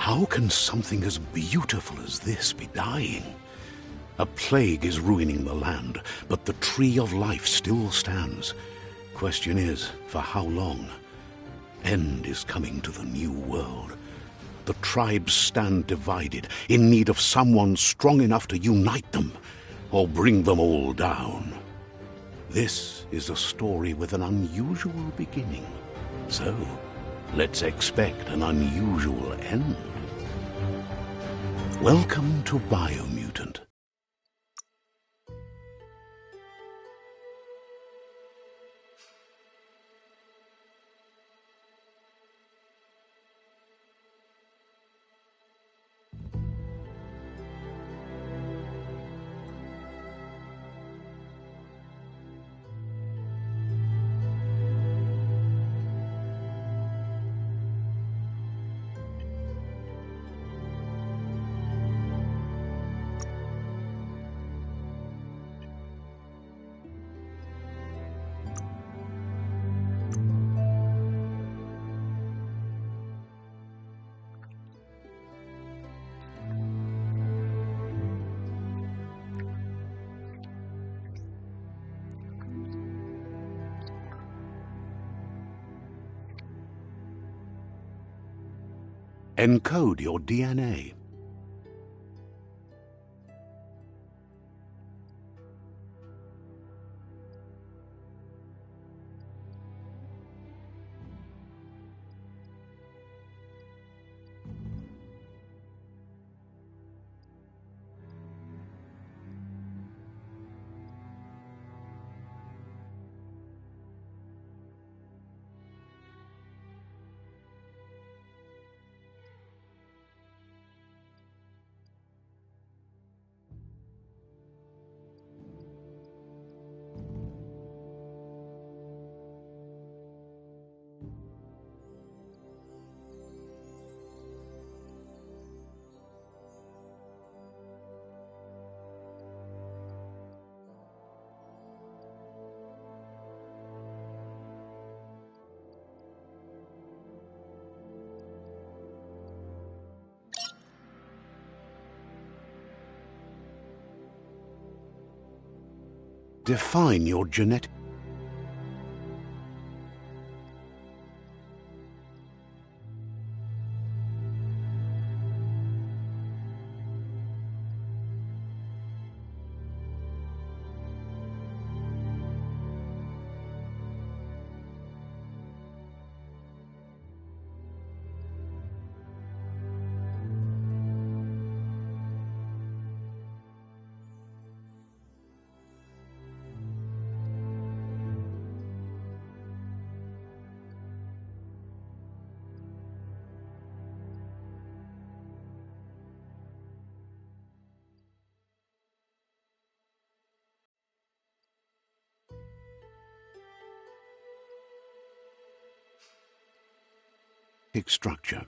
How can something as beautiful as this be dying? A plague is ruining the land, but the tree of life still stands. Question is, for how long? End is coming to the new world. The tribes stand divided, in need of someone strong enough to unite them, or bring them all down. This is a story with an unusual beginning. So, let's expect an unusual end. Welcome to Biomutant. Encode your DNA. Define your genetic. Structure.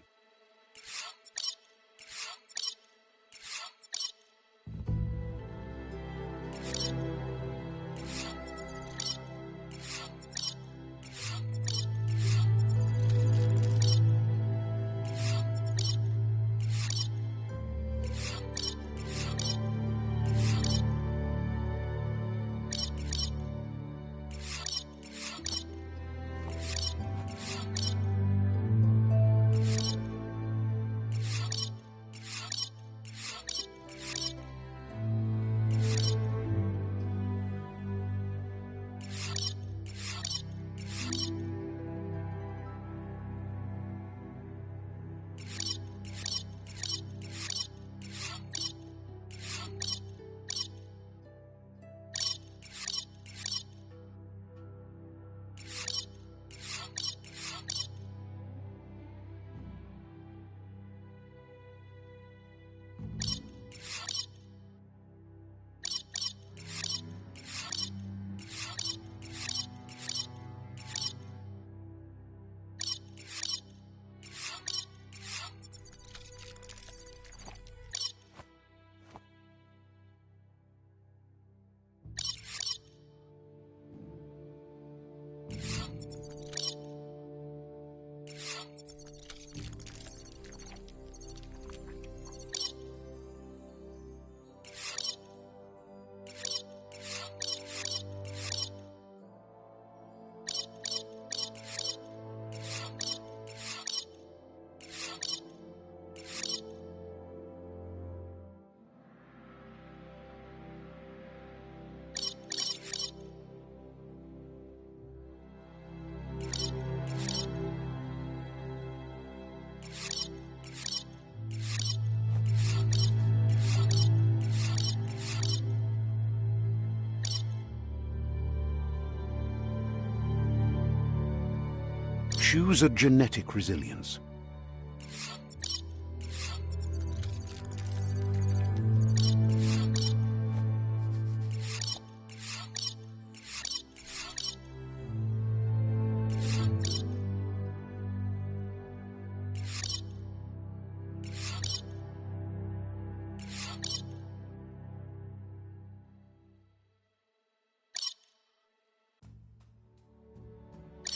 Choose a genetic resilience.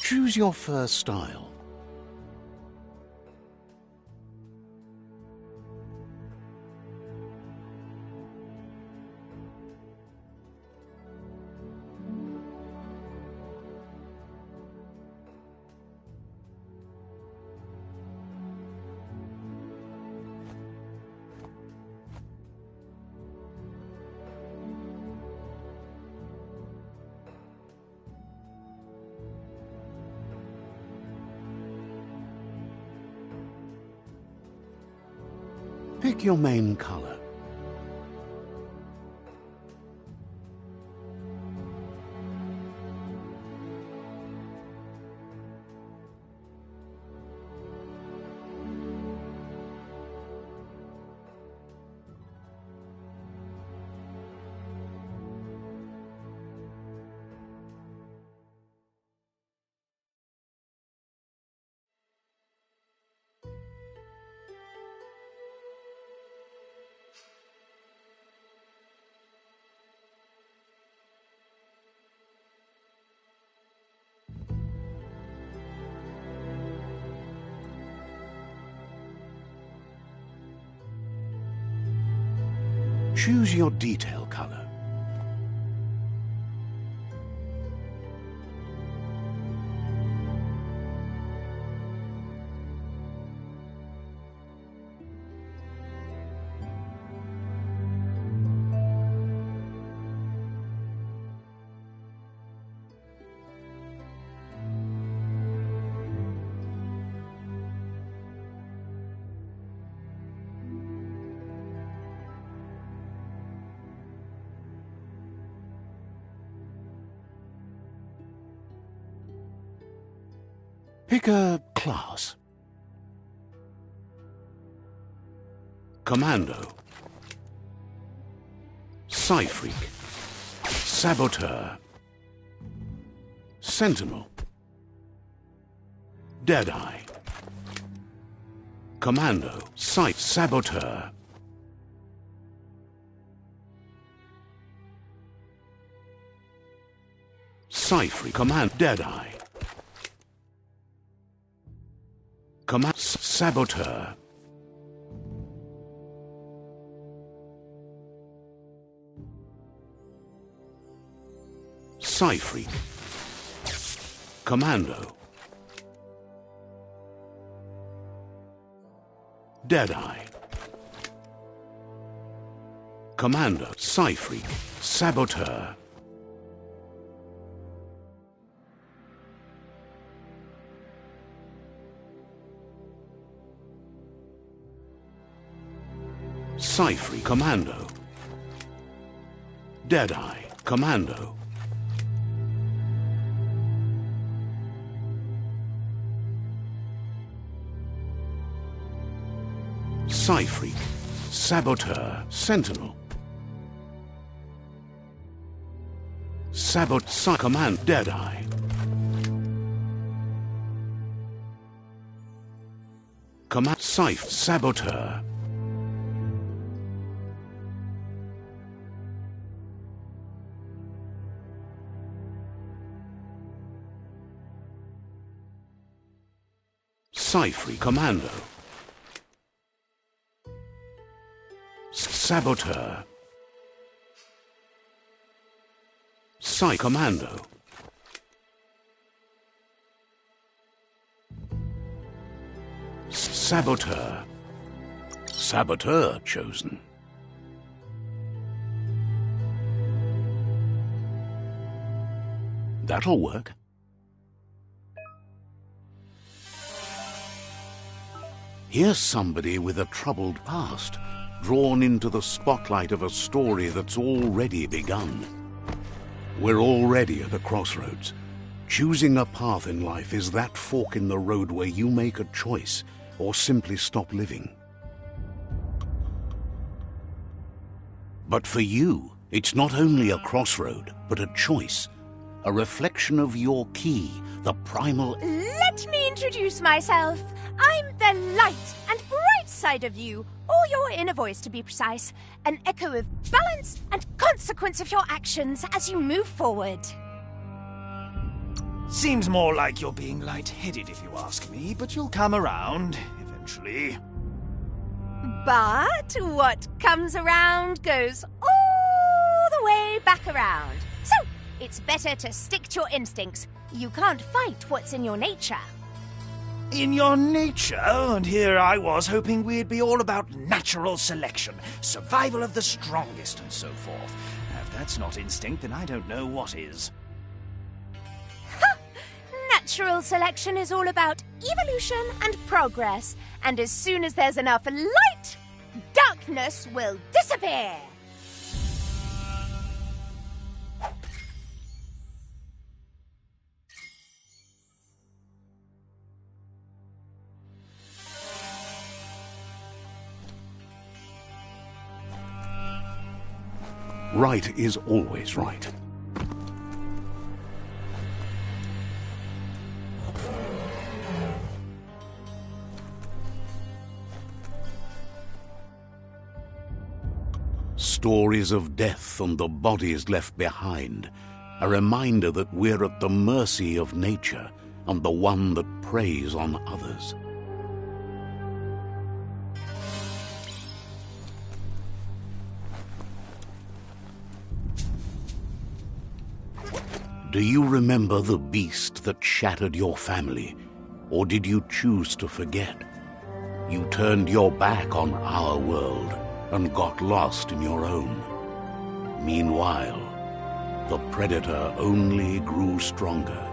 Choose your first style. Pick your main color. Choose your detail color. Pick a class. Commando. Psy-Freak. Saboteur. Sentinel. Deadeye. Commando. Saboteur. Psy-Freak. Command. Deadeye. Command. Saboteur. Psy-Freak. Commando. Deadeye. Commando. Psy-Freak. Saboteur. Psy-Freak. Commando. Deadeye. Commando. Psy-Freak. Saboteur. Sentinel. Command. Deadeye. Command. Saboteur. Psy-Freak. Commando. Saboteur. Commando. Saboteur. Saboteur chosen. That'll work. Here's somebody with a troubled past, drawn into the spotlight of a story that's already begun. We're already at a crossroads. Choosing a path in life is that fork in the road where you make a choice or simply stop living. But for you, it's not only a crossroad, but a choice. A reflection of your key, the primal... Let me introduce myself. I'm the light and bright side of you, or your inner voice to be precise. An echo of balance and consequence of your actions as you move forward. Seems more like you're being light-headed if you ask me, but you'll come around, eventually. But what comes around goes all the way back around. So, it's better to stick to your instincts. You can't fight what's in your nature. In your nature? And here I was hoping we'd be all about natural selection, survival of the strongest, and so forth. If that's not instinct, then I don't know what is. Natural selection is all about evolution and progress, and as soon as there's enough light, darkness will disappear. Right is always right. Stories of death and the bodies left behind, a reminder that we're at the mercy of nature and the one that preys on others. Do you remember the beast that shattered your family, or did you choose to forget? You turned your back on our world and got lost in your own. Meanwhile, the predator only grew stronger.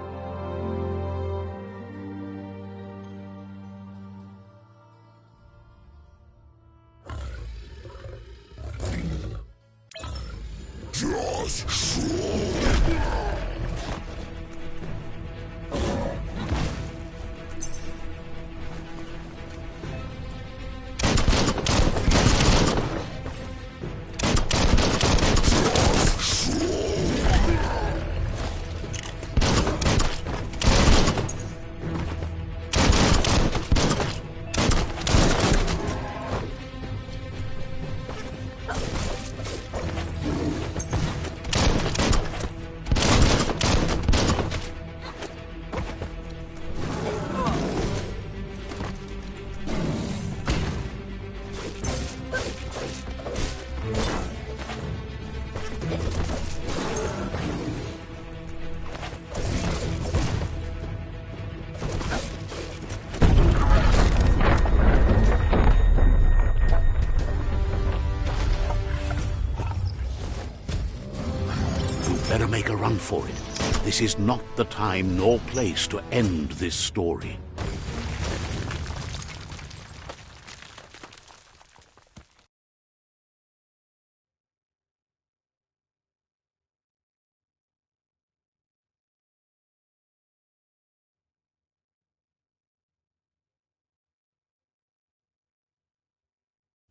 Better make a run for it. This is not the time nor place to end this story.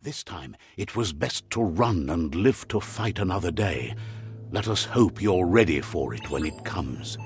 This time, it was best to run and live to fight another day. Let us hope you're ready for it when it comes.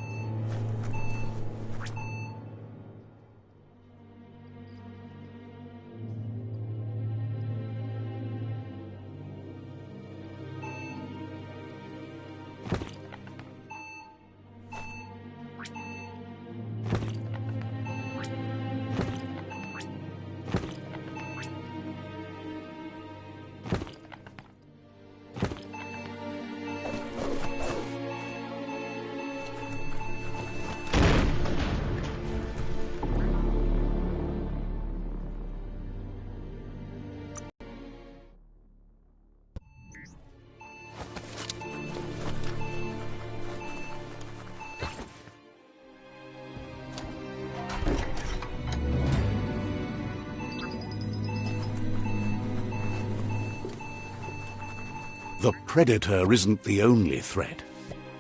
The predator isn't the only threat.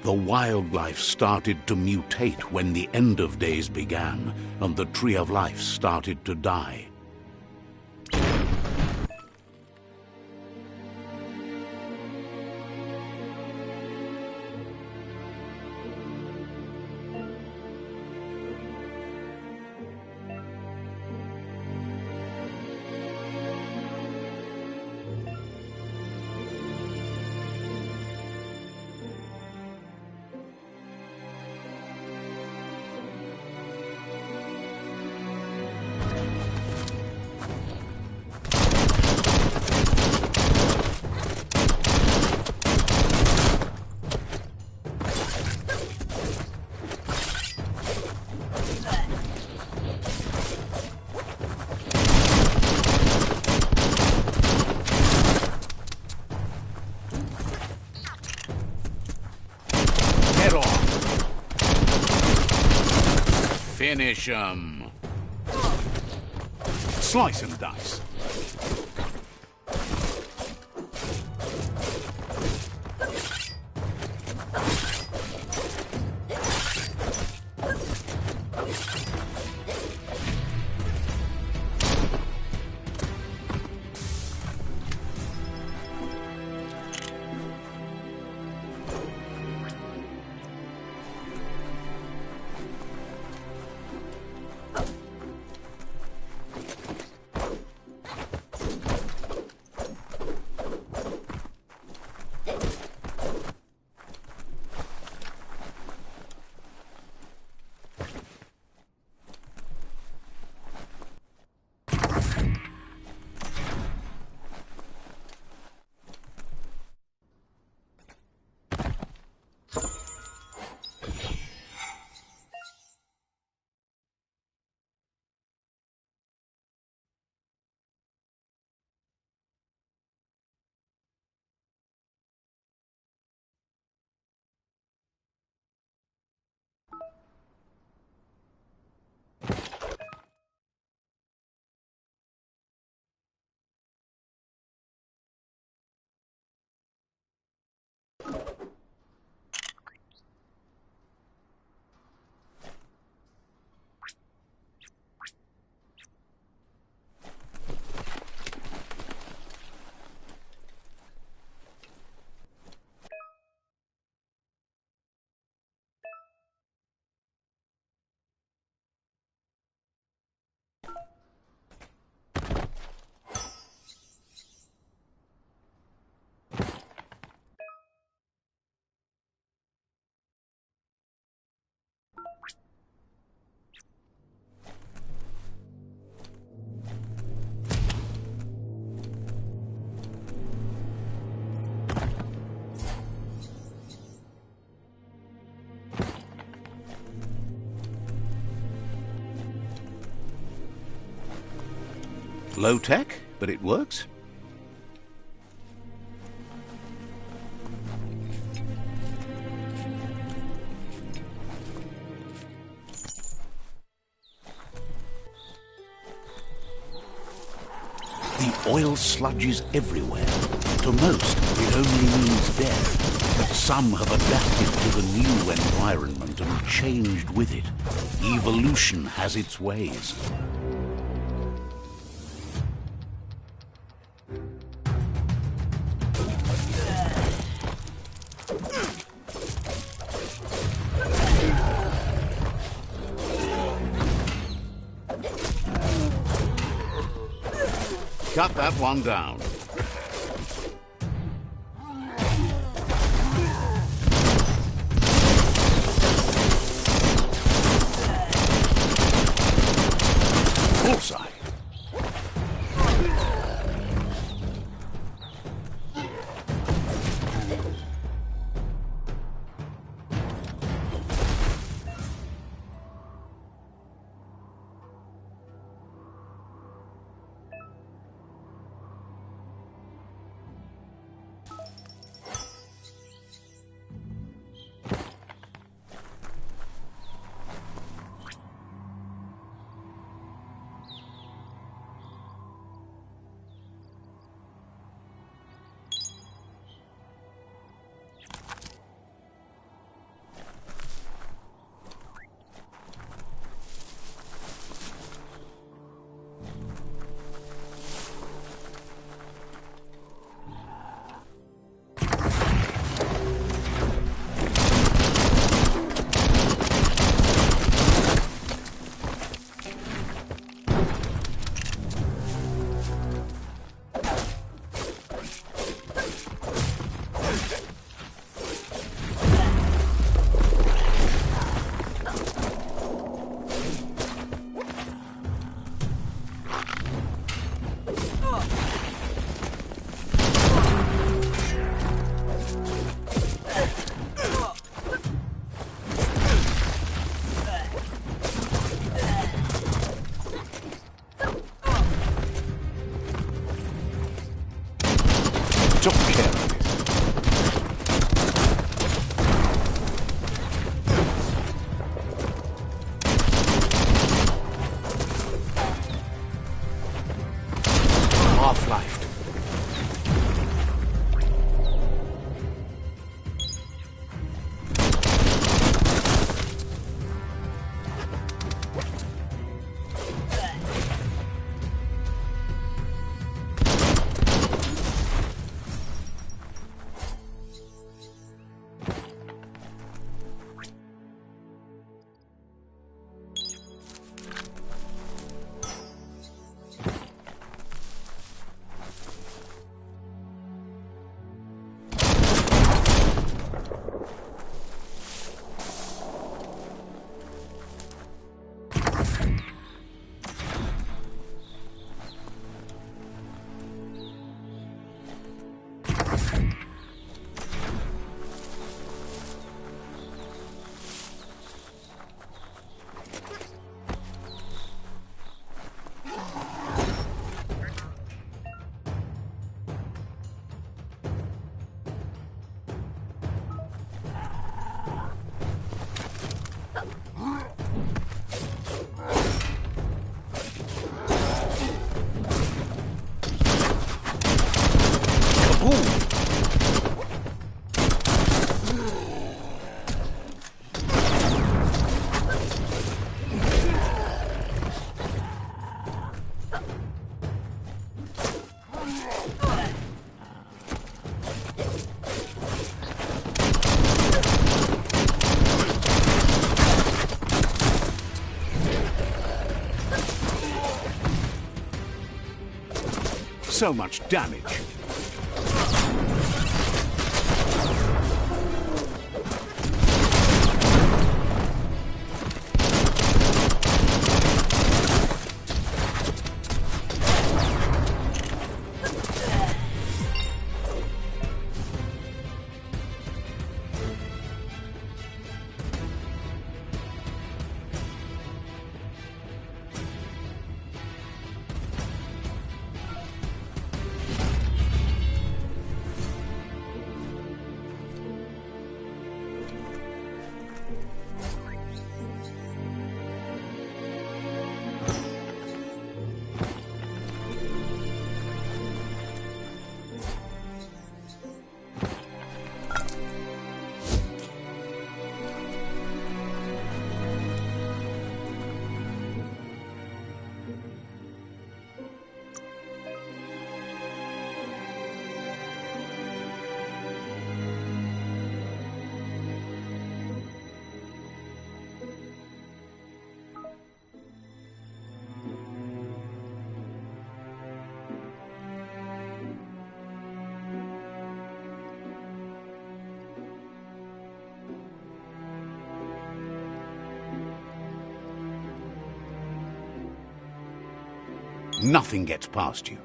The wildlife started to mutate when the end of days began, and the Tree of Life started to die. Finish 'em. Slice and dice. Low tech, but it works. The oil sludges everywhere. To most, it only means death. But some have adapted to the new environment and changed with it. Evolution has its ways. Cut that one down. Bullseye. took care of it. Half-lifed. So much damage. Nothing gets past you.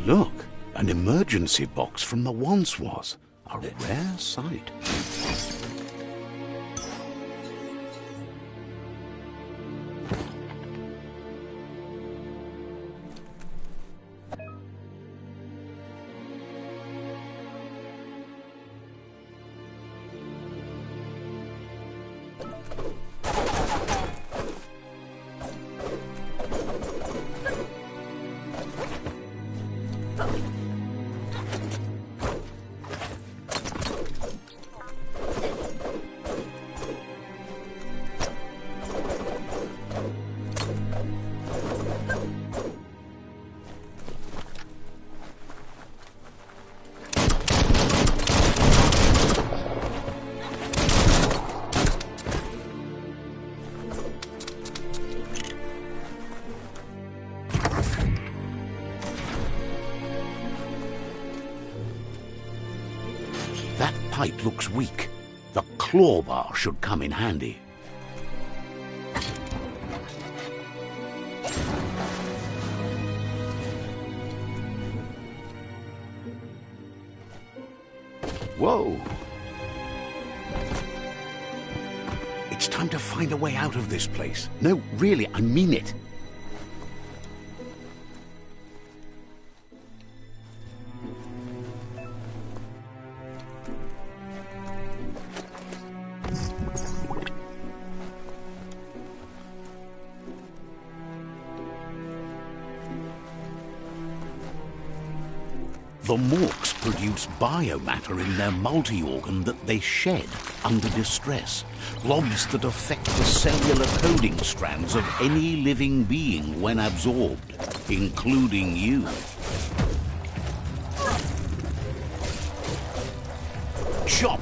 Look, an emergency box from the once was. A rare sight. That pipe looks weak. The claw bar should come in handy. Whoa! It's time to find a way out of this place. No, really, I mean it. The Morks produce biomatter in their multi-organ that they shed under distress. Globs that affect the cellular coding strands of any living being when absorbed, including you. Chop!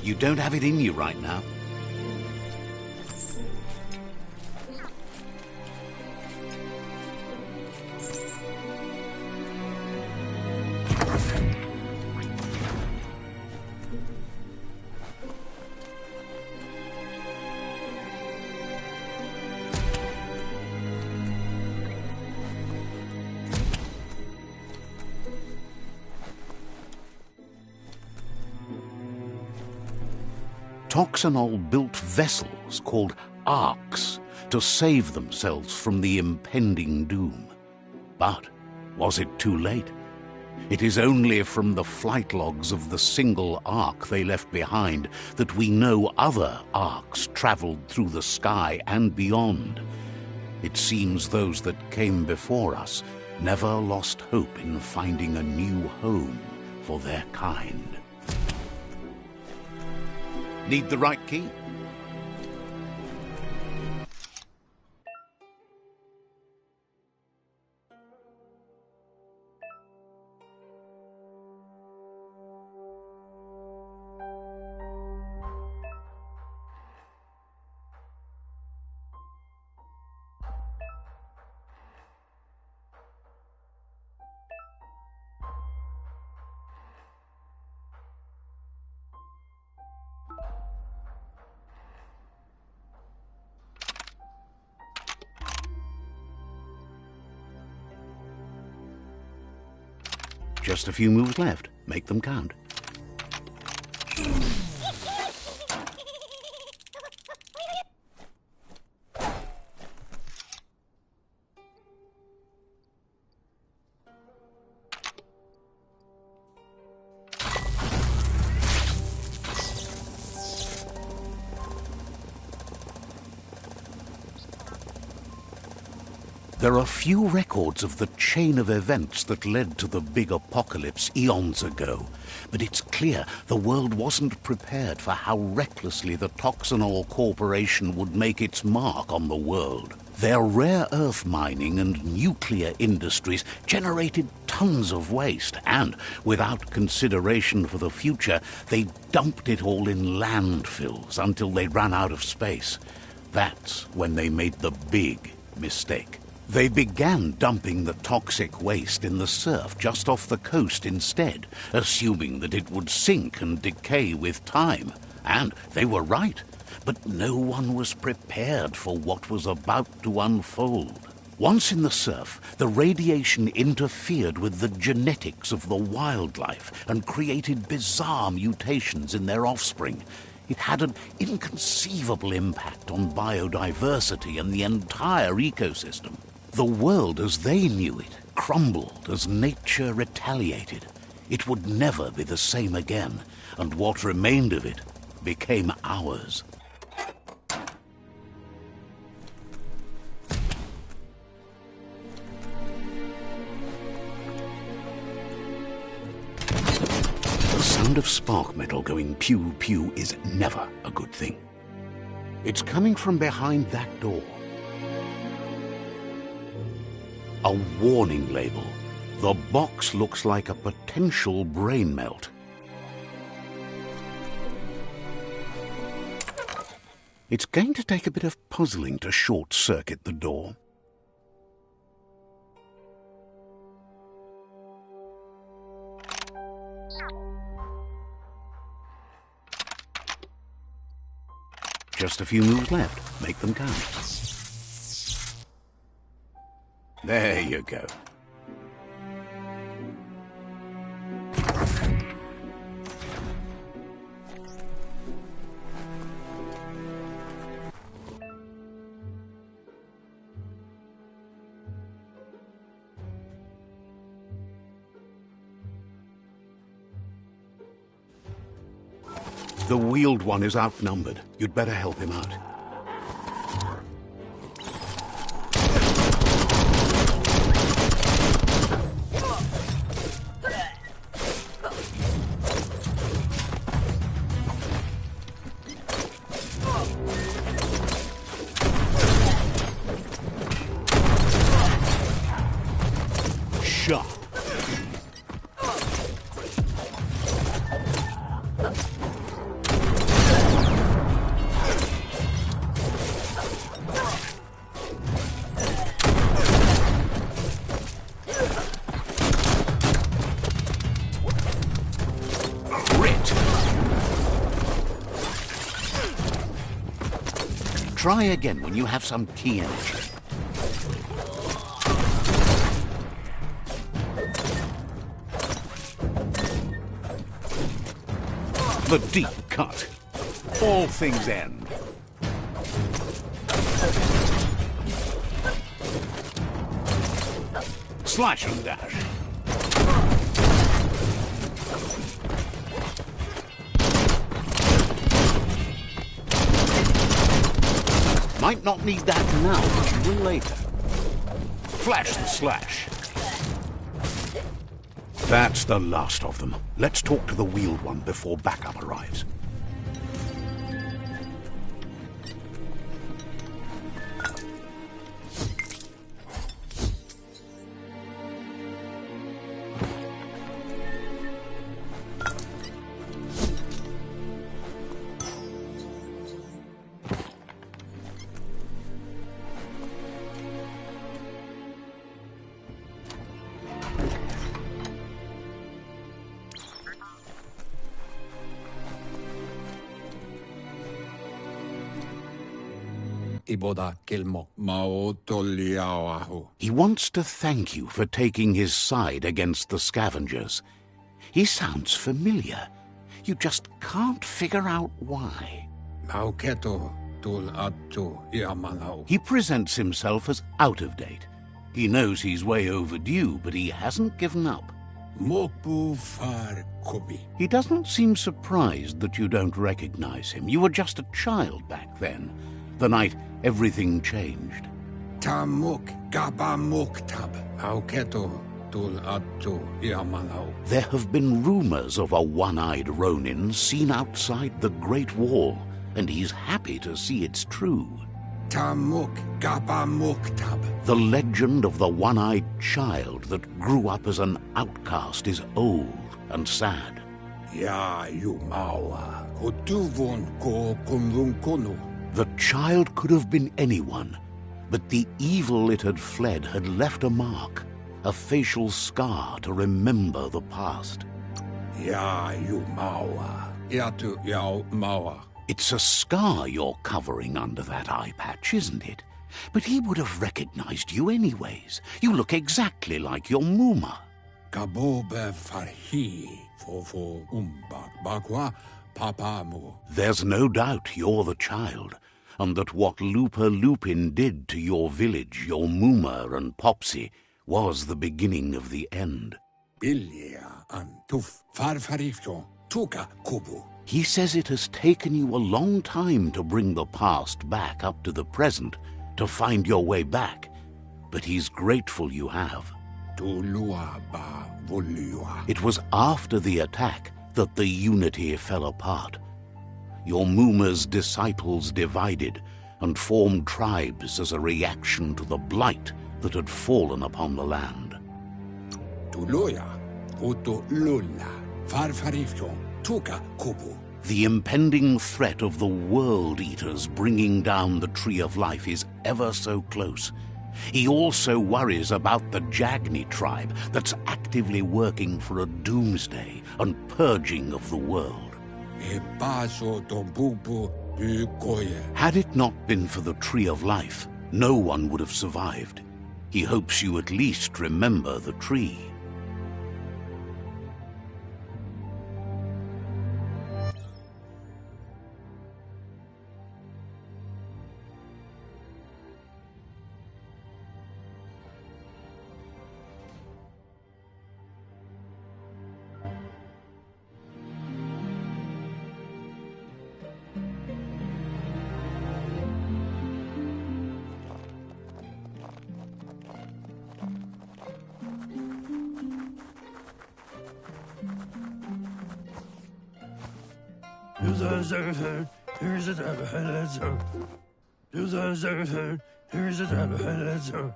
You don't have it in you right now. Toxanol built vessels called arks to save themselves from the impending doom. But was it too late? It is only from the flight logs of the single ark they left behind that we know other arks traveled through the sky and beyond. It seems those that came before us never lost hope in finding a new home for their kind. Need the right key? Just a few moves left. Make them count. There are few records of the chain of events that led to the big apocalypse eons ago, but it's clear the world wasn't prepared for how recklessly the Toxanol Corporation would make its mark on the world. Their rare earth mining and nuclear industries generated tons of waste, and, without consideration for the future, they dumped it all in landfills until they ran out of space. That's when they made the big mistake. They began dumping the toxic waste in the surf just off the coast instead, assuming that it would sink and decay with time. And they were right, but no one was prepared for what was about to unfold. Once in the surf, the radiation interfered with the genetics of the wildlife and created bizarre mutations in their offspring. It had an inconceivable impact on biodiversity and the entire ecosystem. The world as they knew it crumbled as nature retaliated. It would never be the same again, and what remained of it became ours. The sound of spark metal going pew-pew is never a good thing. It's coming from behind that door. A warning label. The box looks like a potential brain melt. It's going to take a bit of puzzling to short-circuit the door. Just a few moves left. Make them count. There you go. The wheeled one is outnumbered. You'd better help him out. Try again when you have some key energy. The deep cut. All things end. Slash and dash. Might not need that now, but you will later. Flash and slash. That's the last of them. Let's talk to the wheeled one before backup arrives. He wants to thank you for taking his side against the scavengers. He sounds familiar. You just can't figure out why. He presents himself as out of date. He knows he's way overdue, but he hasn't given up. He doesn't seem surprised that you don't recognize him. You were just a child back then, the night everything changed. There have been rumors of a one-eyed Ronin seen outside the Great Wall, and he's happy to see it's true. The legend of the one-eyed child that grew up as an outcast is old and sad. The child could have been anyone, but the evil it had fled had left a mark, a facial scar to remember the past. It's a scar you're covering under that eye patch, isn't it? But he would have recognized you anyways. You look exactly like your Muma. There's no doubt you're the child, and that what Looper Lupin did to your village, your Muma and Popsy, was the beginning of the end. He says it has taken you a long time to bring the past back up to the present, to find your way back, but he's grateful you have. It was after the attack that the unity fell apart. Your Muma's disciples divided and formed tribes as a reaction to the blight that had fallen upon the land. The impending threat of the World Eaters bringing down the Tree of Life is ever so close. He also worries about the Jagni tribe that's actively working for a doomsday and purging of the world. Had it not been for the Tree of Life, no one would have survived. He hopes you at least remember the tree.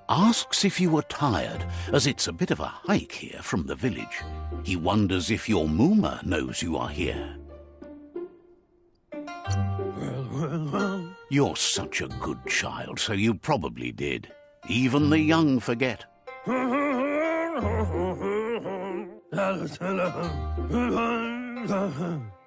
Asks if you were tired, as it's a bit of a hike here from the village. He wonders if your Muma knows you are here. Well. You're such a good child, so you probably did. Even the young forget.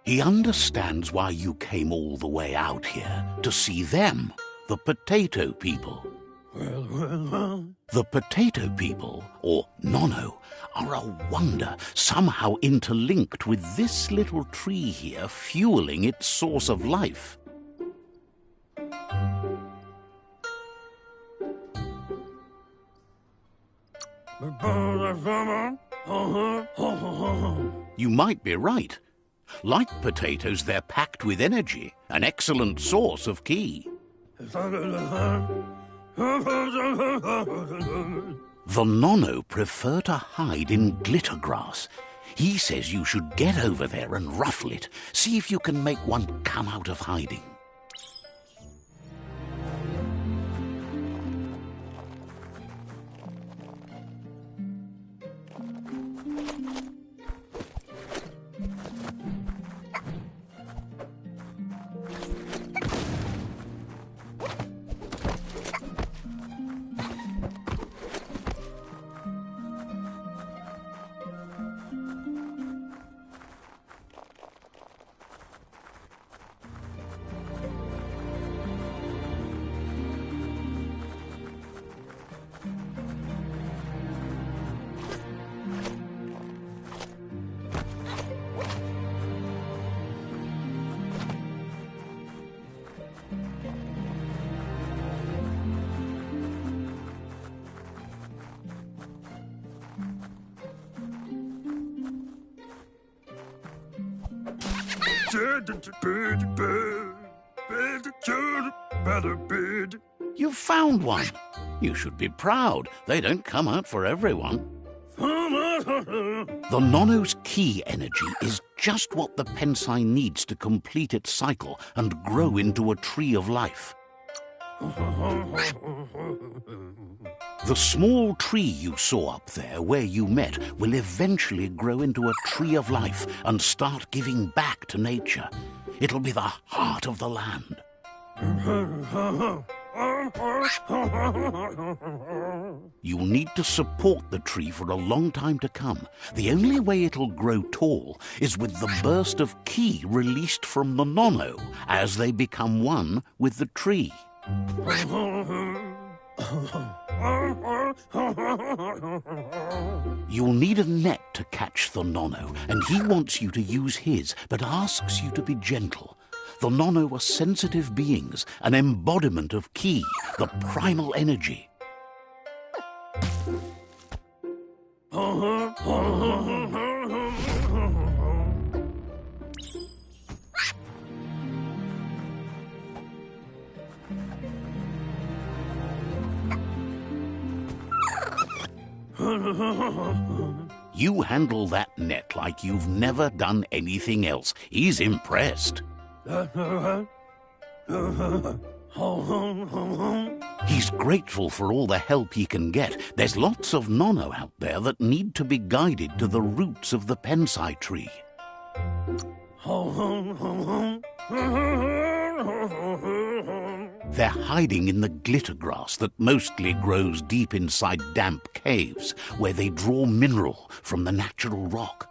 He understands why you came all the way out here, to see them. the potato people. The potato people, or Nono, are a wonder, somehow interlinked with this little tree here fueling its source of life. You might be right. Like potatoes, they're packed with energy, an excellent source of ki. The Nono prefer to hide in glitter grass. He says you should get over there and ruffle it. See if you can make one come out of hiding. You found one. You should be proud. They don't come out for everyone. The Nono's ki energy is just what the Pensai needs to complete its cycle and grow into a tree of life. The small tree you saw up there where you met will eventually grow into a tree of life and start giving back to nature. It'll be the heart of the land. You'll need to support the tree for a long time to come. The only way it'll grow tall is with the burst of ki released from the Nono as they become one with the tree. You'll need a net to catch the Nono, and he wants you to use his, but asks you to be gentle. The Nono are sensitive beings, an embodiment of ki, the primal energy. You handle that net like you've never done anything else. He's impressed. He's grateful for all the help he can get. There's lots of Nono out there that need to be guided to the roots of the Pensai tree. They're hiding in the glitter grass that mostly grows deep inside damp caves, where they draw mineral from the natural rock.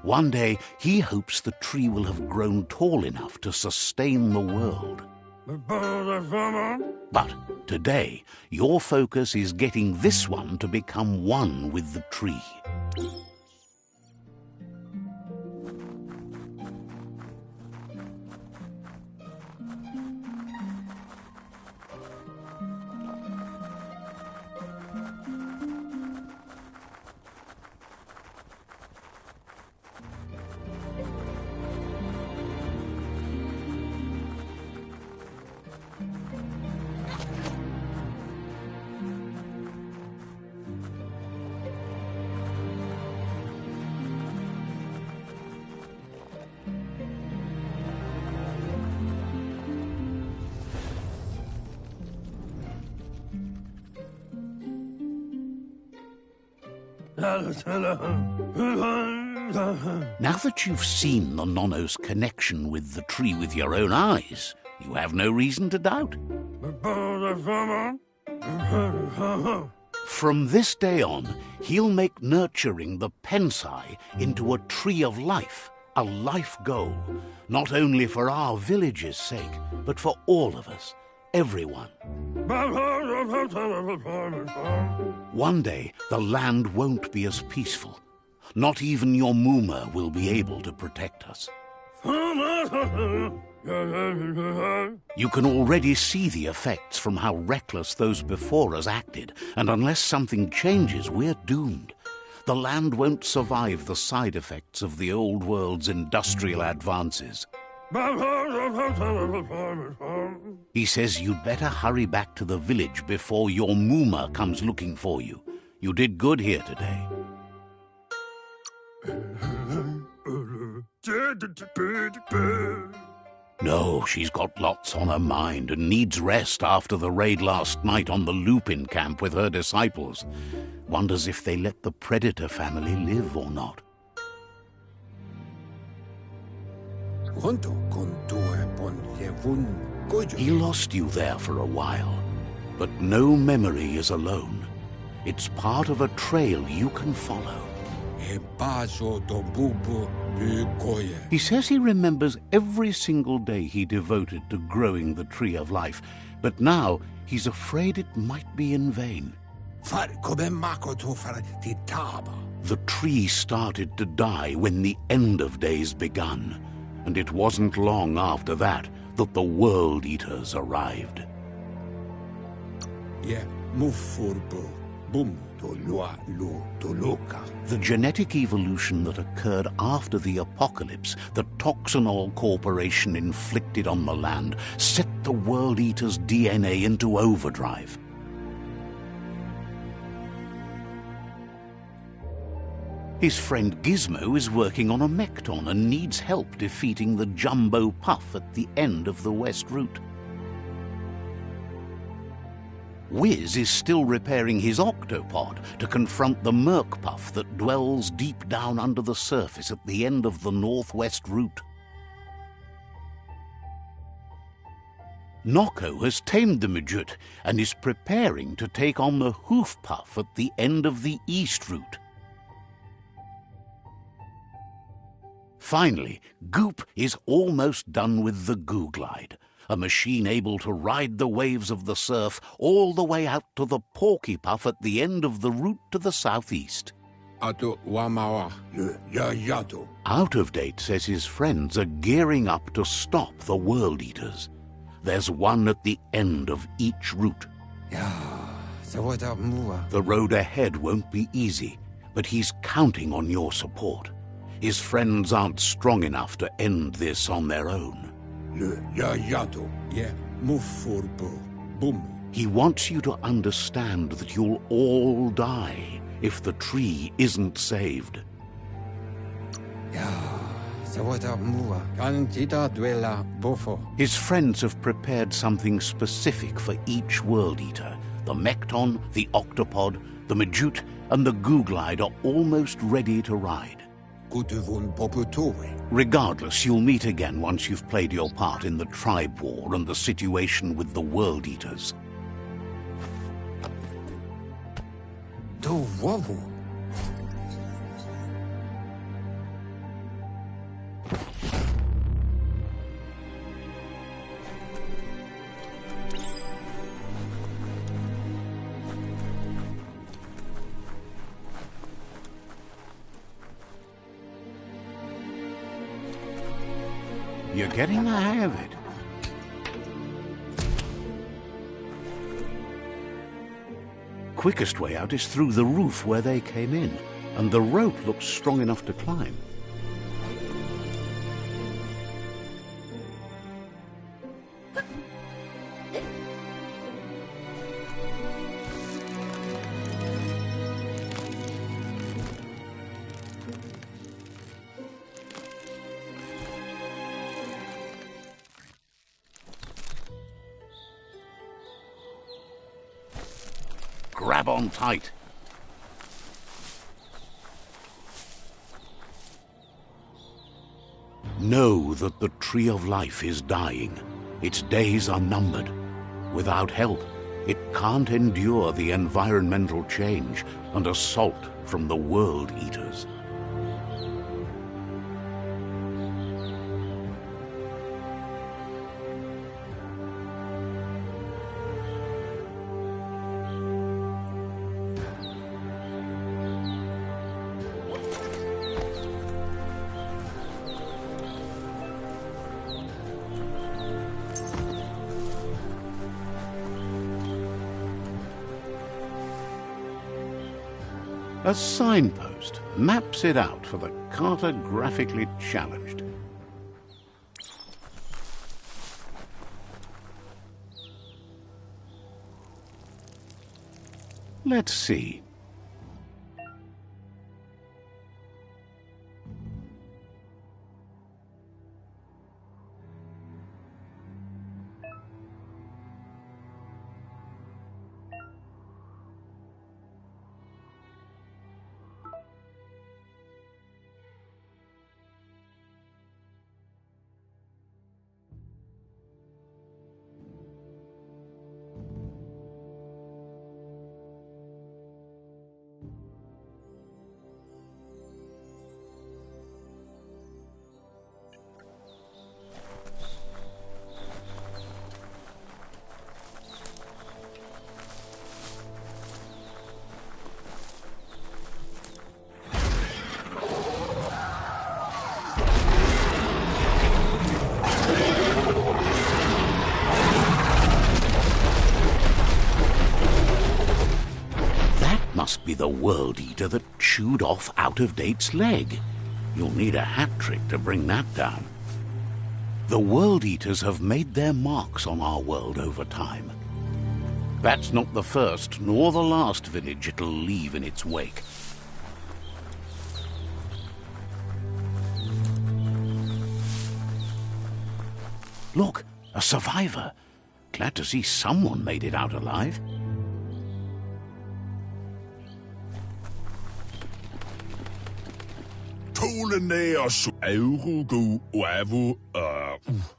One day, he hopes the tree will have grown tall enough to sustain the world. But today, your focus is getting this one to become one with the tree. Now that you've seen the Nono's connection with the tree with your own eyes, you have no reason to doubt. From this day on, he'll make nurturing the Pensai into a tree of life, a life goal, not only for our village's sake, but for all of us, everyone. One day, the land won't be as peaceful. Not even your Muma will be able to protect us. You can already see the effects from how reckless those before us acted, and unless something changes, we're doomed. The land won't survive the side effects of the old world's industrial advances. He says you'd better hurry back to the village before your Muma comes looking for you. You did good here today. No, she's got lots on her mind and needs rest after the raid last night on the Lupin camp with her disciples. Wonders if they let the Predator family live or not. He lost you there for a while, but no memory is alone. It's part of a trail you can follow. He says he remembers every single day he devoted to growing the Tree of Life, but now he's afraid it might be in vain. The tree started to die when the end of days begun, and it wasn't long after that that the World Eaters arrived. The genetic evolution that occurred after the apocalypse that Toxanol Corporation inflicted on the land set the World Eater's DNA into overdrive. His friend Gizmo is working on a Mekton and needs help defeating the Jumbo Puff at the end of the West Route. Wiz is still repairing his octopod to confront the Merc Puff that dwells deep down under the surface at the end of the Northwest Route. Noko has tamed the Mutant and is preparing to take on the Hoof Puff at the end of the East Route. Finally, Goop is almost done with the Googlide, a machine able to ride the waves of the surf all the way out to the Porky Puff at the end of the route to the southeast. Out of Date says his friends are gearing up to stop the World Eaters. There's one at the end of each route. The road ahead won't be easy, but he's counting on your support. His friends aren't strong enough to end this on their own. He wants you to understand that you'll all die if the tree isn't saved. His friends have prepared something specific for each World Eater. The Mekton, the Octopod, the Mutant, and the Googlide are almost ready to ride. Regardless, you'll meet again once you've played your part in the tribe war and the situation with the World Eaters. You're getting the hang of it. Quickest way out is through the roof where they came in, and the rope looks strong enough to climb. Grab on tight. Know that the Tree of Life is dying. Its days are numbered. Without help, it can't endure the environmental change and assault from the World Eaters. A signpost maps it out for the cartographically challenged. Let's see. Must be the World Eater that chewed off Out-of-Date's leg. You'll need a hat trick to bring that down. The World Eaters have made their marks on our world over time. That's not the first nor the last village it'll leave in its wake. Look, a survivor. Glad to see someone made it out alive.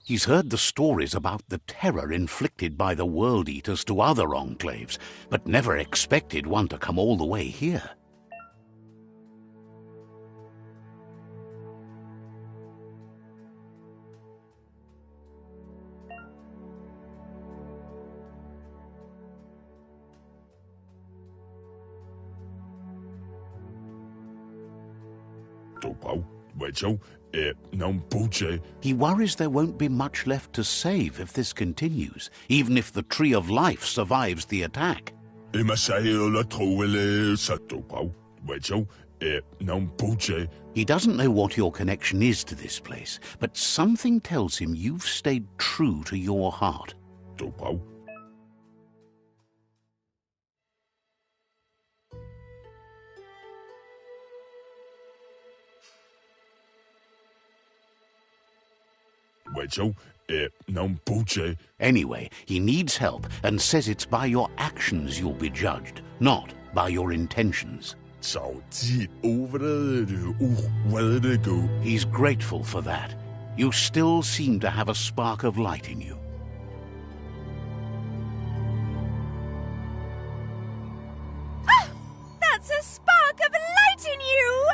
He's heard the stories about the terror inflicted by the World Eaters to other enclaves, but never expected one to come all the way here. He worries there won't be much left to save if this continues, even if the Tree of Life survives the attack. He doesn't know what your connection is to this place, but something tells him you've stayed true to your heart. Anyway, he needs help and says it's by your actions you'll be judged, not by your intentions. He's grateful for that. You still seem to have a spark of light in you. Ah! That's a spark of light in you!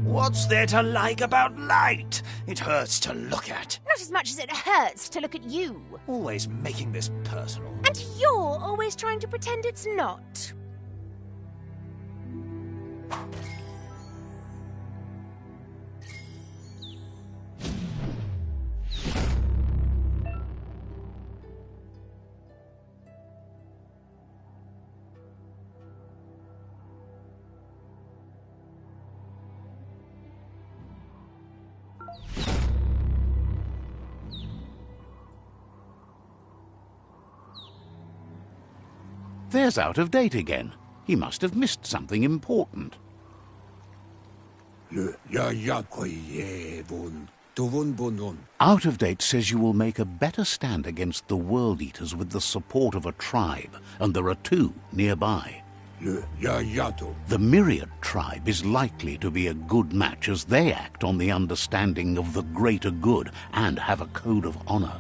What's there to like about light? It hurts to look at. Not as much as it hurts to look at you. Always making this personal. And you're always trying to pretend it's not. There's Out-of-Date again. He must have missed something important. Out-of-Date says you will make a better stand against the World Eaters with the support of a tribe, and there are two nearby. The Myriad tribe is likely to be a good match as they act on the understanding of the greater good and have a code of honor.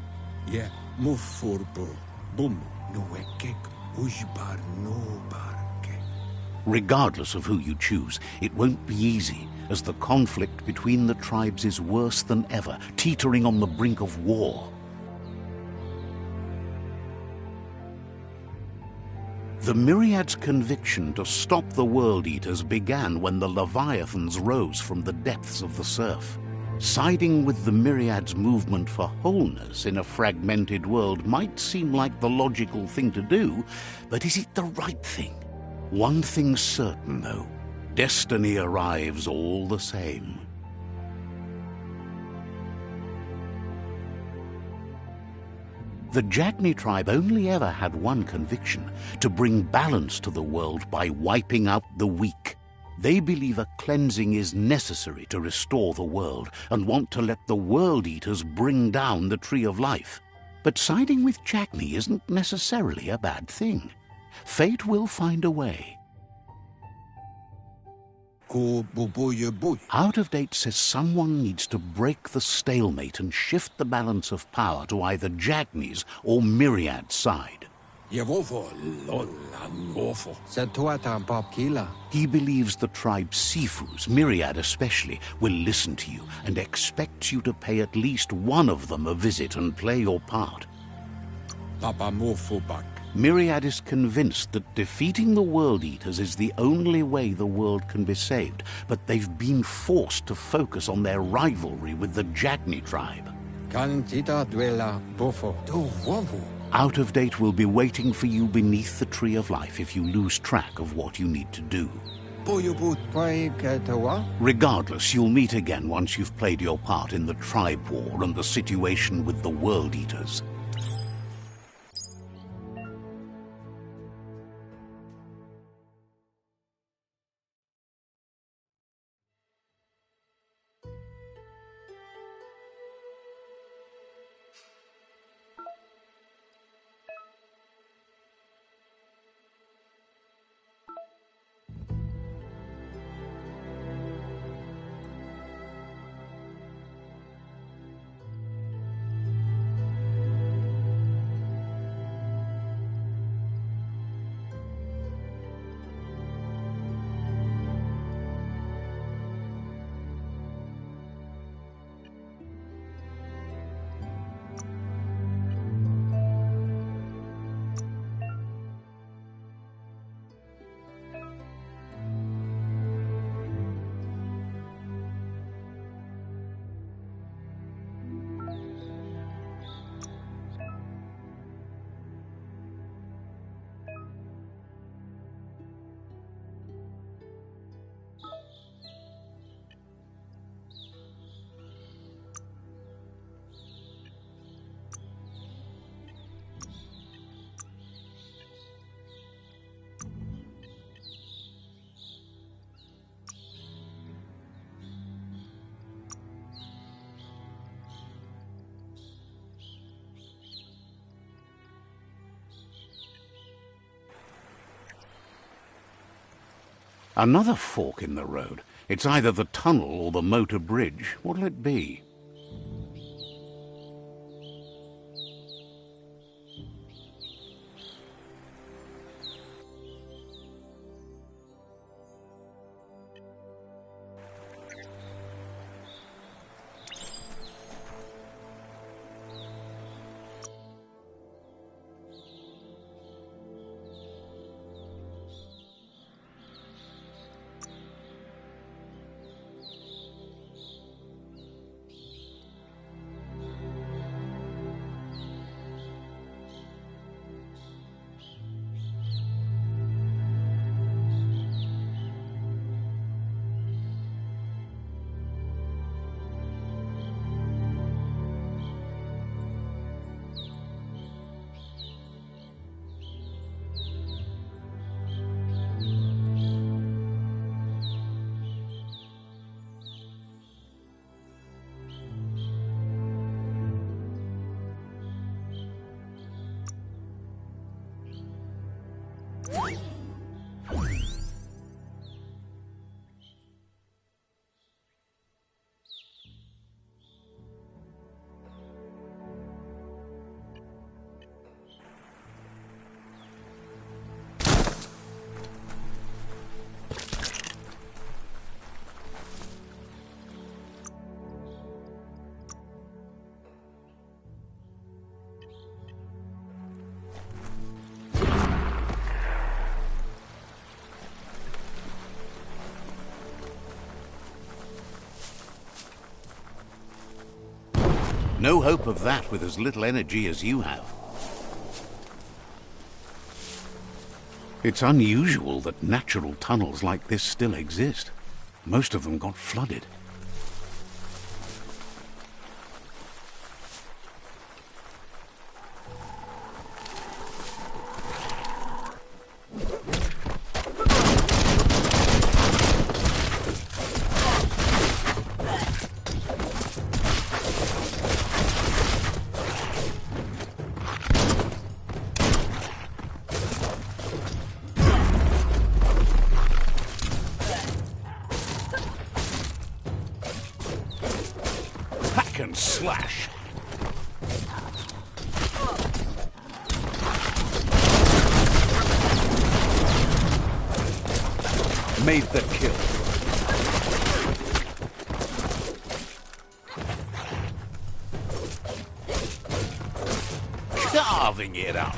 Regardless of who you choose, it won't be easy, as the conflict between the tribes is worse than ever, teetering on the brink of war. The Myriad's conviction to stop the World Eaters began when the Leviathans rose from the depths of the surf. Siding with the Myriad's movement for wholeness in a fragmented world might seem like the logical thing to do, but is it the right thing? One thing's certain, though. Destiny arrives all the same. The Jagni tribe only ever had one conviction: to bring balance to the world by wiping out the weak. They believe a cleansing is necessary to restore the world and want to let the World Eaters bring down the Tree of Life. But siding with Jagni isn't necessarily a bad thing. Fate will find a way. Out of Date says someone needs to break the stalemate and shift the balance of power to either Jagni's or Myriad's side. He believes the tribe's Sifus, Myriad especially, will listen to you and expects you to pay at least one of them a visit and play your part. Myriad is convinced that defeating the World Eaters is the only way the world can be saved, but they've been forced to focus on their rivalry with the Jagni tribe. Out of Date will be waiting for you beneath the Tree of Life if you lose track of what you need to do. Regardless, you'll meet again once you've played your part in the tribe war and the situation with the World Eaters. Another fork in the road. It's either the tunnel or the motor bridge. What'll it be? No hope of that with as little energy as you have. It's unusual that natural tunnels like this still exist. Most of them got flooded. And slash. Made the kill. Carving it up.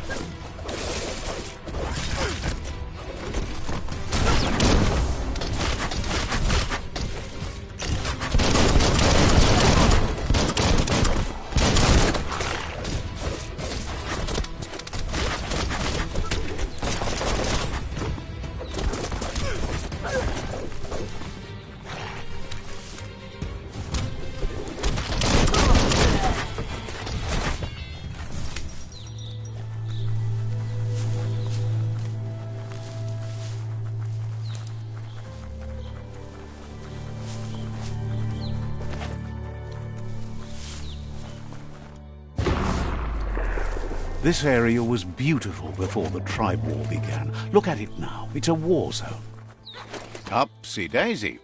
This area was beautiful before the tribe war began. Look at it now. It's a war zone. Upsy-daisy.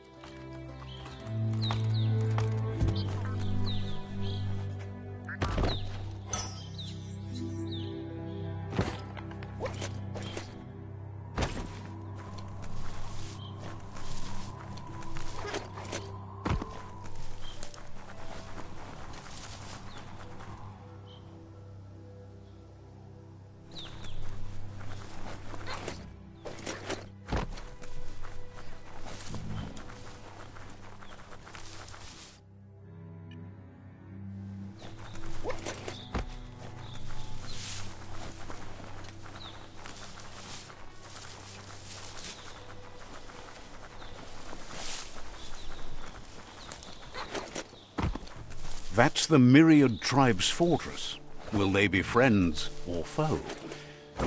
That's the Myriad Tribe's fortress. Will they be friends or foe?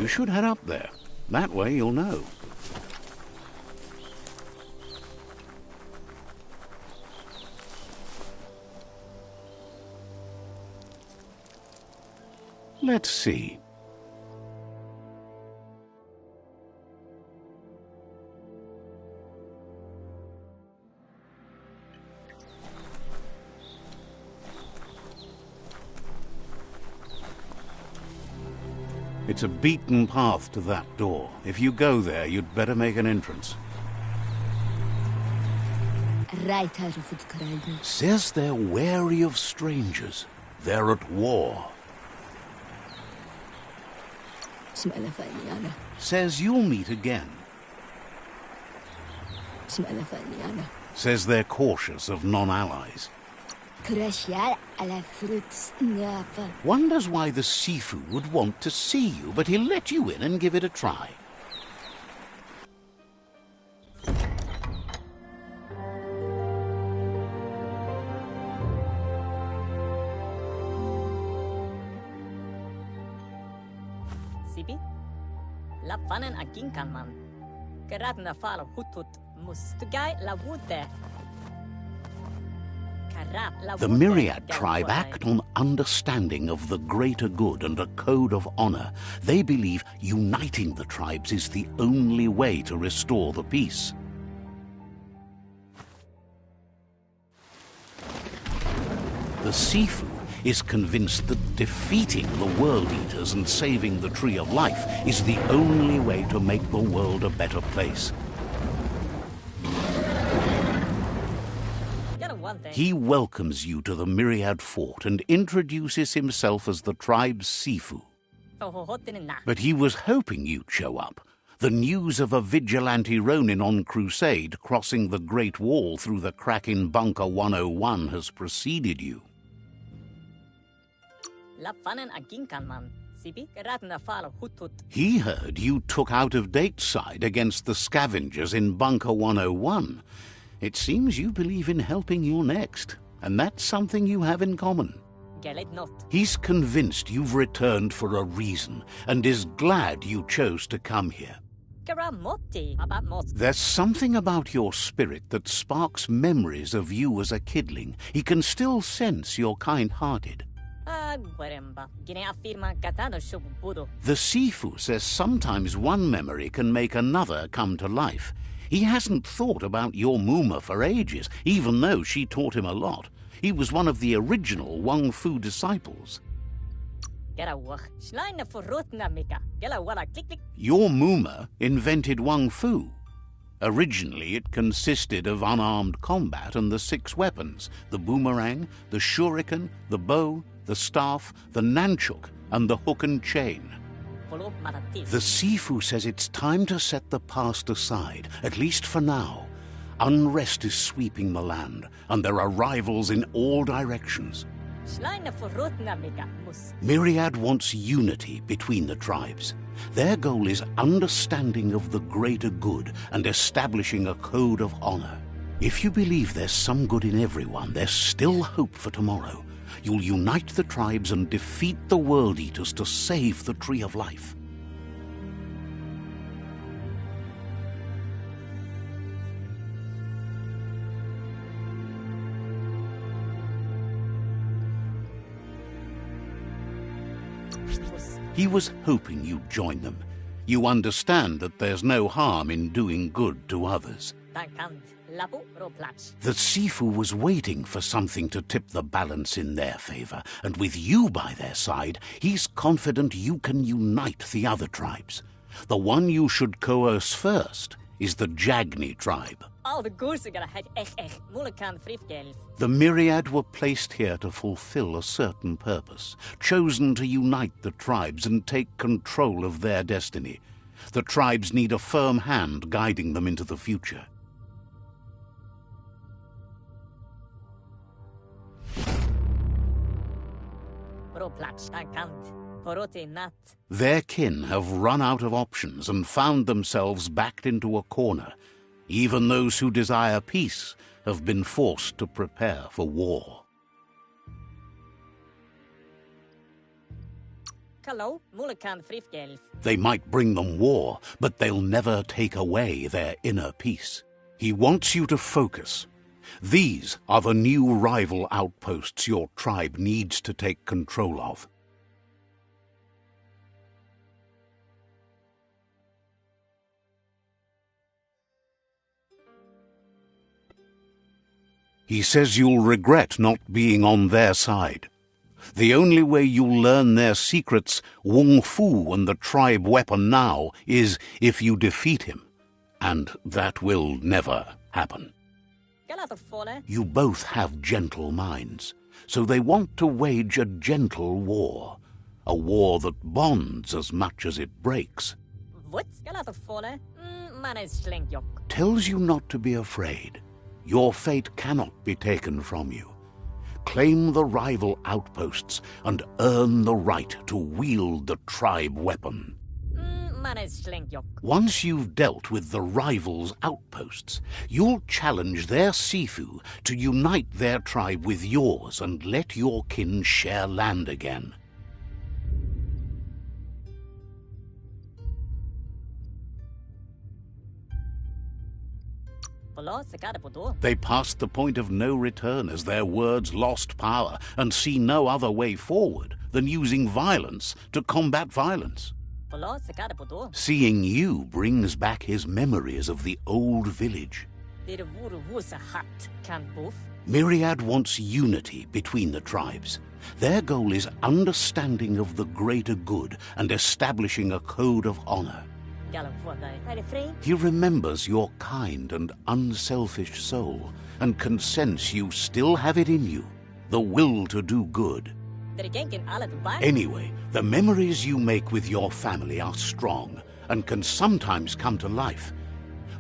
You should head up there. That way you'll know. Let's see. It's a beaten path to that door. If you go there, you'd better make an entrance. Says they're wary of strangers. They're at war. Says you'll meet again. Says they're cautious of non-allies. Wonders why the Sifu would want to see you, but he'll let you in and give it a try. Sipi? Lapanen aginkan man. Geradna fal hutut mustugai la wute. The Myriad tribe act on understanding of the greater good and a code of honor. They believe uniting the tribes is the only way to restore the peace. The Sifu is convinced that defeating the World Eaters and saving the Tree of Life is the only way to make the world a better place. He welcomes you to the Myriad Fort and introduces himself as the tribe's Sifu. But he was hoping you'd show up. The news of a vigilante Ronin on crusade crossing the Great Wall through the crack in Bunker 101 has preceded you. Sibi, geratna falo hutut. He heard you took out-of-date side against the scavengers in Bunker 101. It seems you believe in helping your next, and that's something you have in common. Gelet not. He's convinced you've returned for a reason, and is glad you chose to come here. Garamotti, about mot. There's something about your spirit that sparks memories of you as a kidling. He can still sense you're kind-hearted. Guaremba. Gine affirma gatano shubudo. The Sifu says sometimes one memory can make another come to life. He hasn't thought about your Muma for ages, even though she taught him a lot. He was one of the original Wang Fu disciples. Your Muma invented Wang Fu. Originally, it consisted of unarmed combat and the 6 weapons: the boomerang, the shuriken, the bow, the staff, the nunchuk, and the hook and chain. The Sifu says it's time to set the past aside, at least for now. Unrest is sweeping the land, and there are rivals in all directions. Myriad wants unity between the tribes. Their goal is understanding of the greater good and establishing a code of honor. If you believe there's some good in everyone, there's still hope for tomorrow. You'll unite the tribes and defeat the World Eaters to save the Tree of Life. He was hoping you'd join them. You understand that there's no harm in doing good to others. The Sifu was waiting for something to tip the balance in their favor, and with you by their side, he's confident you can unite the other tribes. The one you should coerce first is the Jagni tribe. The Myriad were placed here to fulfill a certain purpose, chosen to unite the tribes and take control of their destiny. The tribes need a firm hand guiding them into the future. Their kin have run out of options and found themselves backed into a corner. Even those who desire peace have been forced to prepare for war. They might bring them war, but they'll never take away their inner peace. He wants you to focus. These are the new rival outposts your tribe needs to take control of. He says you'll regret not being on their side. The only way you'll learn their secrets, Wung Fu and the tribe weapon now, is if you defeat him. And that will never happen. You both have gentle minds, so they want to wage a gentle war. A war that bonds as much as it breaks. Tells you not to be afraid. Your fate cannot be taken from you. Claim the rival outposts and earn the right to wield the tribe weapon. Once you've dealt with the rivals' outposts, you'll challenge their Sifu to unite their tribe with yours and let your kin share land again. They passed the point of no return as their words lost power and see no other way forward than using violence to combat violence. Seeing you brings back his memories of the old village. Myriad wants unity between the tribes. Their goal is understanding of the greater good and establishing a code of honor. He remembers your kind and unselfish soul and can sense you still have it in you, the will to do good. Anyway, the memories you make with your family are strong and can sometimes come to life.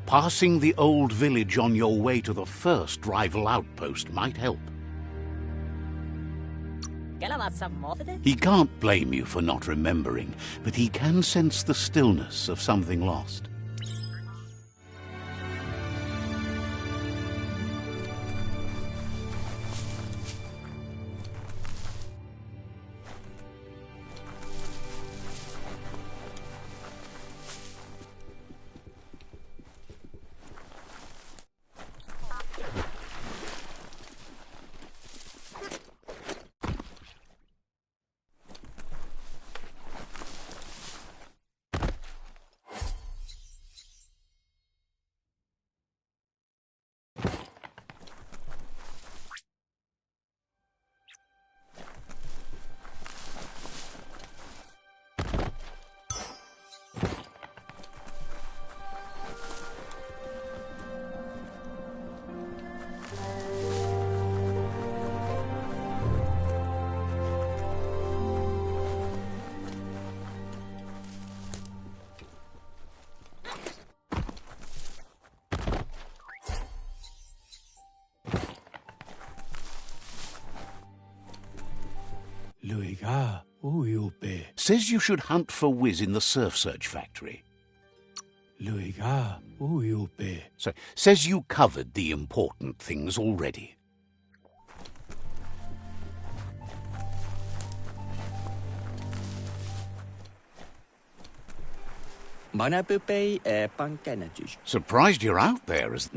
Passing the old village on your way to the first rival outpost might help. He can't blame you for not remembering, but he can sense the stillness of something lost. Says you should hunt for Wiz in the surf search factory. So, says you covered the important things already. Surprised you're out there as...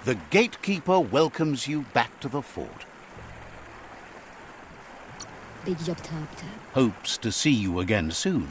The gatekeeper welcomes you back to the fort. Hopes to see you again soon.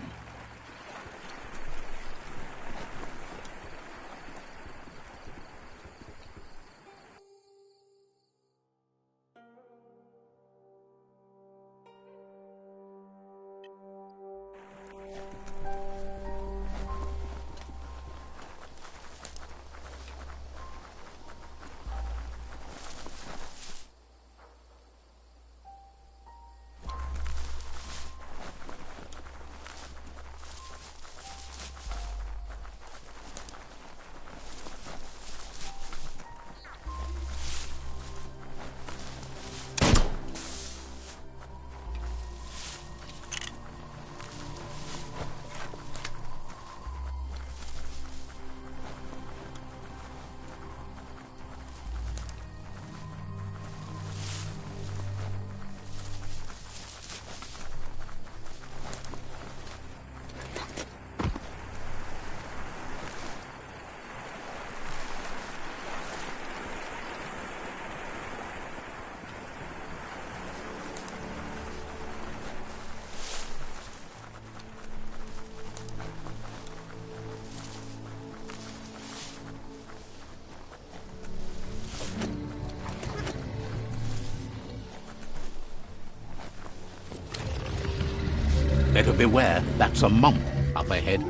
Better beware, that's a mump up ahead.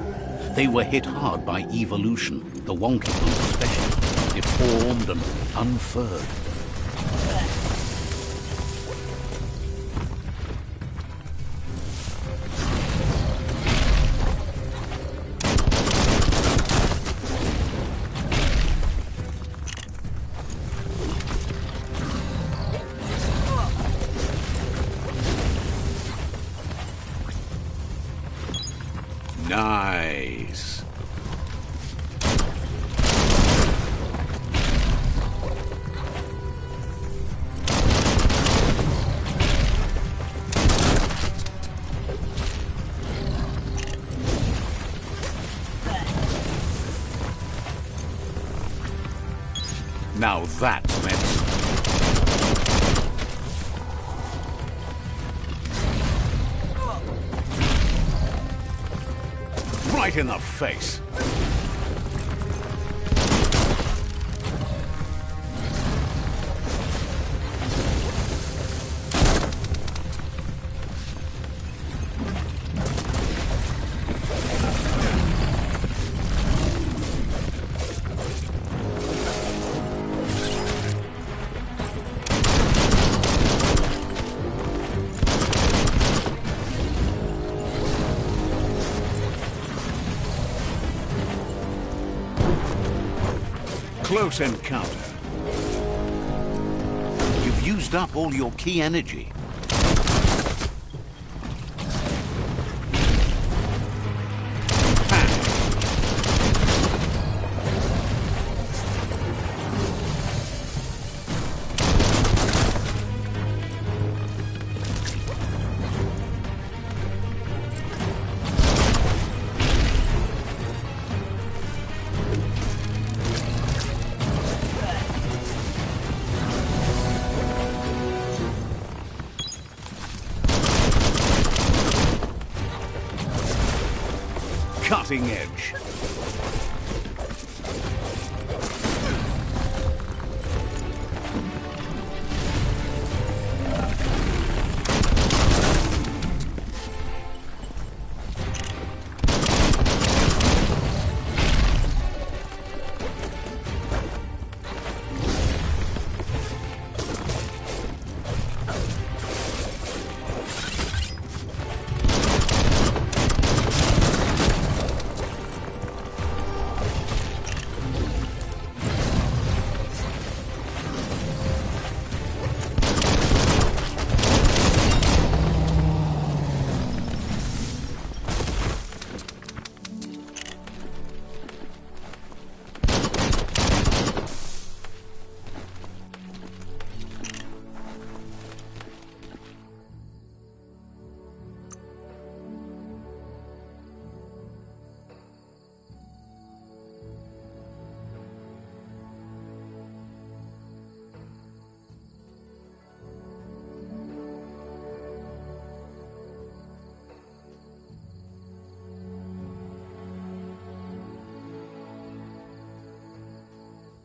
They were hit hard by evolution, the wonky ones especially, deformed and unfurred. Nice. Now that's medicine. Right in the face. Close encounter. You've used up all your key energy. Cutting edge.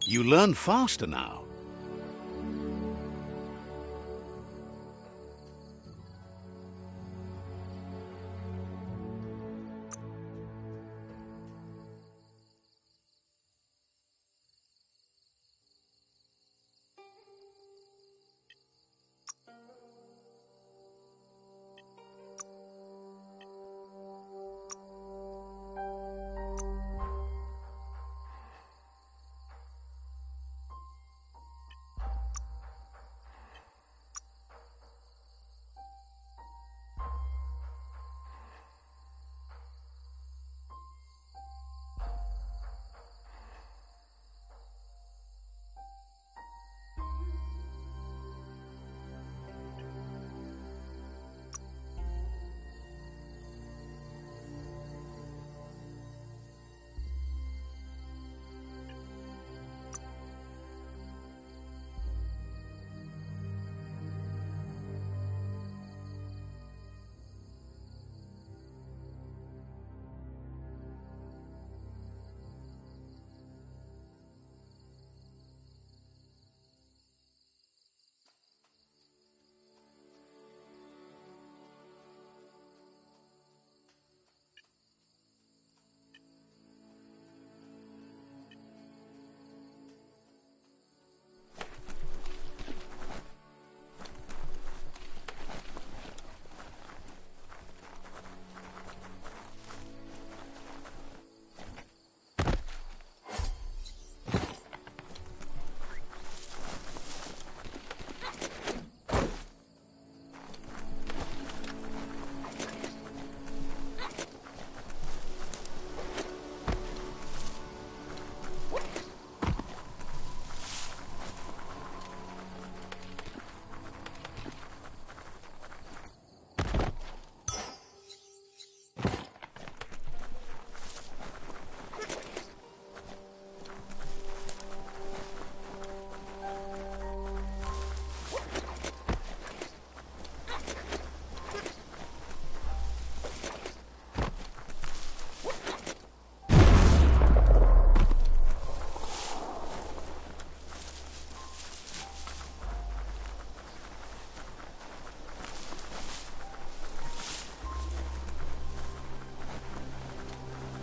You learn faster now.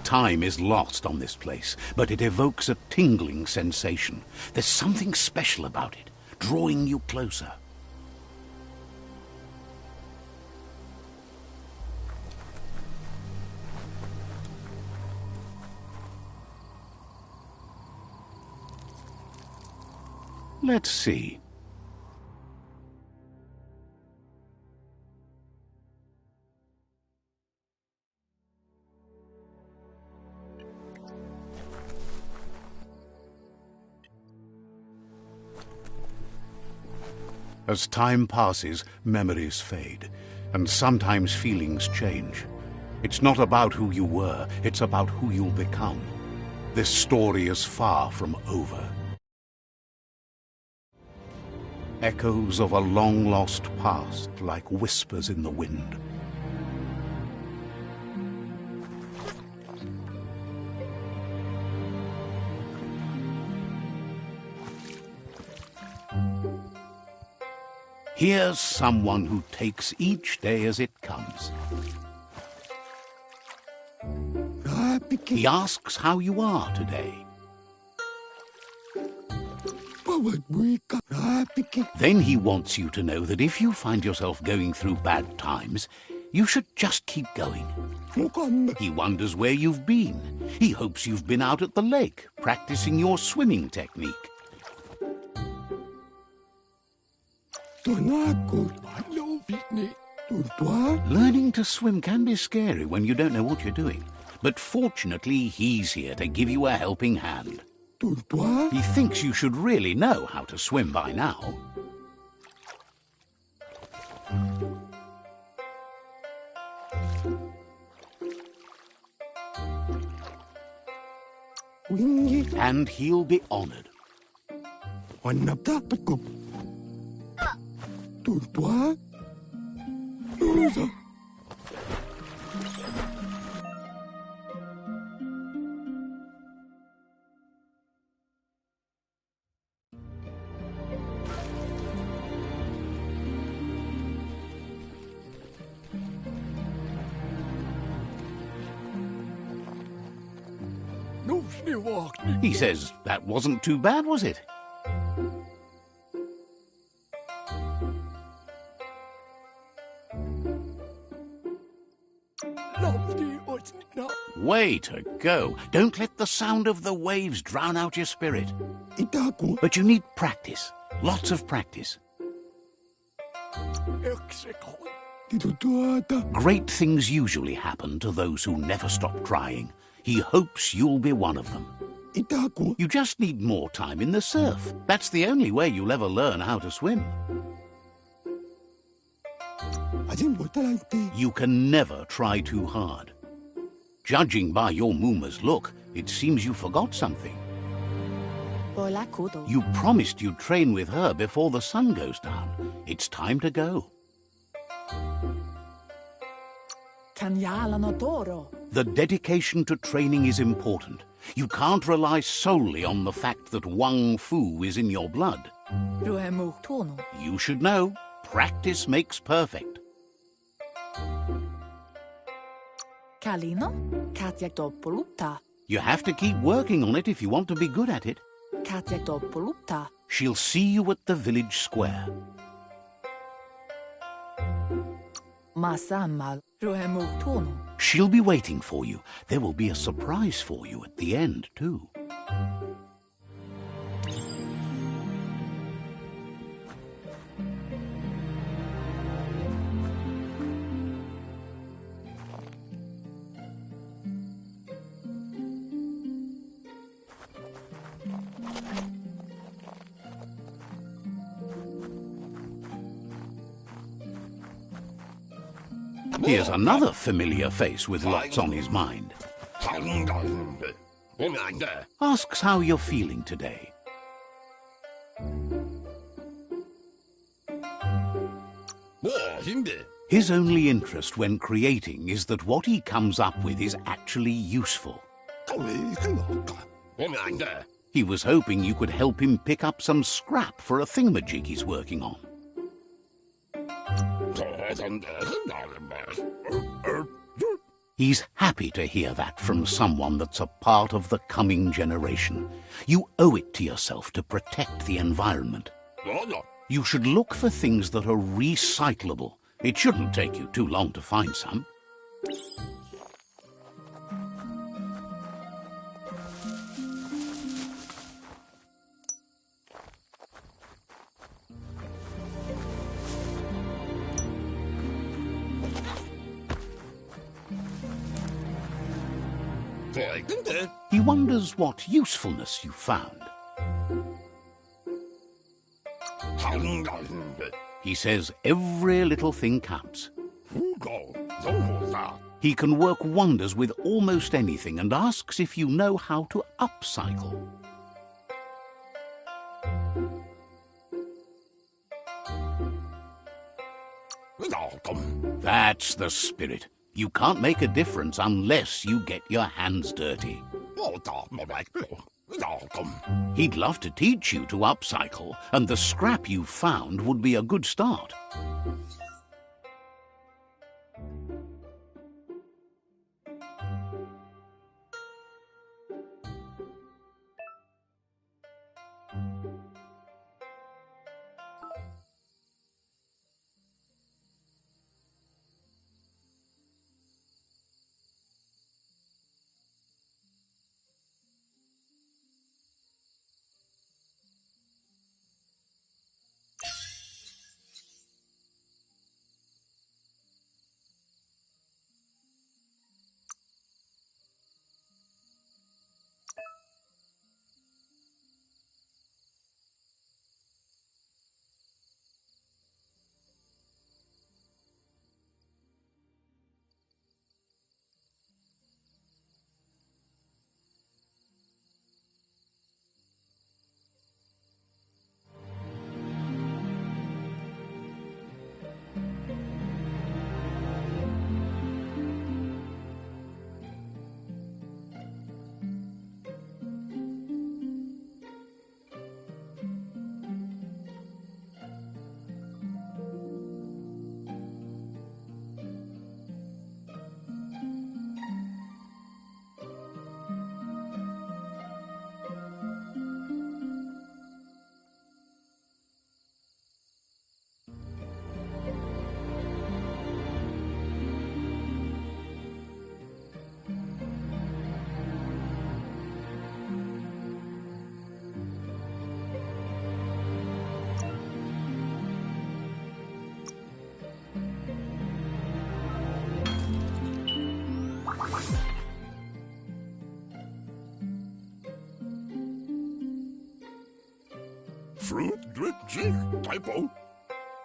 Time is lost on this place, but it evokes a tingling sensation. There's something special about it, drawing you closer. Let's see. As time passes, memories fade, and sometimes feelings change. It's not about who you were, it's about who you'll become. This story is far from over. Echoes of a long-lost past, like whispers in the wind. Here's someone who takes each day as it comes. He asks how you are today. Then he wants you to know that if you find yourself going through bad times, you should just keep going. He wonders where you've been. He hopes you've been out at the lake, practicing your swimming technique. Learning to swim can be scary when you don't know what you're doing. But fortunately, he's here to give you a helping hand. He thinks you should really know how to swim by now. And he'll be honored. He says, that wasn't too bad, was it? Way to go. Don't let the sound of the waves drown out your spirit. But you need practice. Lots of practice. Great things usually happen to those who never stop trying. He hopes you'll be one of them. You just need more time in the surf. That's the only way you'll ever learn how to swim. You can never try too hard. Judging by your Muma's look, it seems you forgot something. You promised you'd train with her before the sun goes down. It's time to go. The dedication to training is important. You can't rely solely on the fact that Wang Fu is in your blood. You should know, practice makes perfect. You have to keep working on it if you want to be good at it. She'll see you at the village square. She'll be waiting for you. There will be a surprise for you at the end, too. Here's another familiar face with lots on his mind. Asks how you're feeling today. His only interest when creating is that what he comes up with is actually useful. He was hoping you could help him pick up some scrap for a thingamajig he's working on. He's happy to hear that from someone that's a part of the coming generation. You owe it to yourself to protect the environment. You should look for things that are recyclable. It shouldn't take you too long to find some. He wonders what usefulness you found. He says every little thing counts. He can work wonders with almost anything and asks if you know how to upcycle. That's the spirit. You can't make a difference unless you get your hands dirty. He'd love to teach you to upcycle, and the scrap you found would be a good start.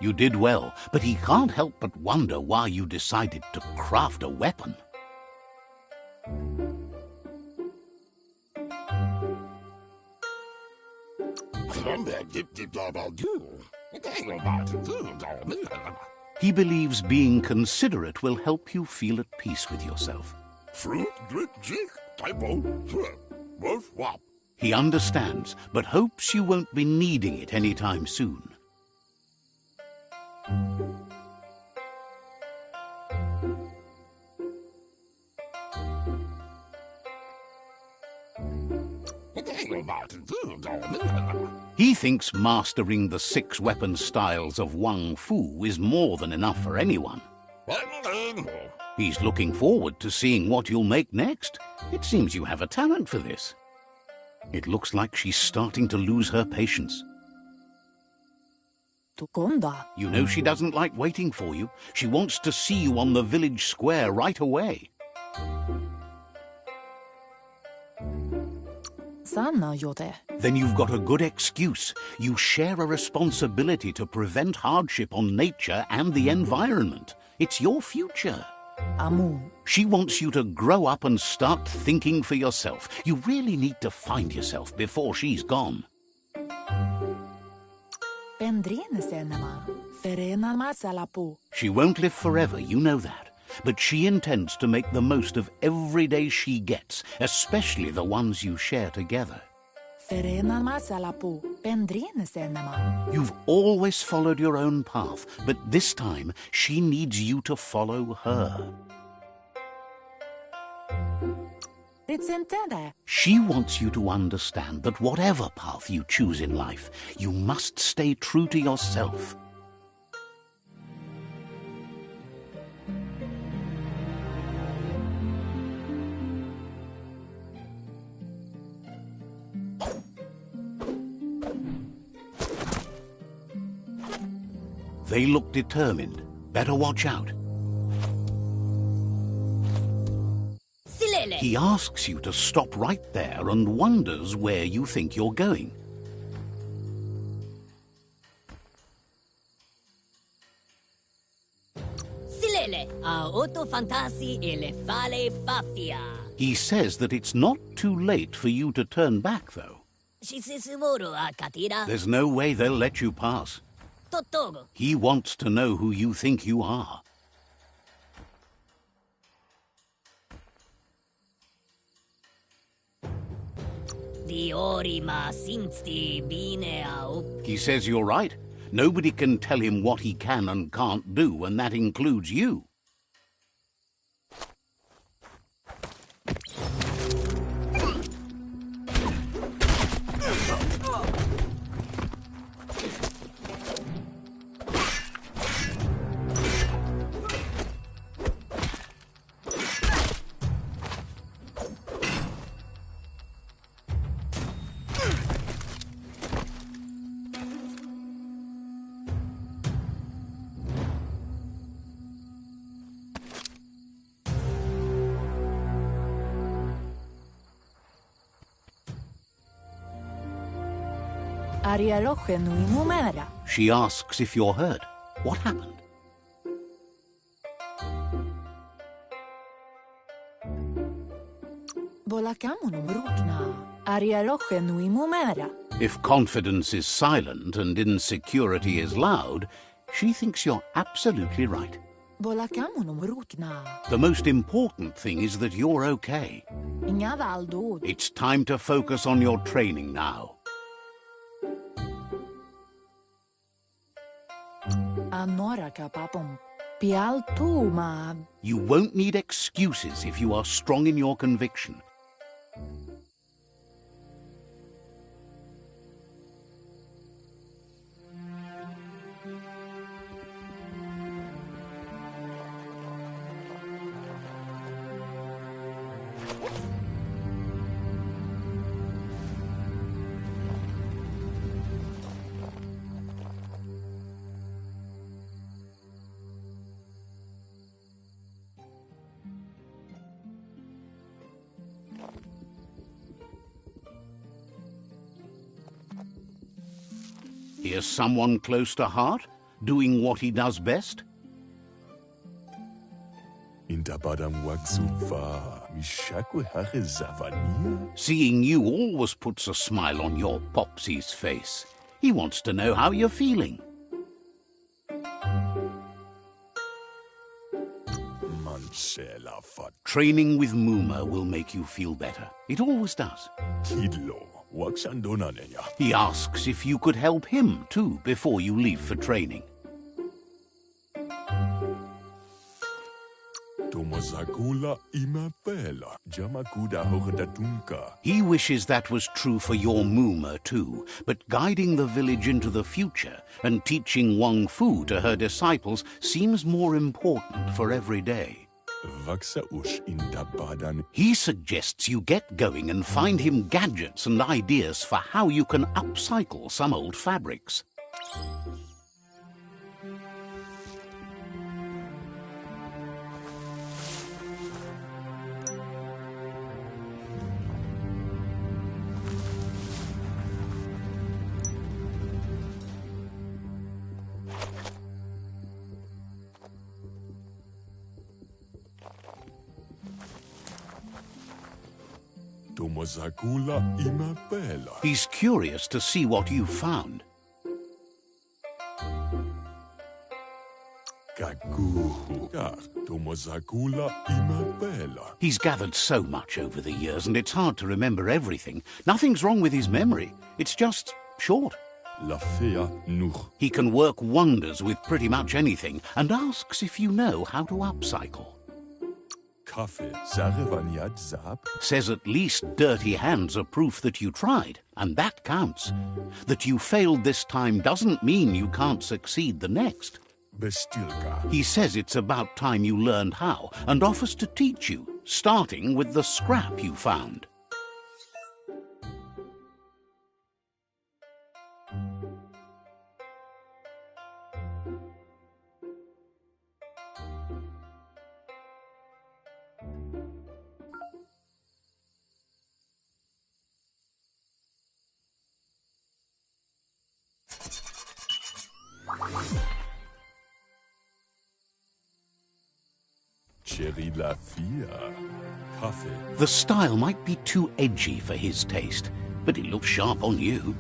You did well, but he can't help but wonder why you decided to craft a weapon. He believes being considerate will help you feel at peace with yourself. He understands, but hopes you won't be needing it anytime soon. He thinks mastering the 6 weapon styles of Wang Fu is more than enough for anyone. He's looking forward to seeing what you'll make next. It seems you have a talent for this. It looks like she's starting to lose her patience. You know she doesn't like waiting for you. She wants to see you on the village square right away. Then you've got a good excuse. You share a responsibility to prevent hardship on nature and the environment. It's your future. She wants you to grow up and start thinking for yourself. You really need to find yourself before she's gone. She won't live forever, you know that. But she intends to make the most of every day she gets, especially the ones you share together. You've always followed your own path, but this time she needs you to follow her. She wants you to understand that whatever path you choose in life, you must stay true to yourself. They look determined. Better watch out. He asks you to stop right there and wonders where you think you're going. He says that it's not too late for you to turn back, though. There's no way they'll let you pass. He wants to know who you think you are. He says you're right. Nobody can tell him what he can and can't do, and that includes you. She asks if you're hurt. What happened? If confidence is silent and insecurity is loud, she thinks you're absolutely right. The most important thing is that you're okay. It's time to focus on your training now. You won't need excuses if you are strong in your conviction. Here's someone close to heart, doing what he does best. Seeing you always puts a smile on your Popsy's face. He wants to know how you're feeling. Training with Muma will make you feel better. It always does. He asks if you could help him, too, before you leave for training. He wishes that was true for your Muma, too, but guiding the village into the future and teaching Wang Fu to her disciples seems more important for every day. He suggests you get going and find him gadgets and ideas for how you can upcycle some old fabrics. He's curious to see what you've found. He's gathered so much over the years, and it's hard to remember everything. Nothing's wrong with his memory. It's just short. He can work wonders with pretty much anything, and asks if you know how to upcycle. Kaffee, Sarevanyad Zap. Says at least dirty hands are proof that you tried, and that counts. That you failed this time doesn't mean you can't succeed the next. Bestilka. He says it's about time you learned how, and offers to teach you, starting with the scrap you found. Cherry la Fia. Kaffee. The style might be too edgy for his taste, but it looks sharp on you.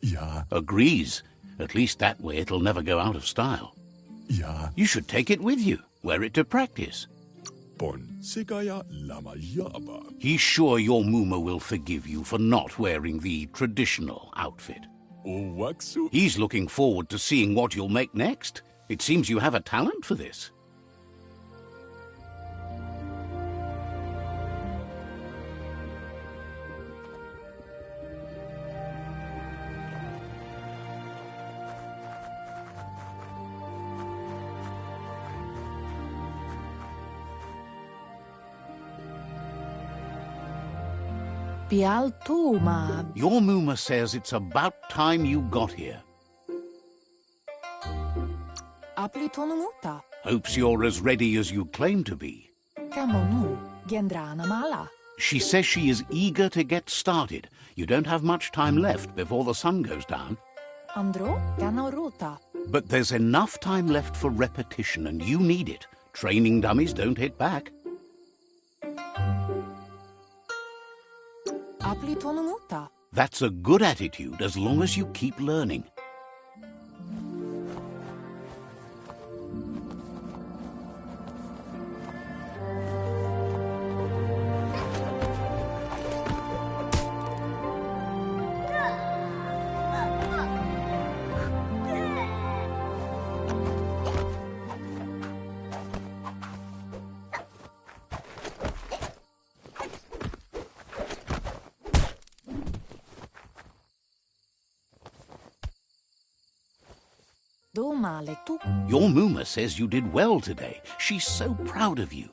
Ja, Agrees. At least that way it'll never go out of style. ja. You should take it with you, wear it to practice. Bon, Segaya Lama Yaba. He's sure your Muma will forgive you for not wearing the traditional outfit. O Waxu. He's looking forward to seeing what you'll make next. It seems you have a talent for this. Pialtuma. Your Muma says it's about time you got here. Aplitonumuta. Hopes you're as ready as you claim to be. Kamonu. Gendrana mala. She says she is eager to get started. You don't have much time left before the sun goes down. Andro ganoruta. But there's enough time left for repetition, and you need it. Training dummies don't hit back. Aplitonumuta. That's a good attitude as long as you keep learning. Do male tu. Your Muma says you did well today. She's so proud of you.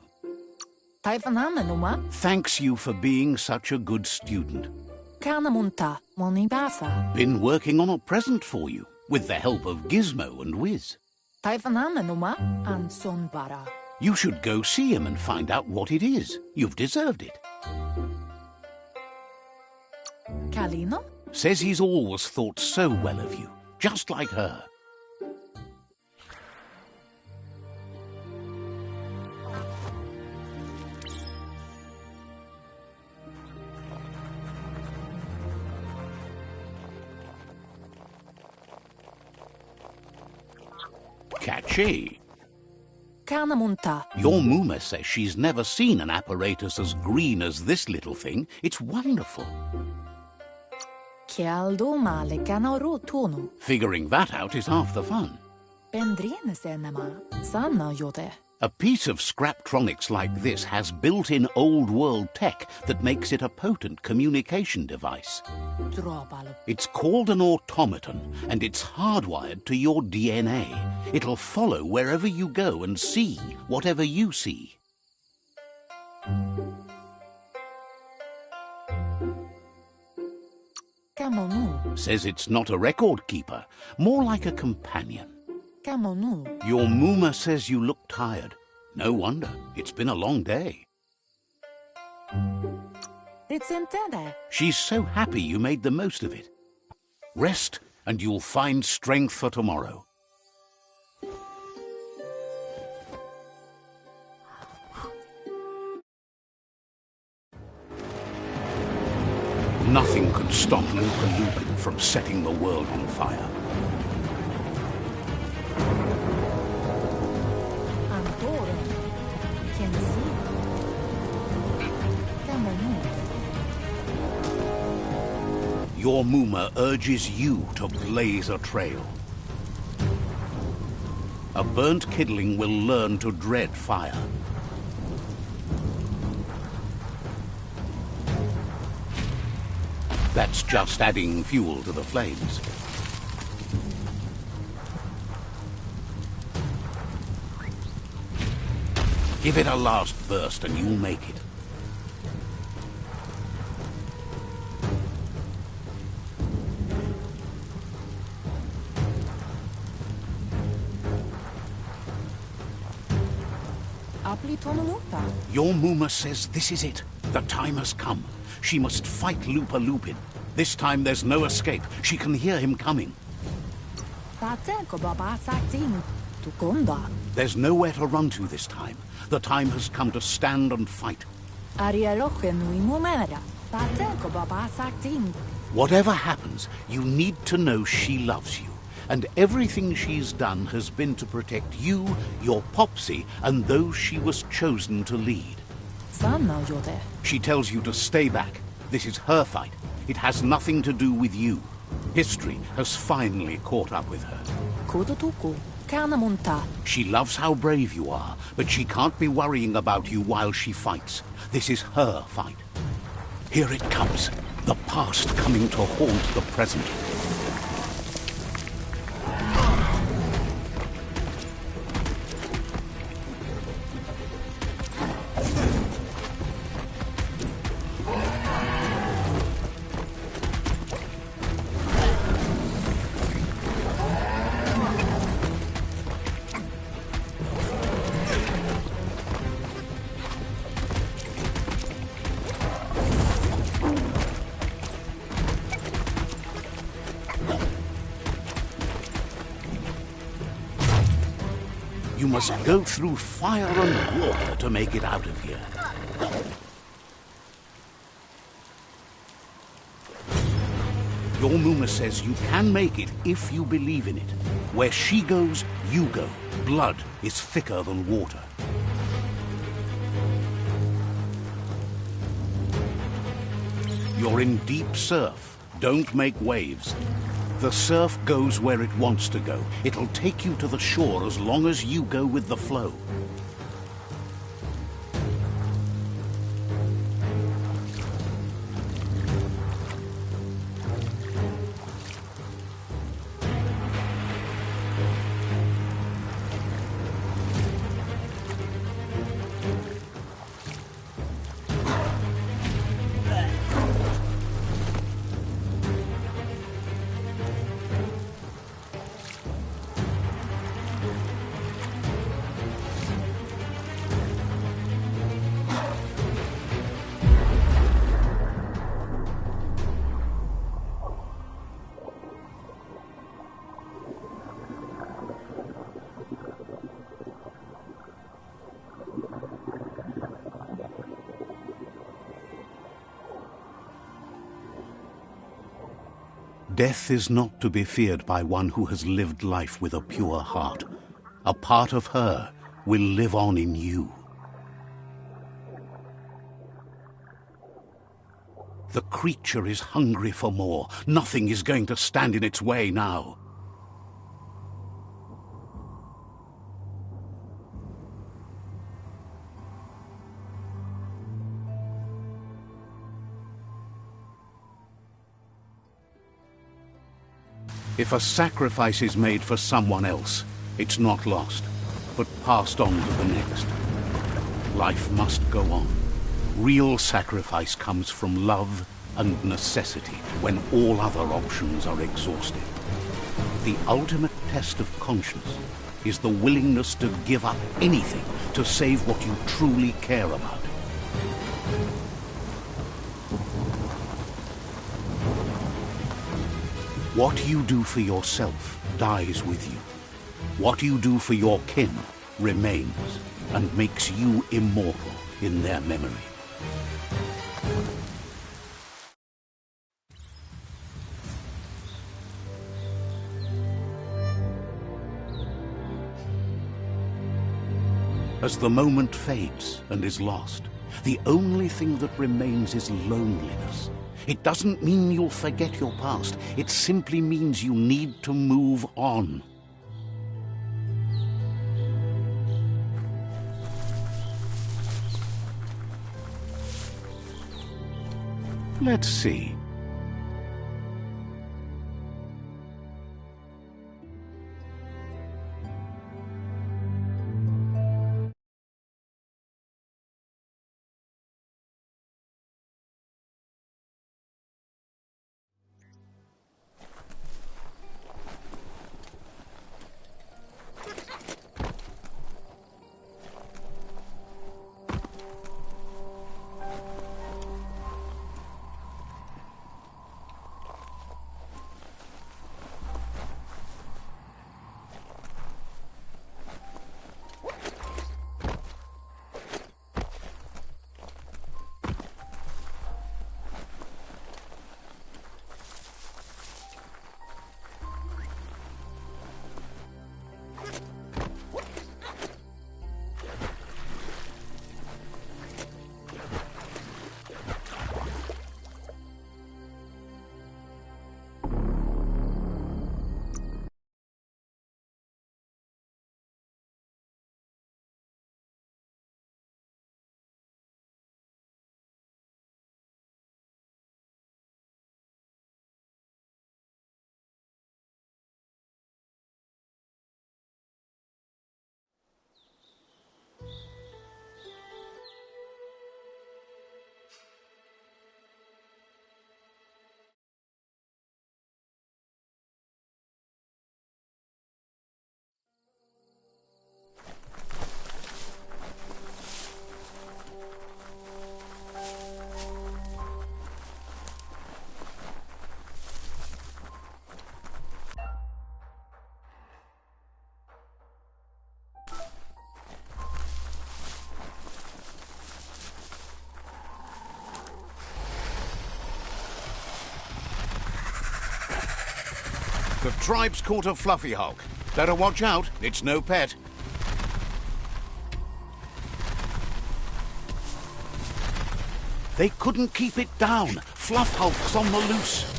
Taifanamenuma. Thanks you for being such a good student. Kanamunta. Monibasa. Been working on a present for you, with the help of Gizmo and Wiz. Taifanamenuma. Ansonbara. You should go see him and find out what it is. You've deserved it. Kalino. Says he's always thought so well of you, just like her. Catchy. Kanamunta. Your Muma says she's never seen an apparatus as green as this little thing. It's wonderful. Kialdo male ganorutunu. Figuring that out is half the fun. Bendrinesenema. Sana yote. A piece of Scraptronics like this has built-in old-world tech that makes it a potent communication device. Drobalo. It's called an automaton, and it's hardwired to your DNA. It'll follow wherever you go and see whatever you see. Kamonu. Says it's not a record keeper, more like a companion. Kamonu. Your Muma says you look tired. No wonder. It's been a long day. Ritsentede. She's so happy you made the most of it. Rest, and you'll find strength for tomorrow. Nothing could stop Lupa Lupin from setting the world on fire. Antoro. Kensi. Kamonu. Your Muma urges you to blaze a trail. A burnt kidling will learn to dread fire. That's just adding fuel to the flames. Give it a last burst and you'll make it. Your Muma says this is it. The time has come. She must fight Lupa Lupin. This time there's no escape. She can hear him coming. There's nowhere to run to this time. The time has come to stand and fight. Whatever happens, you need to know she loves you. And everything she's done has been to protect you, your Popsy, and those she was chosen to lead. She tells you to stay back. This is her fight. It has nothing to do with you. History has finally caught up with her. She loves how brave you are, but she can't be worrying about you while she fights. This is her fight. Here it comes. The past coming to haunt the present. You must go through fire and water to make it out of here. Your Muma says you can make it if you believe in it. Where she goes, you go. Blood is thicker than water. You're in deep surf. Don't make waves. The surf goes where it wants to go. It'll take you to the shore as long as you go with the flow. Death is not to be feared by one who has lived life with a pure heart. A part of her will live on in you. The creature is hungry for more. Nothing is going to stand in its way now. If a sacrifice is made for someone else, it's not lost, but passed on to the next. Life must go on. Real sacrifice comes from love and necessity when all other options are exhausted. The ultimate test of conscience is the willingness to give up anything to save what you truly care about. What you do for yourself dies with you. What you do for your kin remains and makes you immortal in their memory. As the moment fades and is lost, The only thing that remains is loneliness. It doesn't mean you'll forget your past. It simply means you need to move on. Let's see. The tribe's caught a fluffy hulk. Better watch out, it's no pet. They couldn't keep it down. Fluff hulk's on the loose.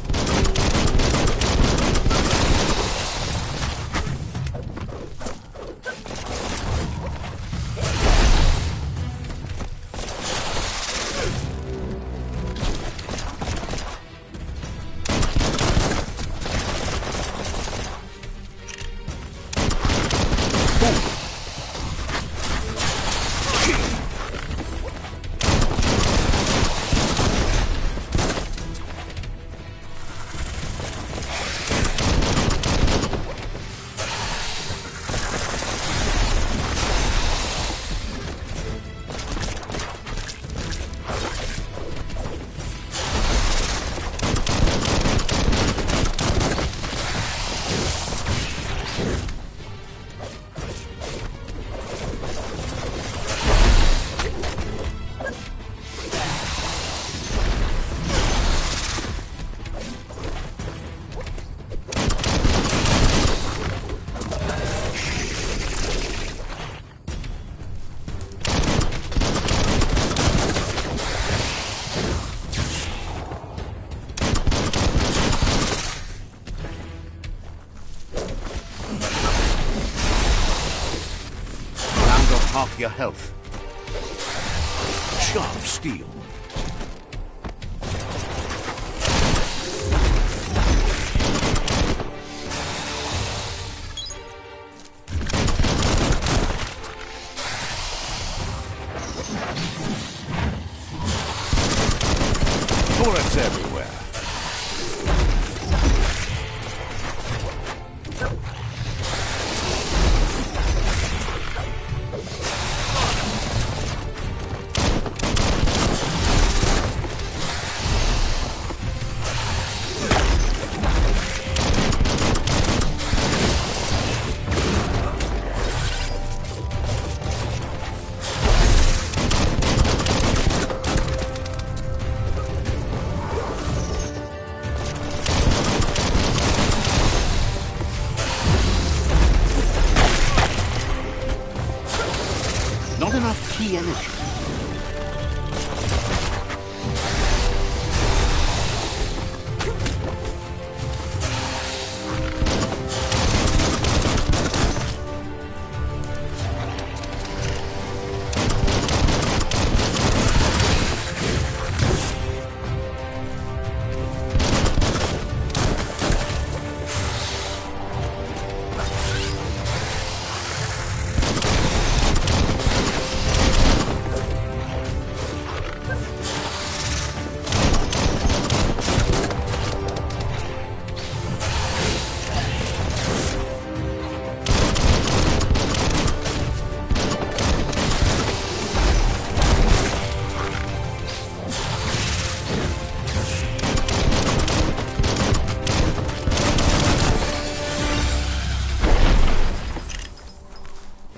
Half your health. Sharp steel. Bullets everywhere.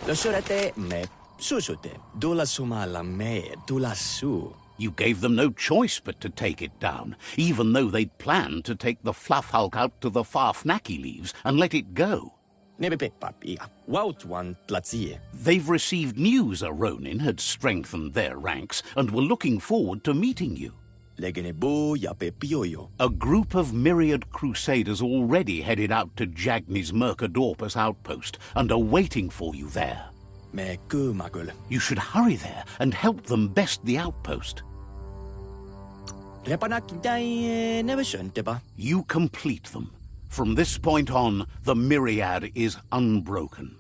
Lasciate me susute, dula suma la me, dula su. You gave them no choice but to take it down, even though they'd planned to take the fluff hulk out to the Farfnacky leaves and let it go. Nebepe papia, wautuan tlatsie. They've received news a Ronin had strengthened their ranks and were looking forward to meeting you. Legene bu yape pioyo. A group of myriad crusaders already headed out to Jagni's Mercadorpus outpost and are waiting for you there. Me kumagul. You should hurry there and help them best the outpost. Repanak dai never ba. You complete them. From this point on, the myriad is unbroken.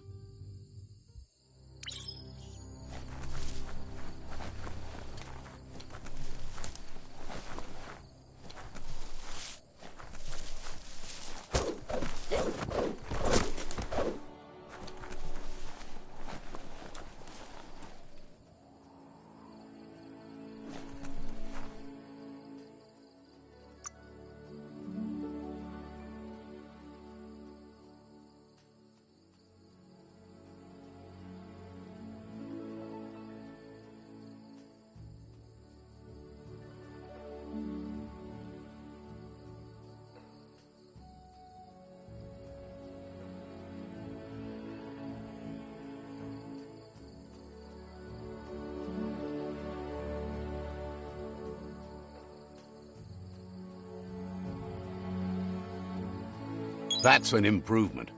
That's an improvement.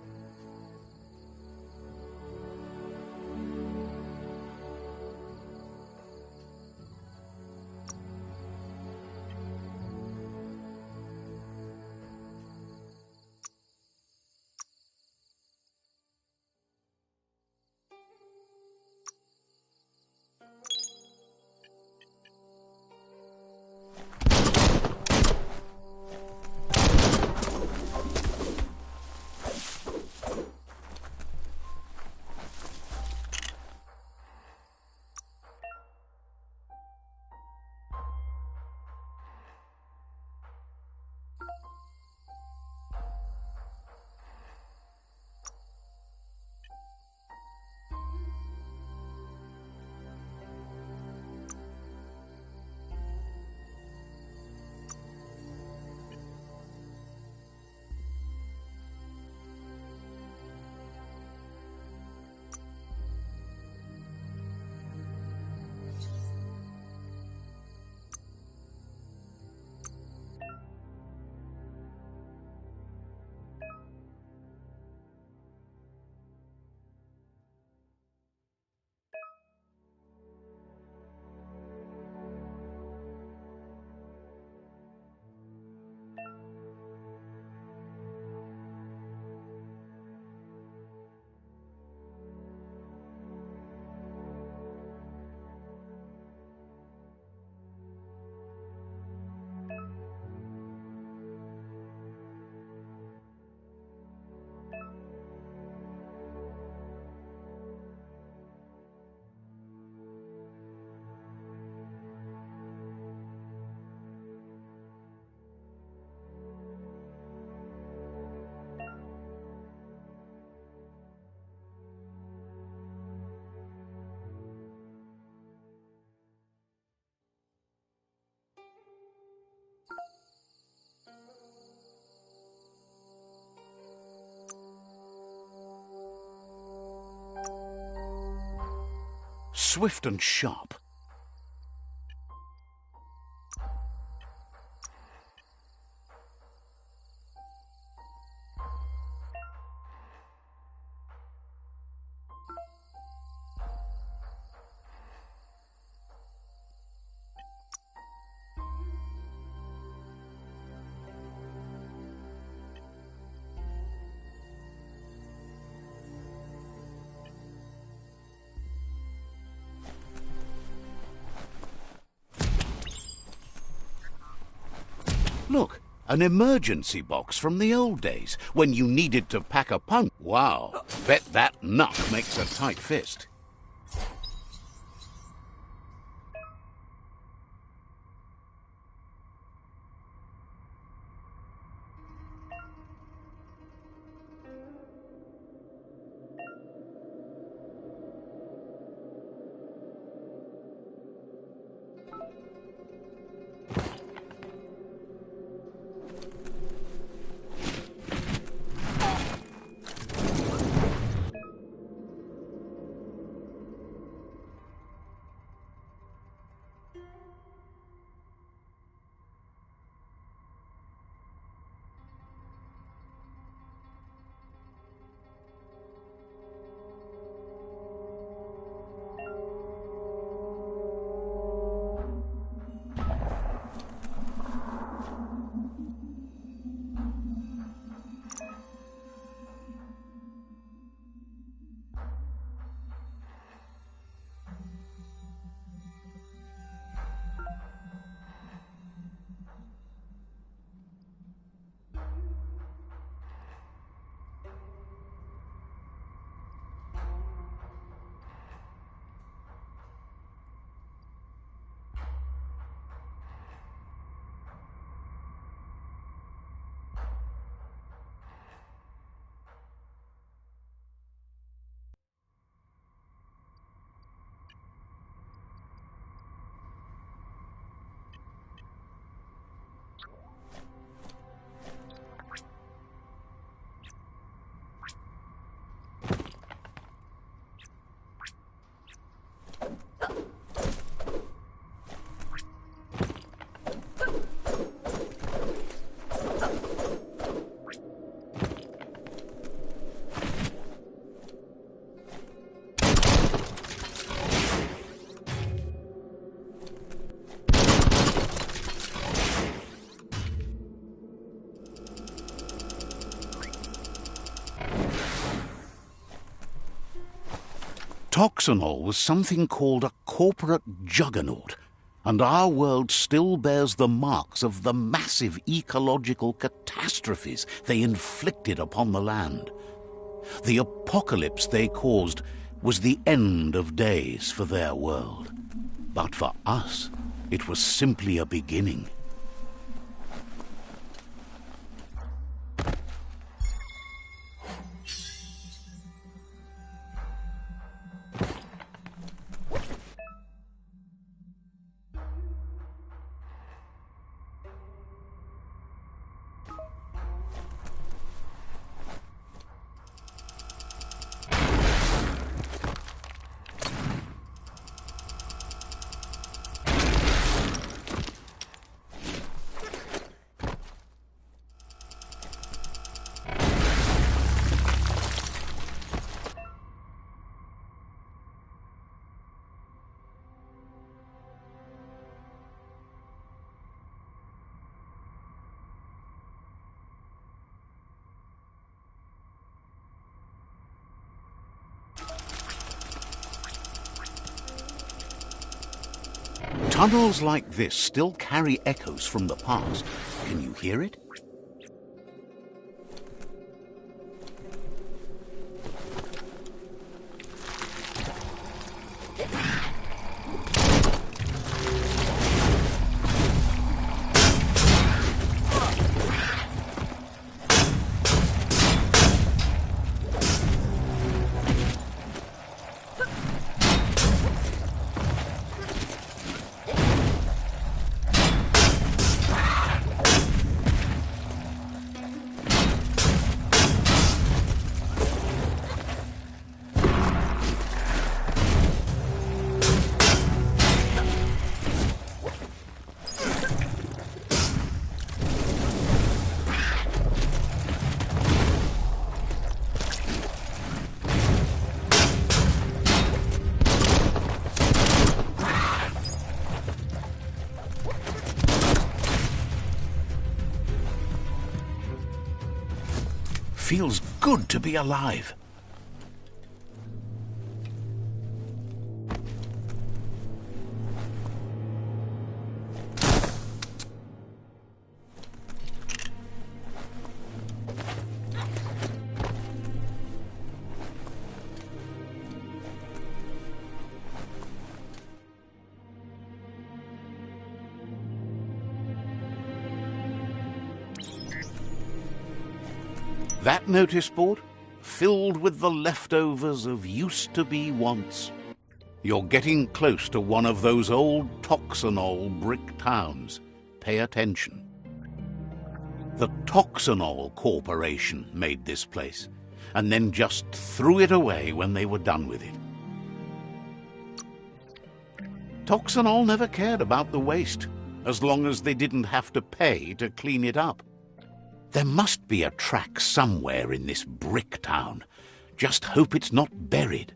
Swift and sharp. Look, an emergency box from the old days, when you needed to pack a punch. Wow, bet that nut makes a tight fist. Toxanol was something called a corporate juggernaut, and our world still bears the marks of the massive ecological catastrophes they inflicted upon the land. The apocalypse they caused was the end of days for their world. But for us, it was simply a beginning. Tunnels like this still carry echoes from the past. Can you hear it? Feels good to be alive. That notice board, filled with the leftovers of used-to-be wants. You're getting close to one of those old Toxanol brick towns. Pay attention. The Toxanol Corporation made this place, and then just threw it away when they were done with it. Toxanol never cared about the waste, as long as they didn't have to pay to clean it up. There must be a track somewhere in this brick town. Just hope it's not buried.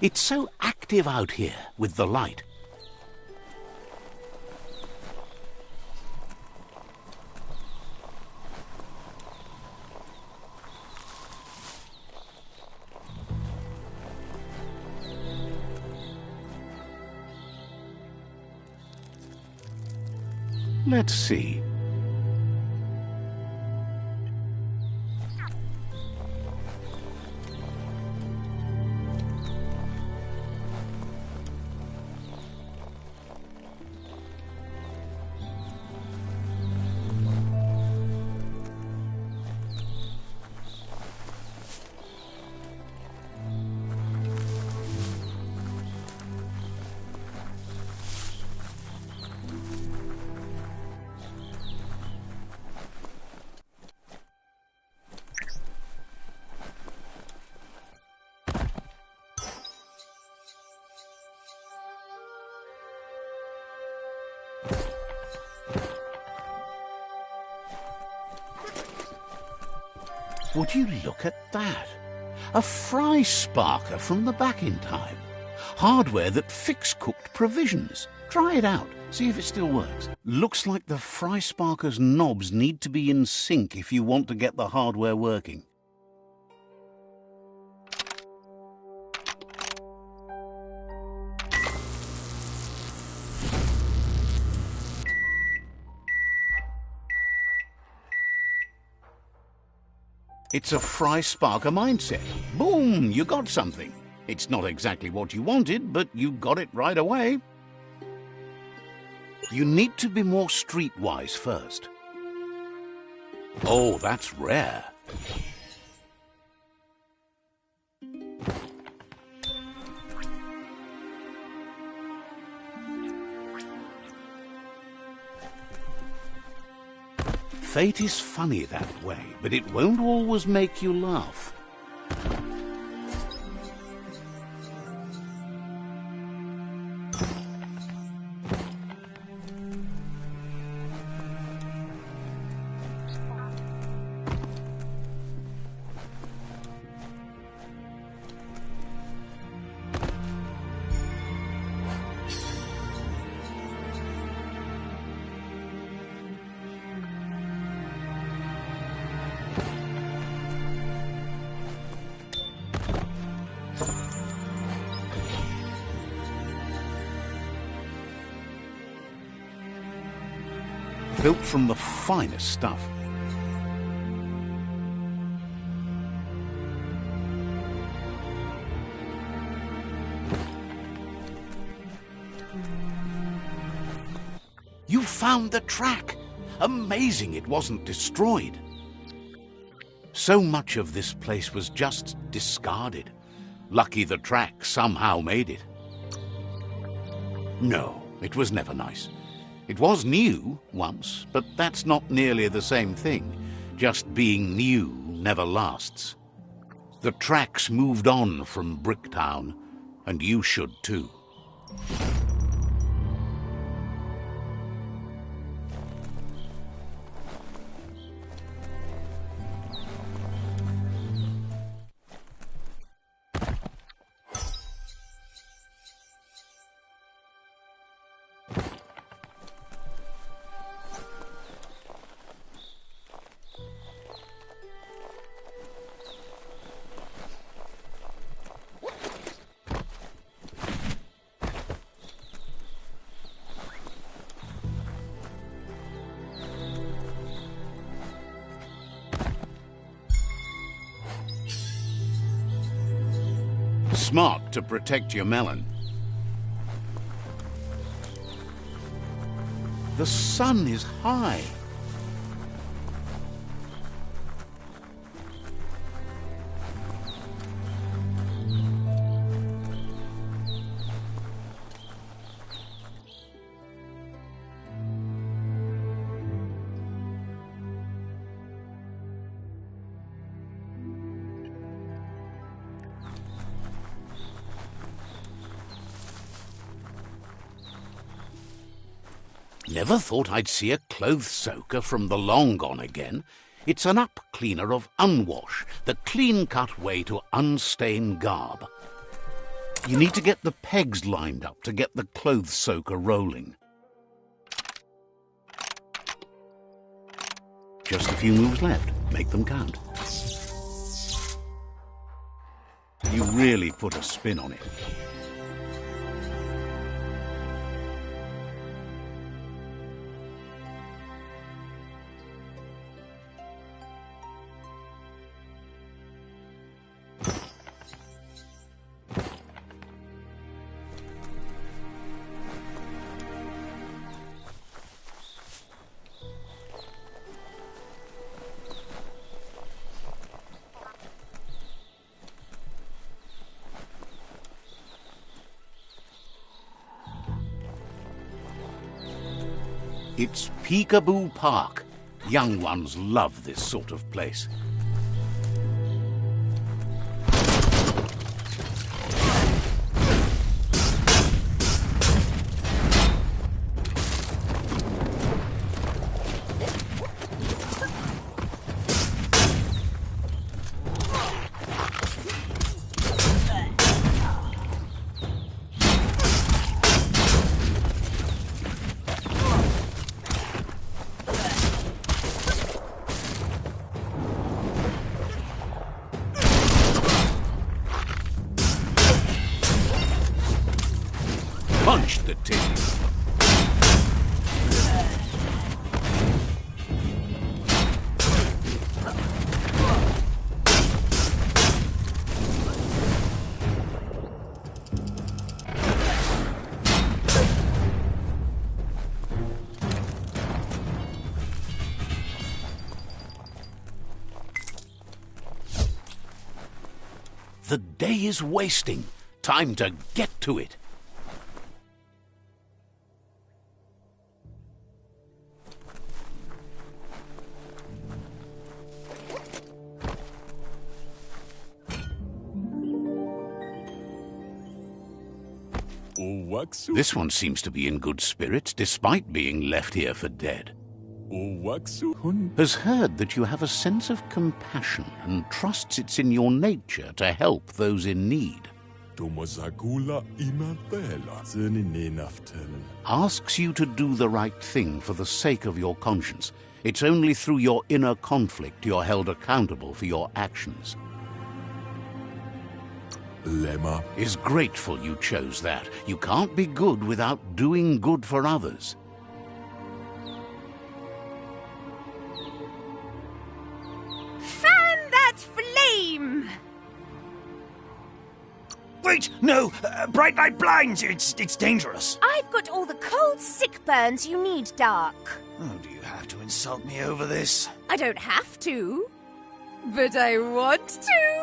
It's so active out here with the light. Let's see. Would you look at that? A fry sparker from the back in time. Hardware that fix-cooked provisions. Try it out. See if it still works. Looks like the fry sparker's knobs need to be in sync if you want to get the hardware working. It's a fry sparker mindset. Boom, you got something. It's not exactly what you wanted, but you got it right away. You need to be more streetwise first. Oh, that's rare. Fate is funny that way, but it won't always make you laugh. Built from the finest stuff. You found the track! Amazing it wasn't destroyed. So much of this place was just discarded. Lucky the track somehow made it. No, it was never nice. It was new once, but that's not nearly the same thing. Just being new never lasts. The tracks moved on from Bricktown, and you should too. Smart to protect your melon. The sun is high. Never thought I'd see a clothes soaker from the long gone again. It's an up cleaner of unwash, the clean-cut way to unstain garb. You need to get the pegs lined up to get the clothes soaker rolling. Just a few moves left. Make them count. You really put a spin on it. It's Peekaboo Park. Young ones love this sort of place. Punch the tin. The day is wasting. Time to get to it. This one seems to be in good spirits, despite being left here for dead. Has heard that you have a sense of compassion and trusts it's in your nature to help those in need. Asks you to do the right thing for the sake of your conscience. It's only through your inner conflict you're held accountable for your actions. Lemma Is grateful you chose that. You can't be good without doing good for others. Fan that flame! Wait, no! Bright light blinds! It's dangerous. I've got all the cold sick burns you need, Dark. Oh, do you have to insult me over this? I don't have to, but I want to.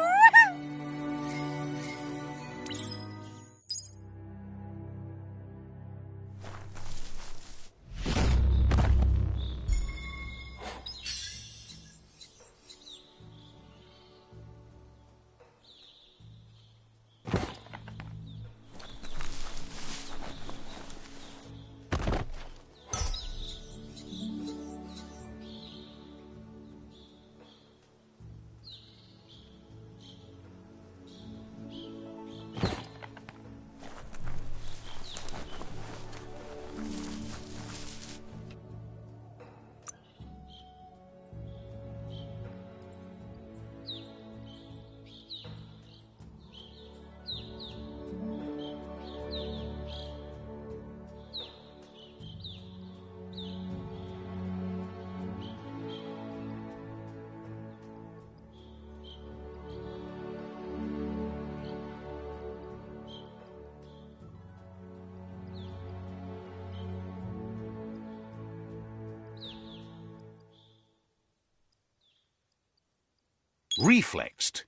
Reflexed.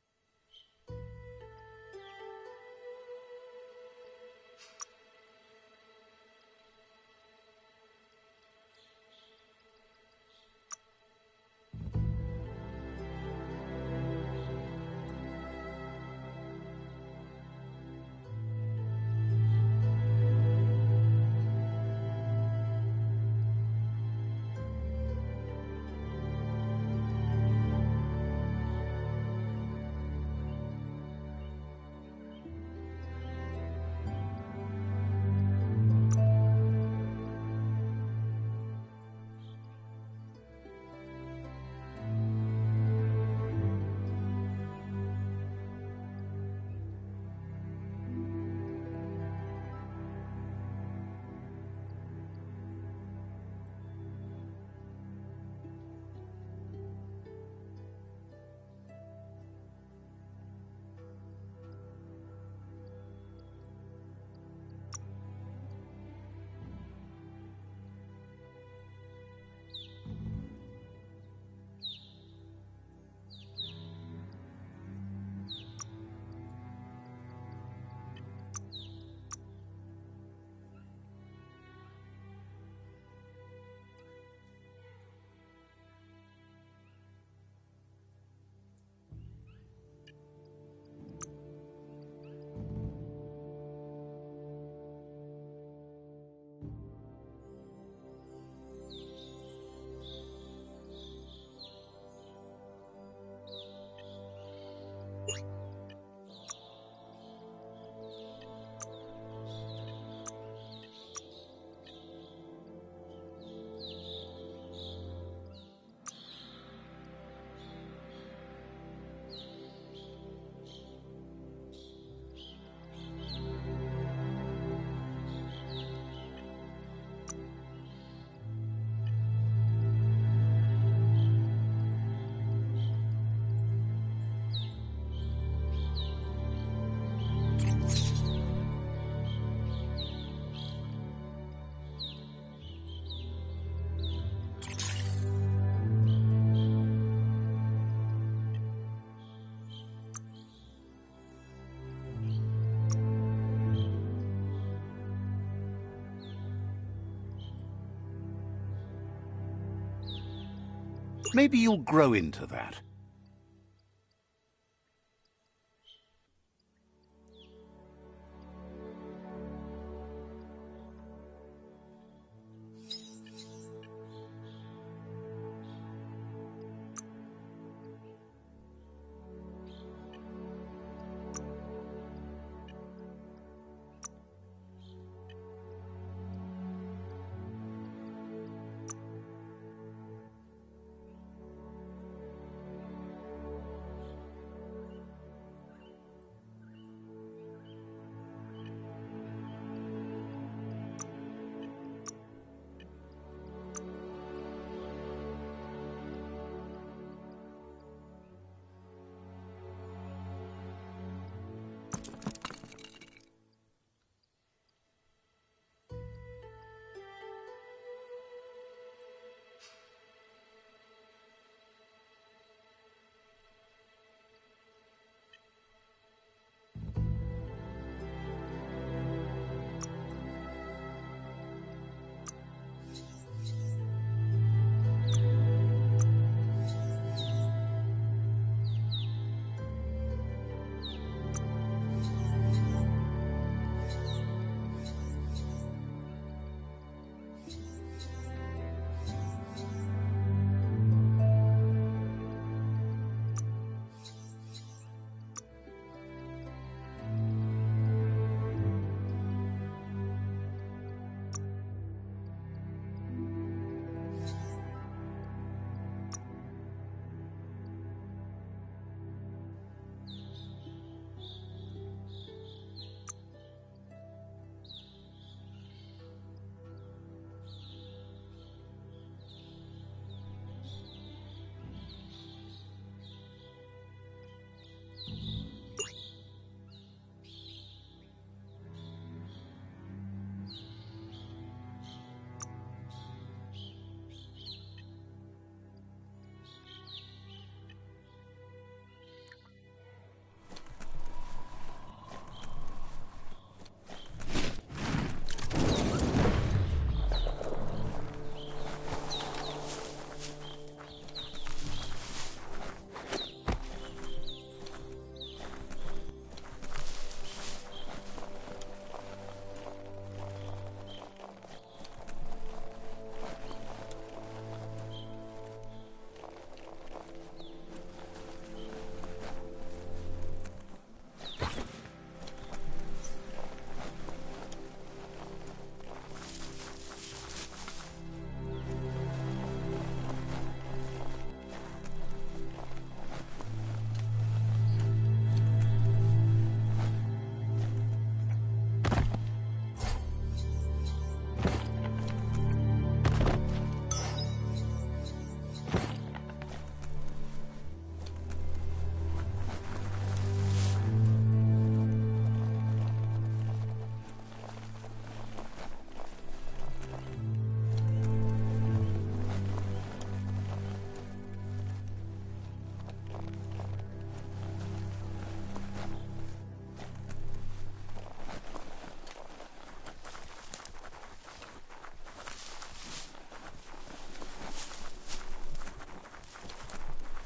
Maybe you'll grow into that.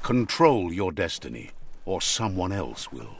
Control your destiny, or someone else will.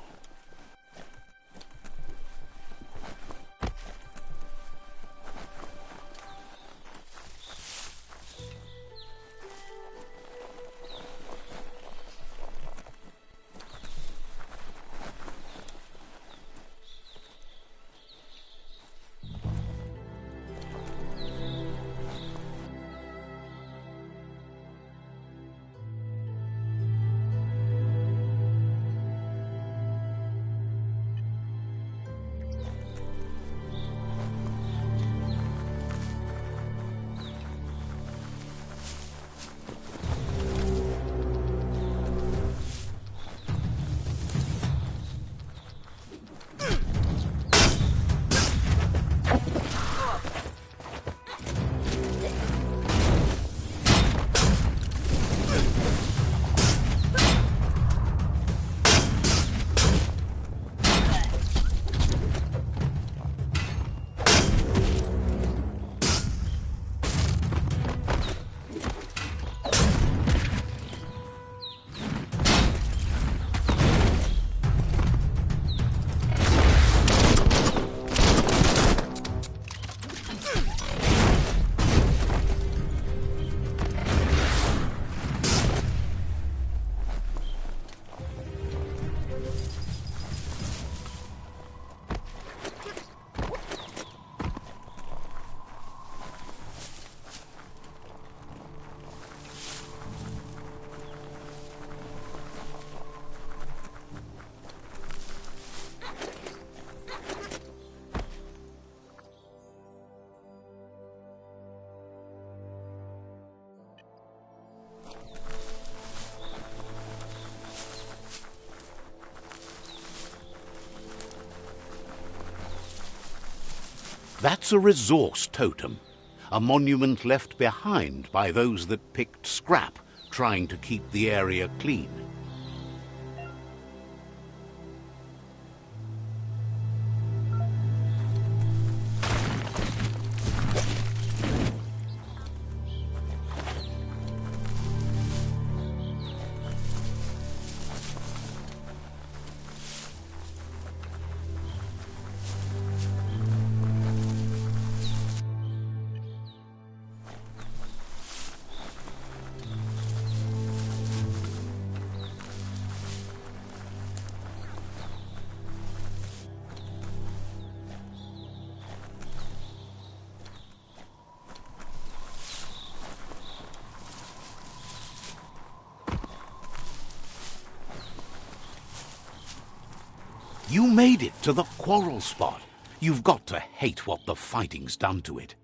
That's a resource totem, a monument left behind by those that picked scrap, trying to keep the area clean. You made it to the quarrel spot. You've got to hate what the fighting's done to it.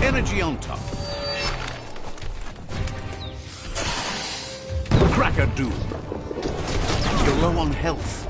Energy on top. Cracker Doom. You're low on health.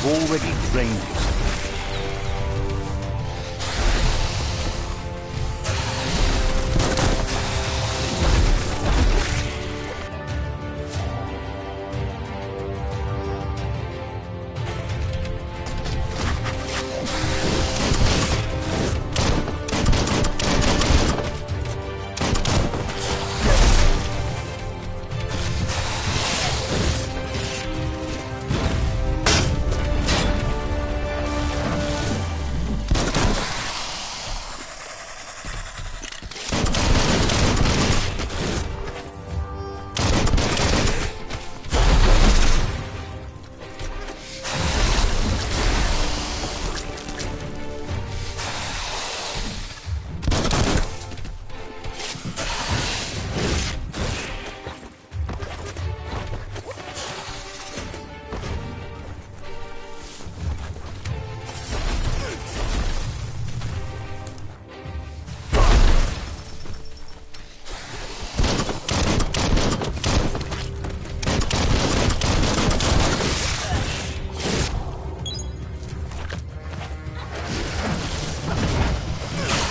Already drained his.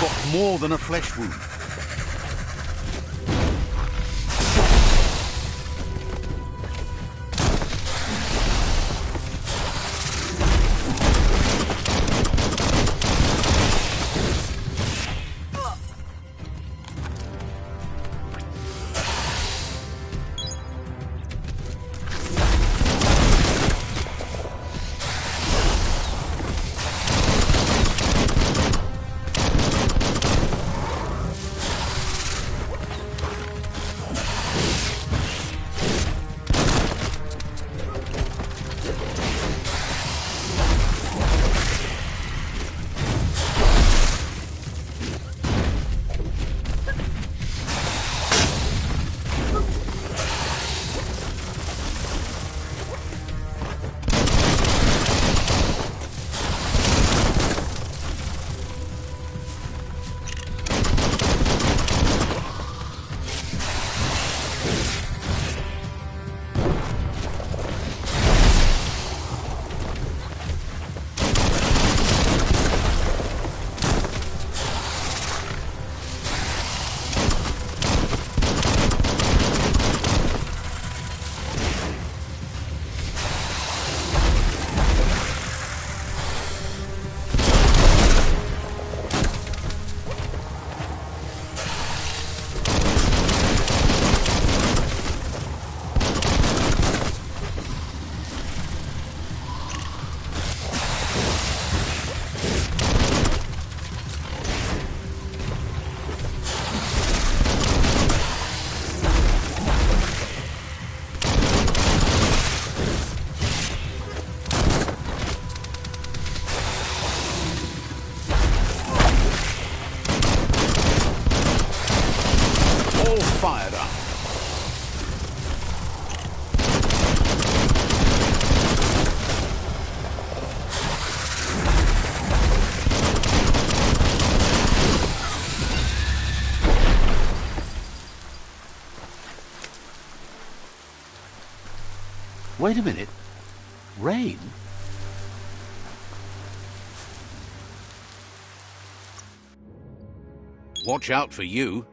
got more than a flesh wound. Fired up. Wait a minute. Rain? Watch out for you.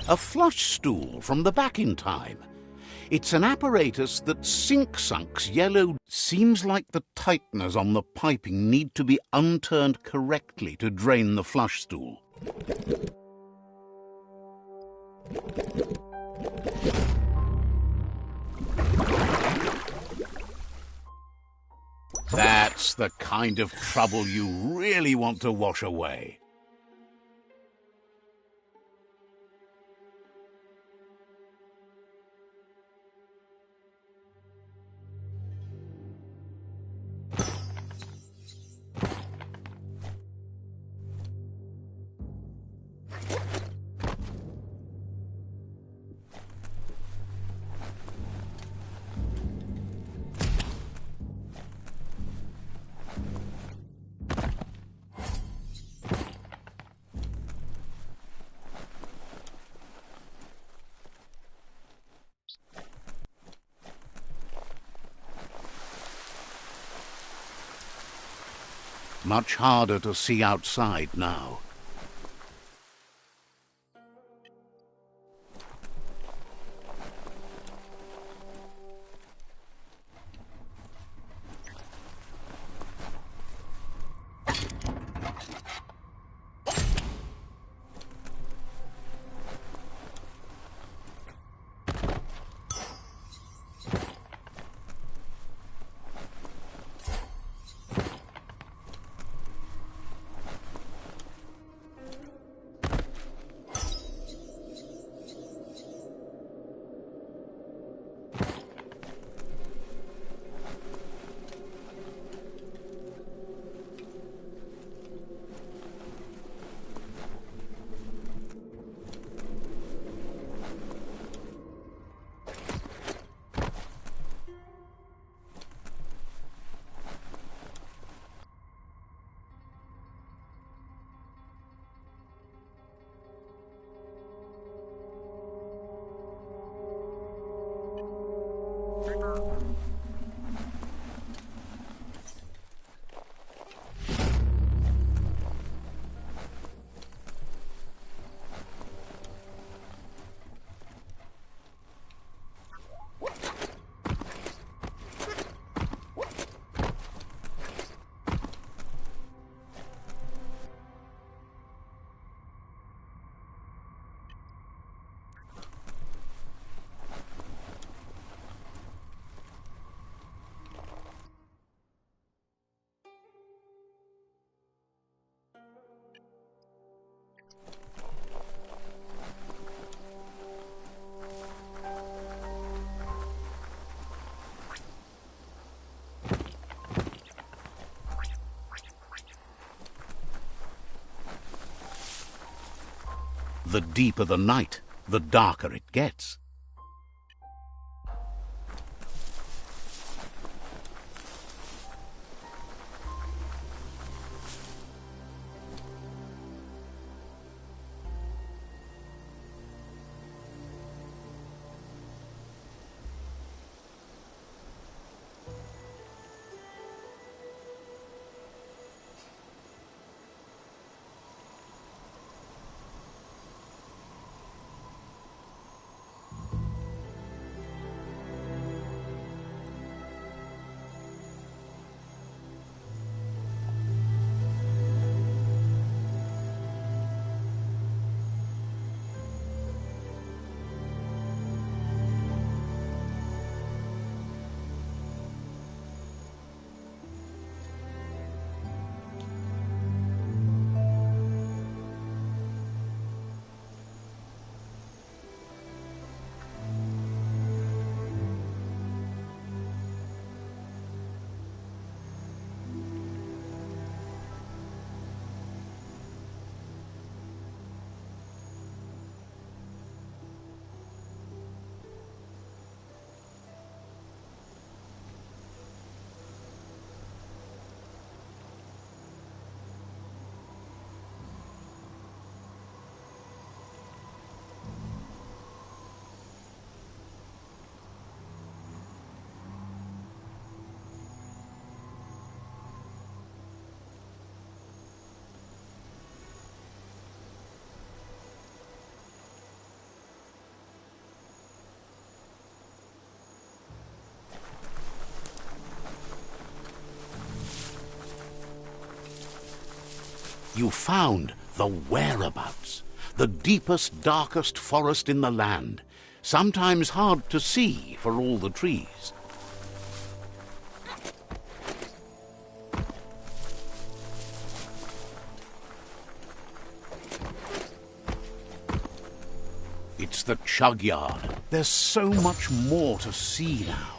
A flush stool from the back in time. It's an apparatus that sunks yellow. Seems like the tighteners on the piping need to be unturned correctly to drain the flush stool. That's the kind of trouble you really want to wash away. Much harder to see outside now. The deeper the night, the darker it gets. You found the whereabouts. The deepest, darkest forest in the land. Sometimes hard to see for all the trees. It's the chug yard. There's so much more to see now.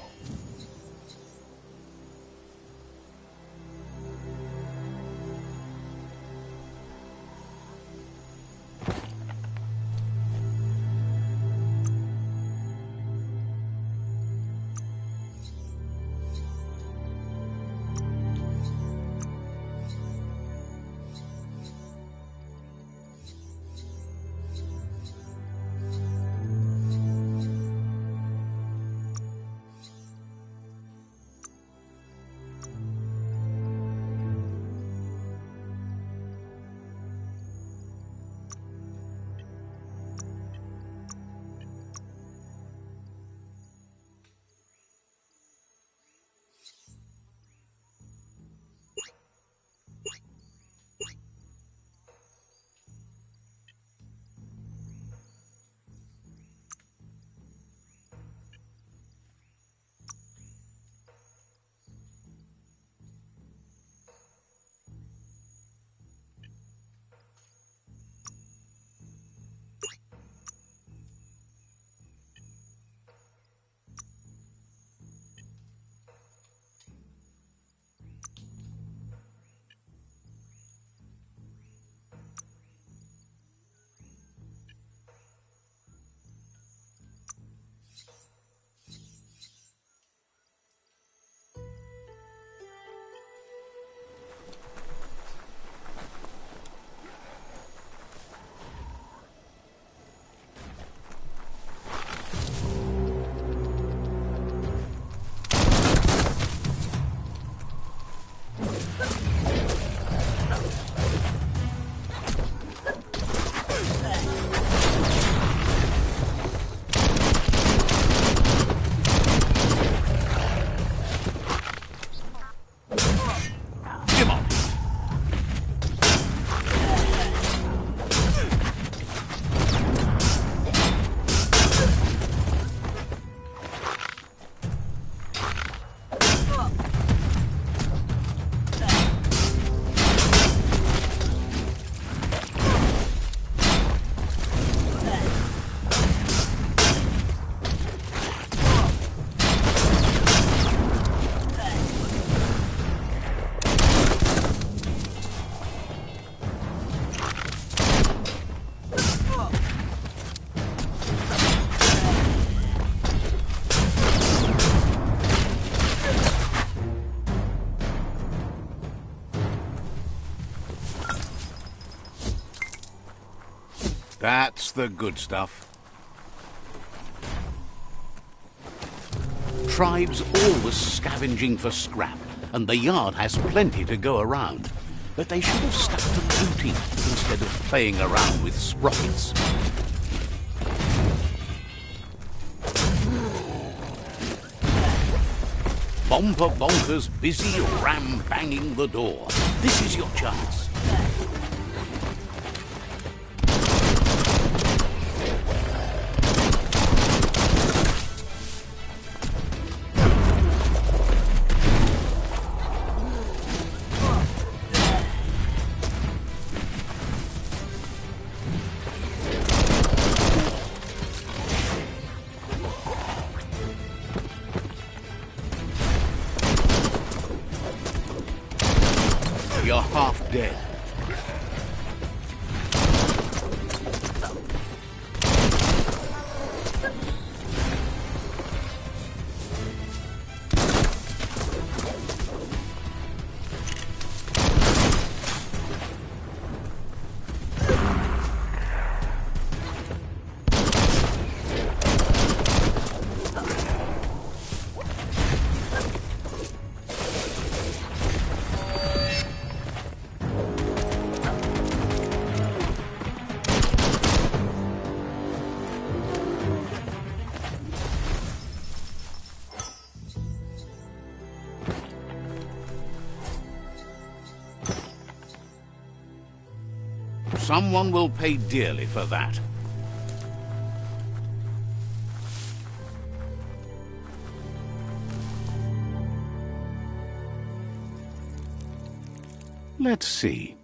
That's the good stuff. Tribes always scavenging for scrap, and the yard has plenty to go around. But they should have stuck to looting instead of playing around with sprockets. Bomper Bonker's busy ram-banging the door. This is your chance. You're half dead. Someone will pay dearly for that. Let's see.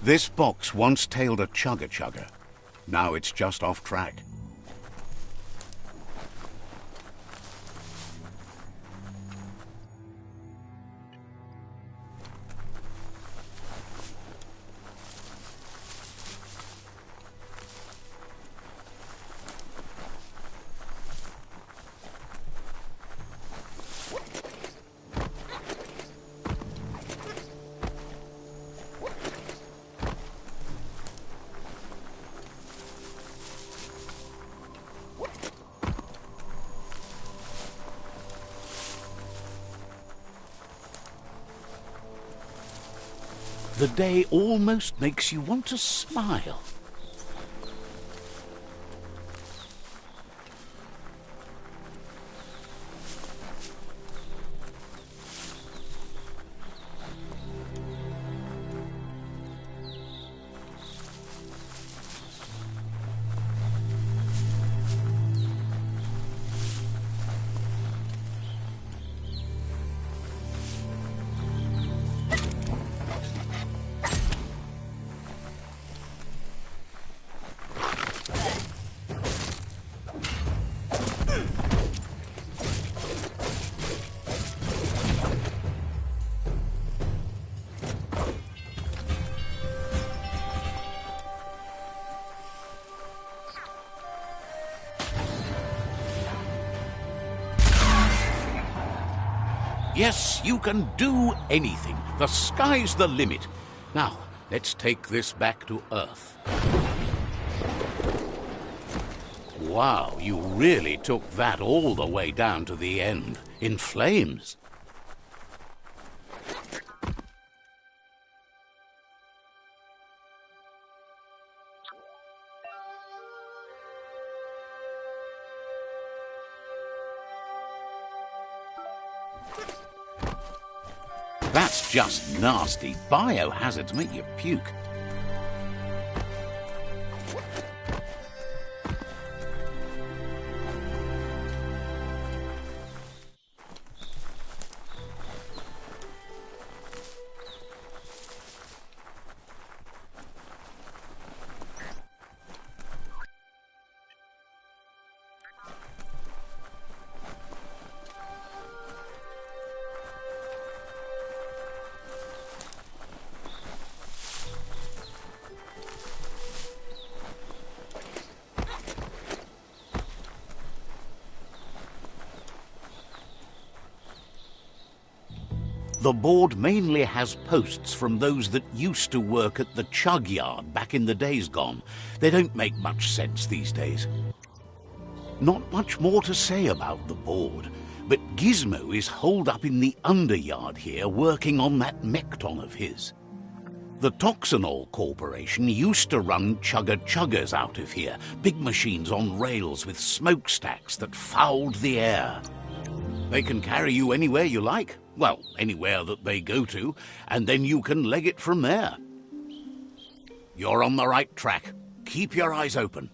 This box once tailed a chugger. Now it's just off track. The day almost makes you want to smile. Yes, you can do anything. The sky's the limit. Now, let's take this back to Earth. Wow, you really took that all the way down to the end, in flames. That's just nasty. Biohazards make you puke. The board mainly has posts from those that used to work at the chug yard back in the days gone. They don't make much sense these days. Not much more to say about the board, but Gizmo is holed up in the underyard here working on that Mekton of his. The Toxanol Corporation used to run chugger-chuggers out of here, big machines on rails with smokestacks that fouled the air. They can carry you anywhere you like. Well, anywhere that they go to, and then you can leg it from there. You're on the right track. Keep your eyes open.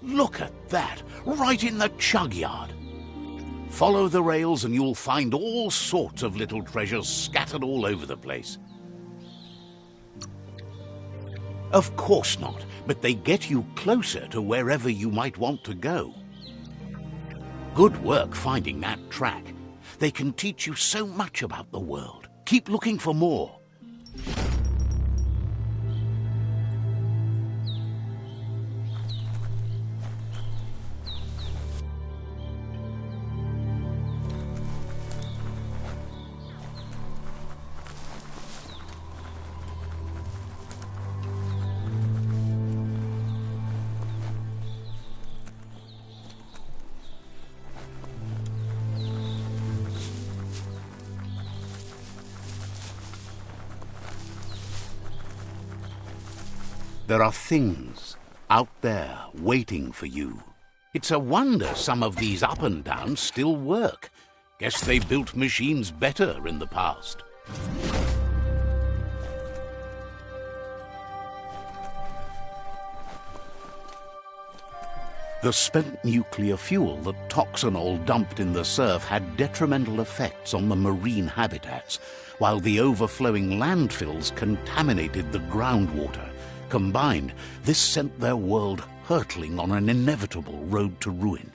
Look at that, right in the chug yard. Follow the rails and you'll find all sorts of little treasures scattered all over the place. Of course not, but they get you closer to wherever you might want to go. Good work finding that track. They can teach you so much about the world. Keep looking for more. There are things out there waiting for you. It's a wonder some of these up and downs still work. Guess they built machines better in the past. The spent nuclear fuel that Toxanol dumped in the surf had detrimental effects on the marine habitats, while the overflowing landfills contaminated the groundwater. Combined, this sent their world hurtling on an inevitable road to ruin.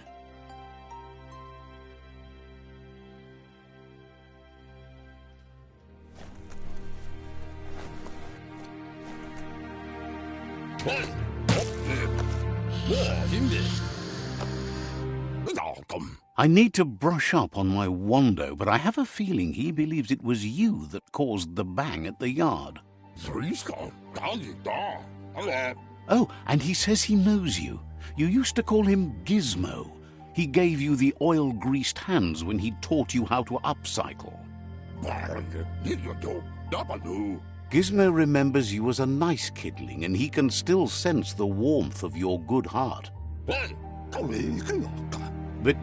I need to brush up on my Wando, but I have a feeling he believes it was you that caused the bang at the yard. Oh, and he says he knows you. You used to call him Gizmo. He gave you the oil-greased hands when he taught you how to upcycle. Gizmo remembers you as a nice kidling, and he can still sense the warmth of your good heart. But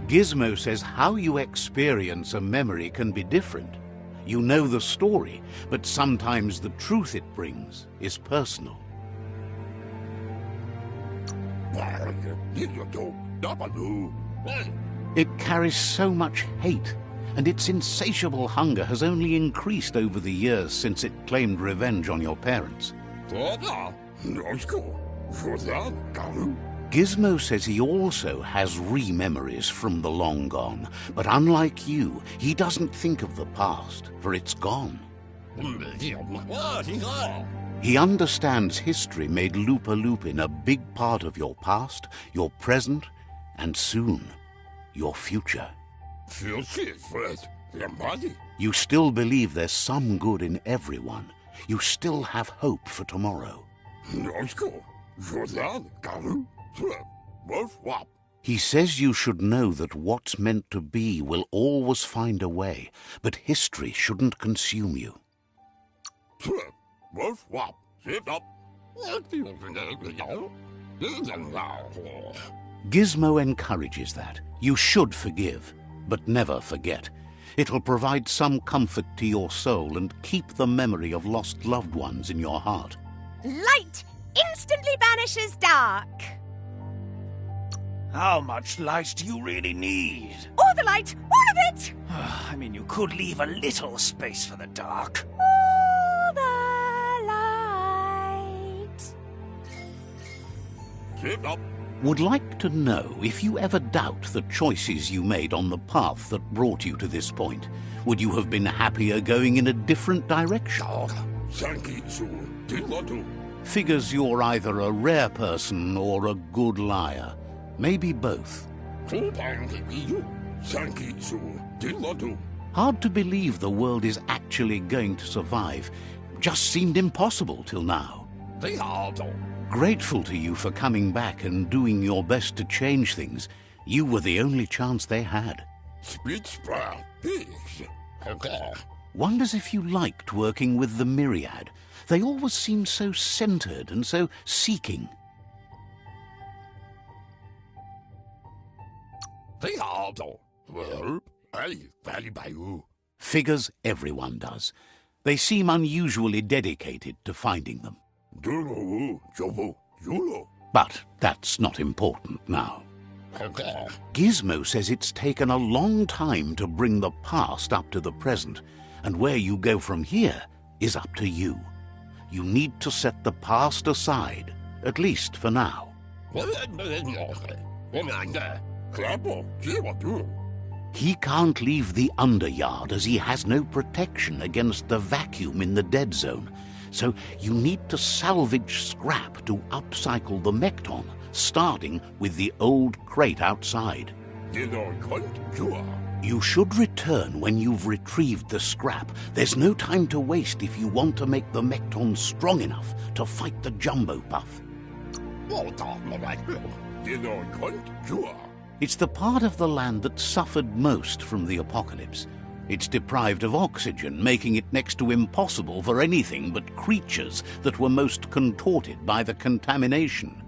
Gizmo says how you experience a memory can be different. You know the story, but sometimes the truth it brings is personal. It carries so much hate, and its insatiable hunger has only increased over the years since it claimed revenge on your parents. Gizmo says he also has re-memories from the long gone, but unlike you, he doesn't think of the past, for it's gone. He understands history made Lupa-Lupin a big part of your past, your present, and soon, your future. You still believe there's some good in everyone. You still have hope for tomorrow. He says you should know that what's meant to be will always find a way, but history shouldn't consume you. Gizmo encourages that. You should forgive, but never forget. It'll provide some comfort to your soul and keep the memory of lost loved ones in your heart. Light instantly banishes dark. How much light do you really need? All the light, all of it! I mean, you could leave a little space for the dark. All the light. Would like to know if you ever doubt the choices you made on the path that brought you to this point. Would you have been happier going in a different direction? Figures you're either a rare person or a good liar. Maybe both. Hard to believe the world is actually going to survive. Just seemed impossible till now. Grateful to you for coming back and doing your best to change things. You were the only chance they had. Wonders if you liked working with the Myriad. They always seemed so centered and so seeking. Figures everyone does. They seem unusually dedicated to finding them. But that's not important now. Gizmo says it's taken a long time to bring the past up to the present, and where you go from here is up to you. You need to set the past aside, at least for now. He can't leave the Underyard as he has no protection against the vacuum in the dead zone, so you need to salvage scrap to upcycle the Mekton, starting with the old crate outside. You should return when you've retrieved the scrap. There's no time to waste if you want to make the Mekton strong enough to fight the Jumbo Puff. It's the part of the land that suffered most from the apocalypse. It's deprived of oxygen, making it next to impossible for anything but creatures that were most contorted by the contamination.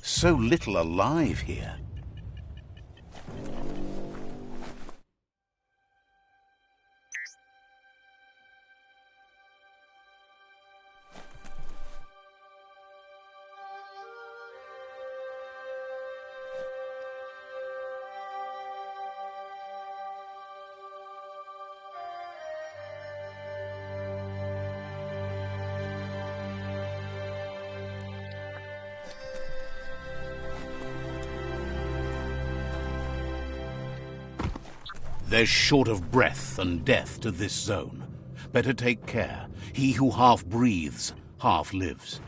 So little alive here. There's short of breath and death to this zone. Better take care. He who half breathes, half lives.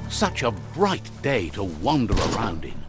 Such a bright day to wander around in.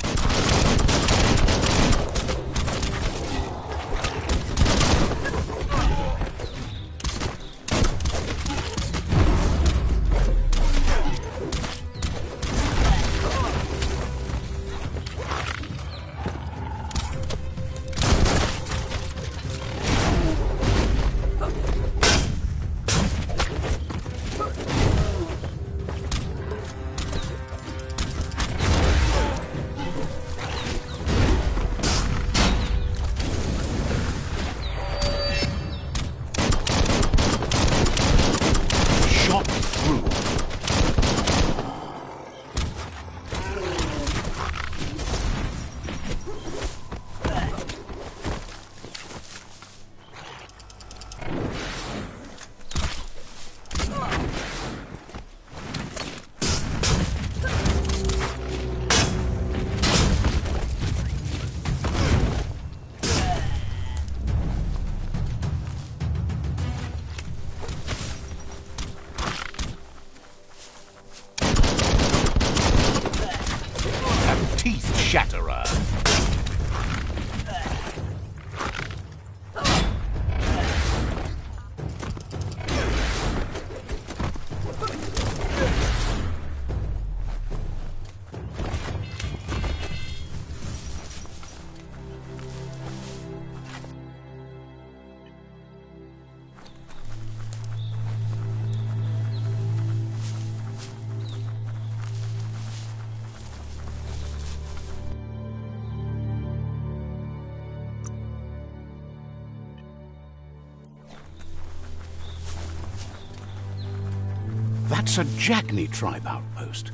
That's a Jackney tribe outpost.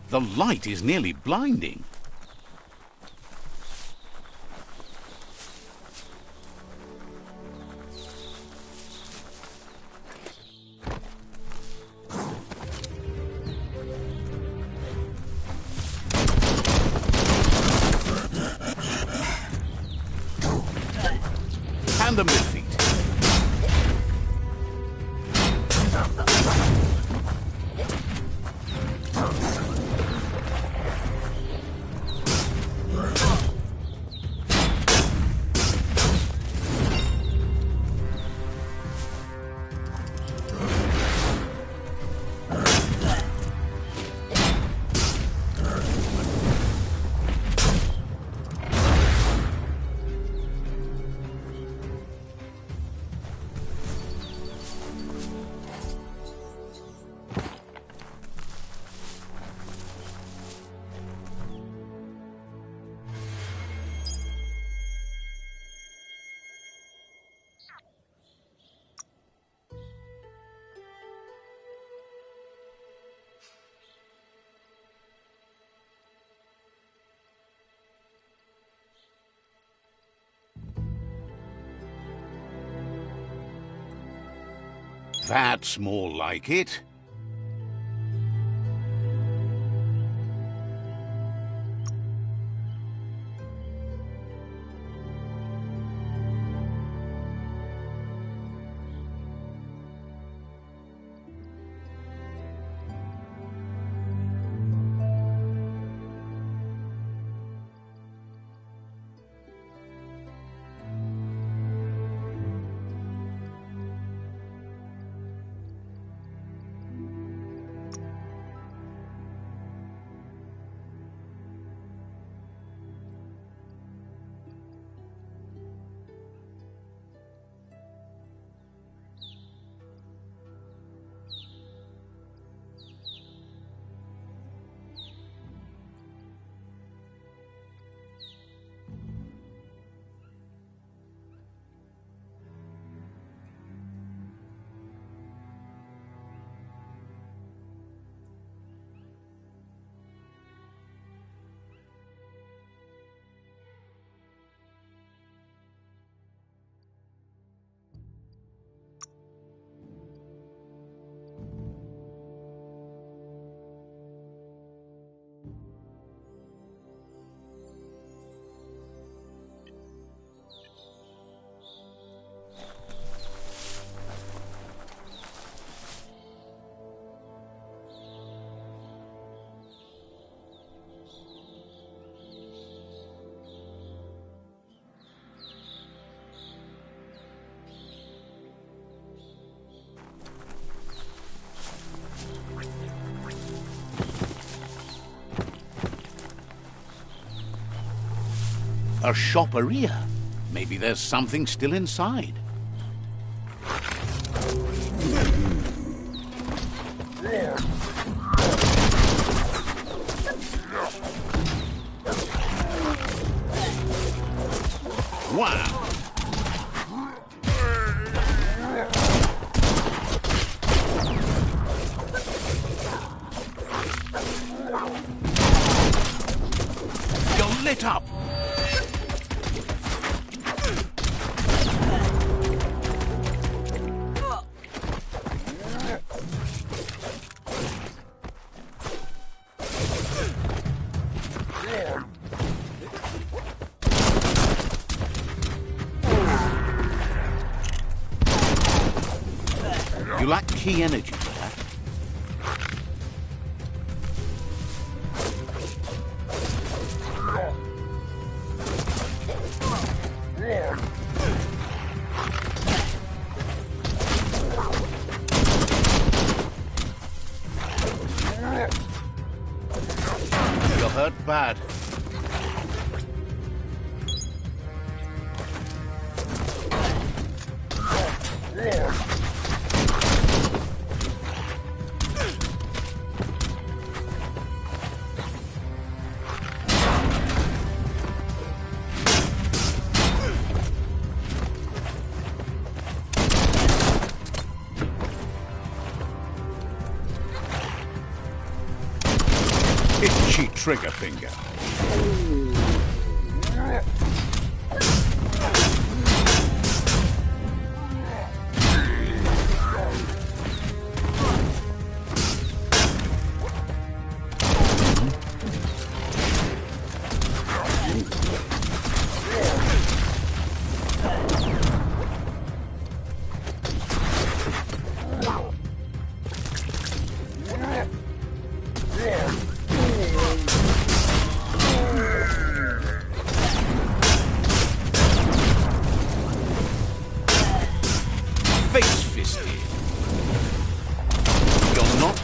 The light is nearly blinding. And the midfeet. That's more like it. A shopperia. Maybe there's something still inside. Wow. You're lit up. You lack key energy for that. You're hurt bad. Itchy trigger finger.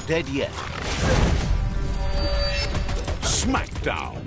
Dead yet. Smackdown.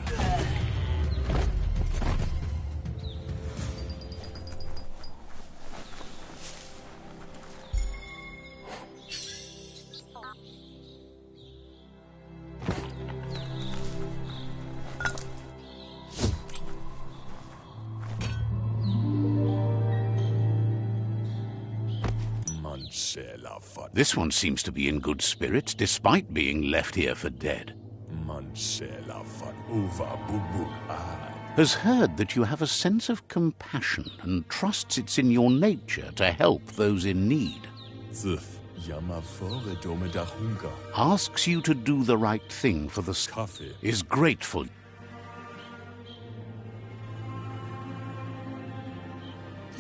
This one seems to be in good spirits, despite being left here for dead. Has heard that you have a sense of compassion and trusts it's in your nature to help those in need. Asks you to do the right thing for the is grateful.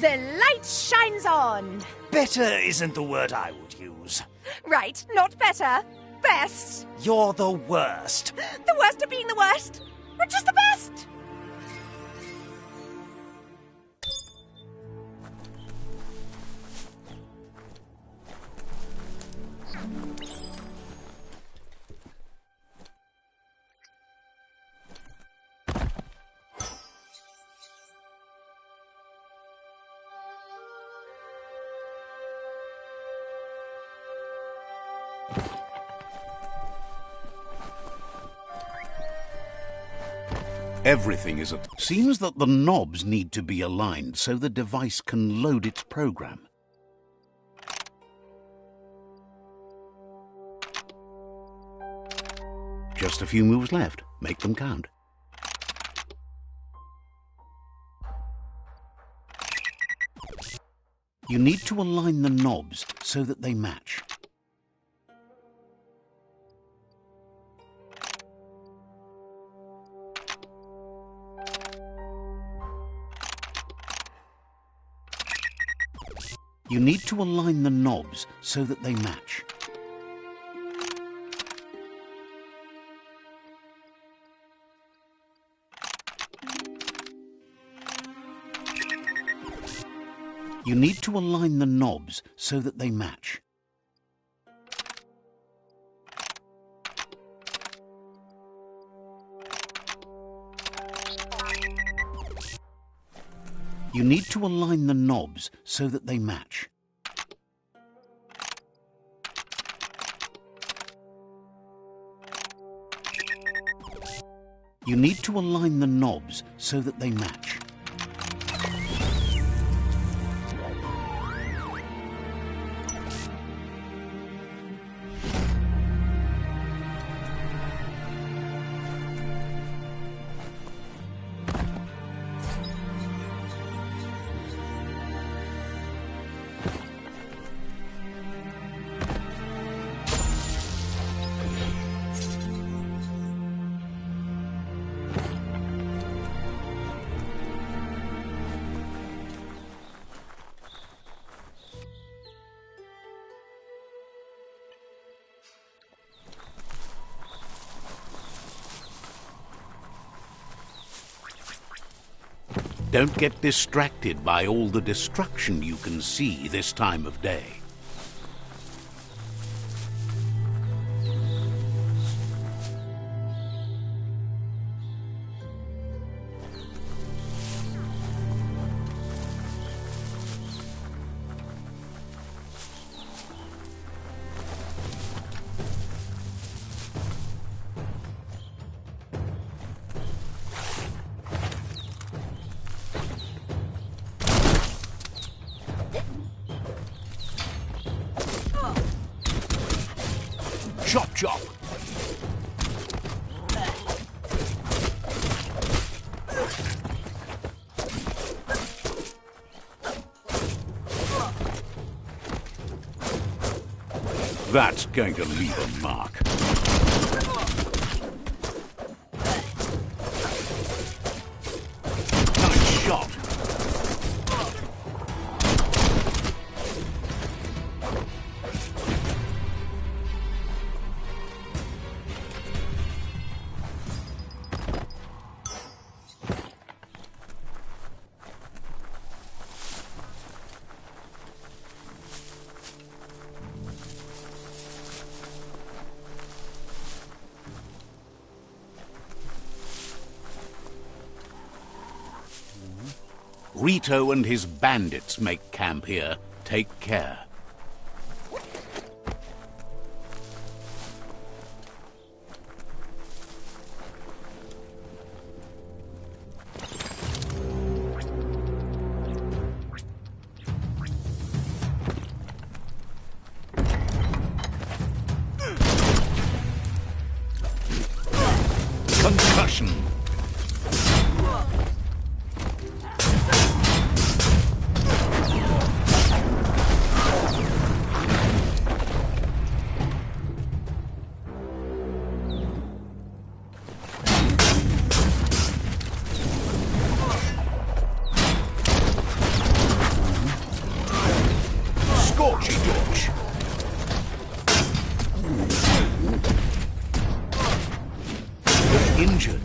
The light shines on. Better isn't the word I would use. Right, not better. Best. You're the worst. The worst of being the worst. We're just the best. Everything is Seems that the knobs need to be aligned so the device can load its program. Just a few moves left. Make them count. You need to align the knobs so that they match. You need to align the knobs so that they match. You need to align the knobs so that they match. You need to align the knobs so that they match. You need to align the knobs so that they match. Don't get distracted by all the destruction you can see this time of day. Chop, chop. That's going to leave a mark. Nice shot. Rito and his bandits make camp here. Take care. Concussion. Injured.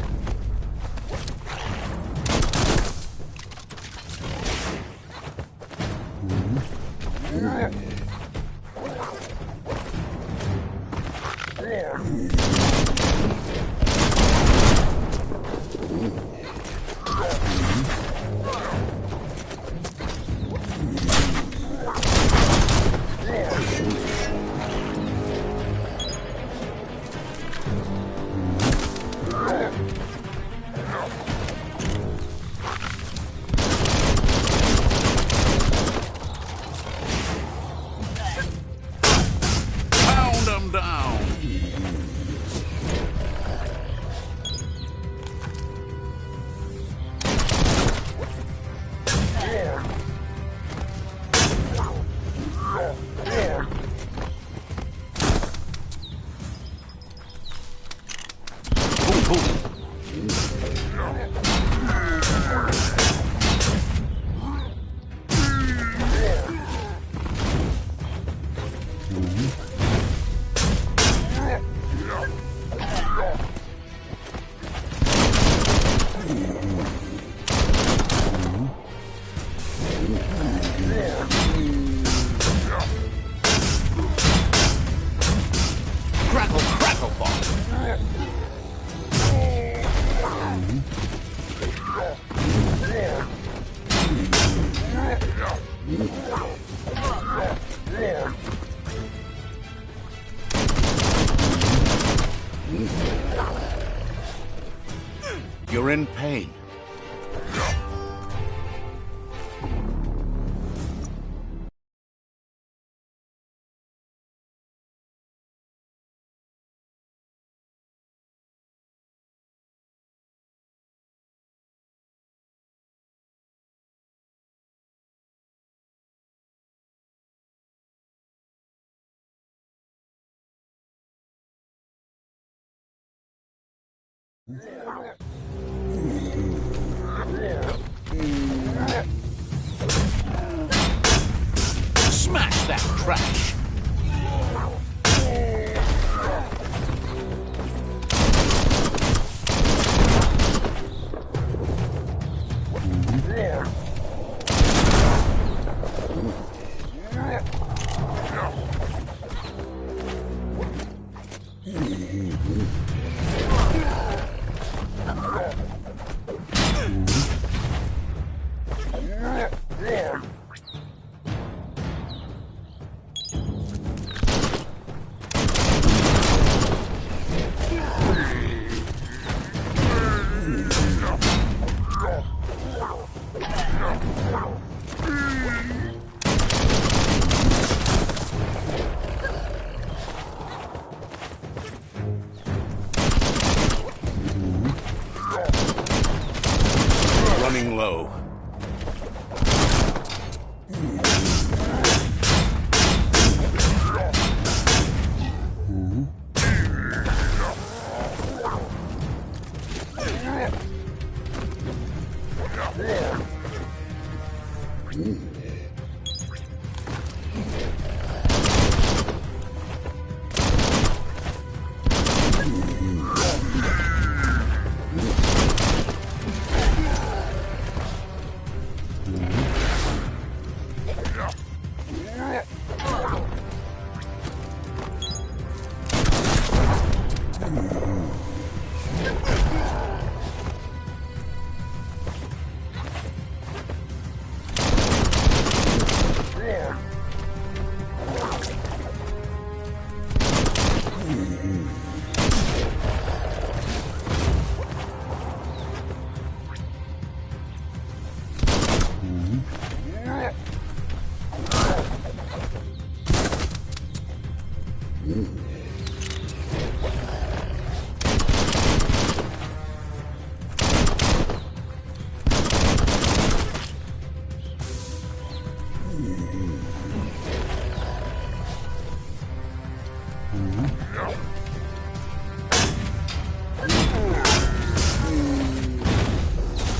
You're in pain. Smash that trash!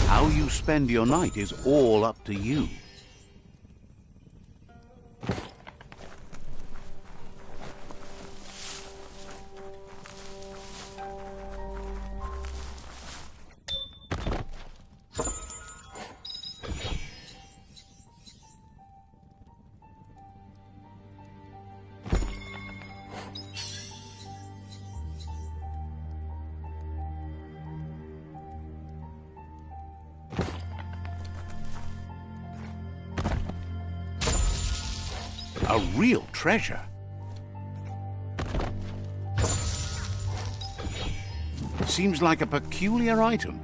How you spend your night is all up to you. A real treasure. Seems like a peculiar item.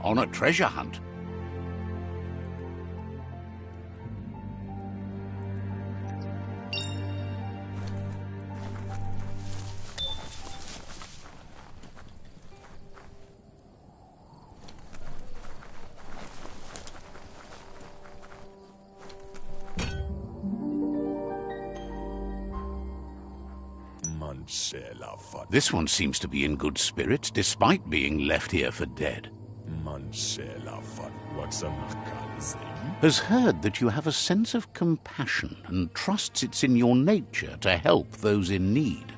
On a treasure hunt. This one seems to be in good spirits, despite being left here for dead. Has heard that you have a sense of compassion and trusts it's in your nature to help those in need.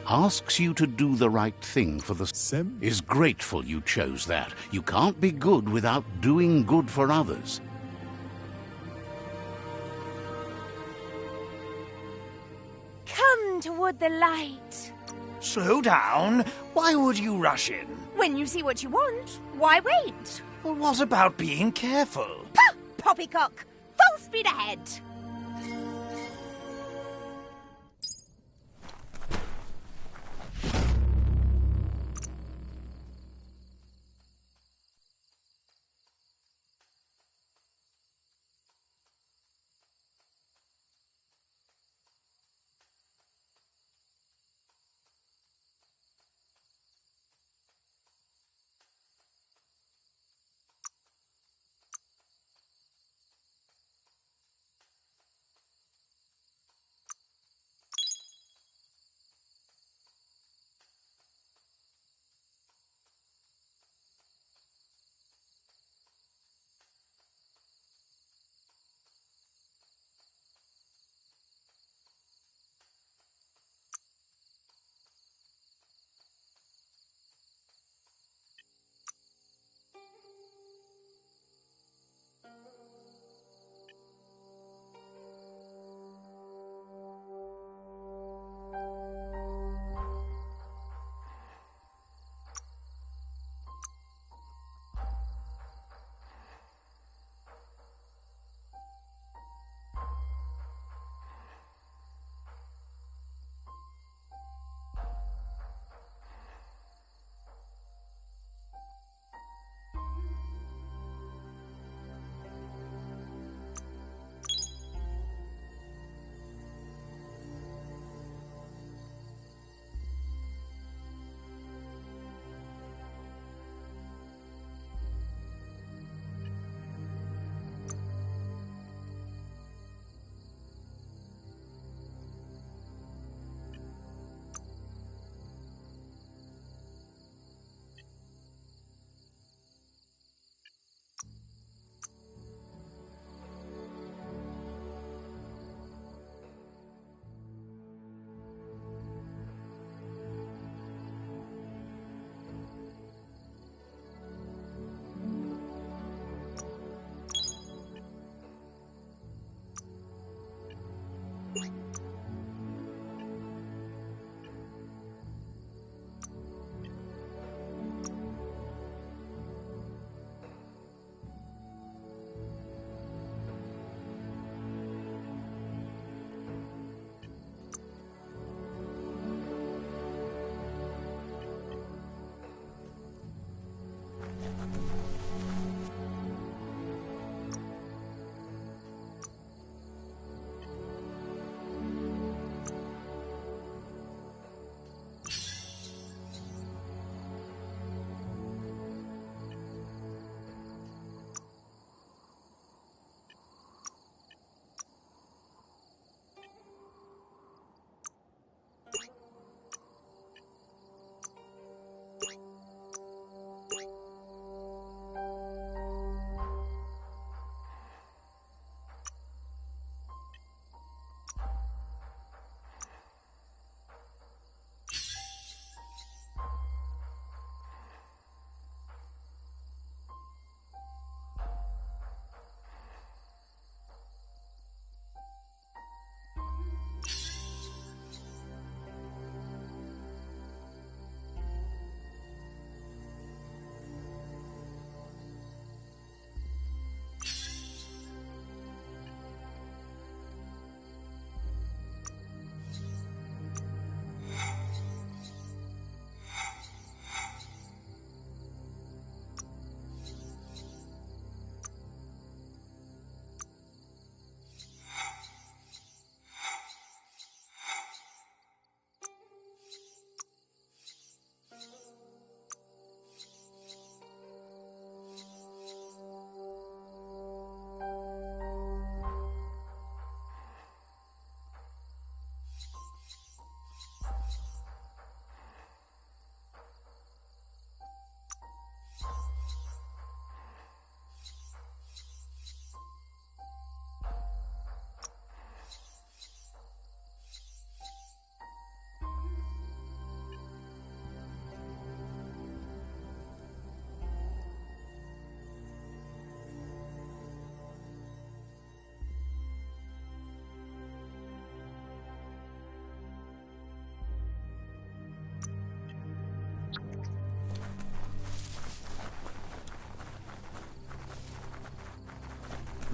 Asks you to do the right thing for the... Is grateful you chose that. You can't be good without doing good for others. Come toward the light. Slow down. Why would you rush in? When you see what you want, why wait? Well, what about being careful? Pah! Poppycock! Full speed ahead!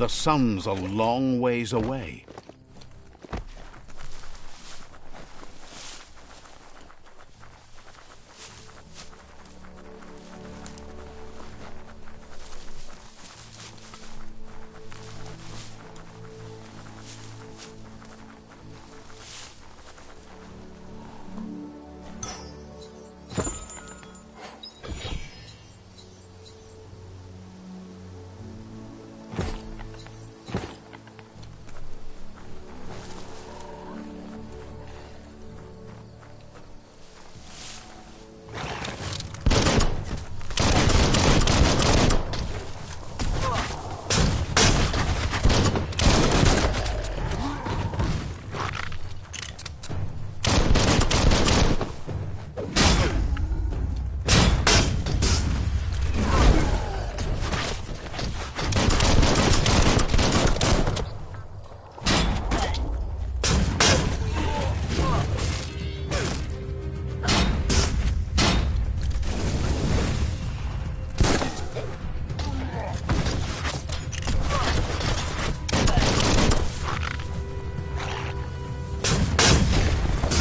The sun's a long ways away.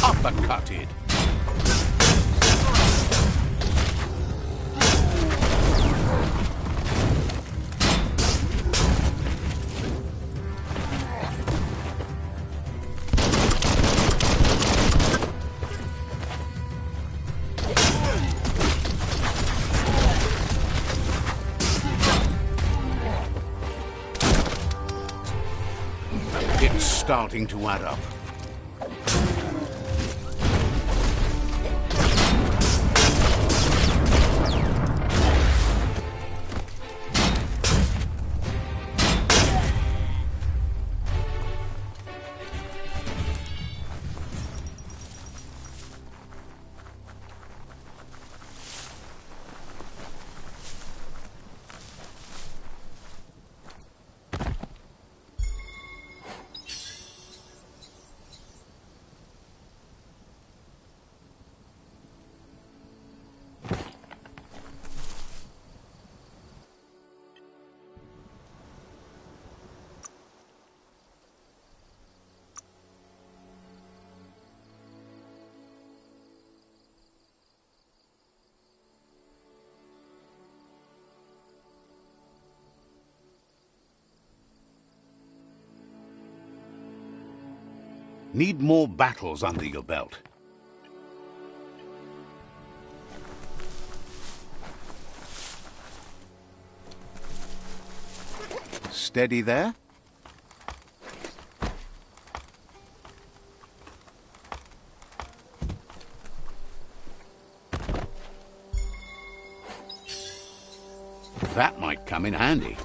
Uppercutted. It's starting to add up. Need more battles under your belt. Steady there. That might come in handy.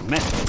of metal.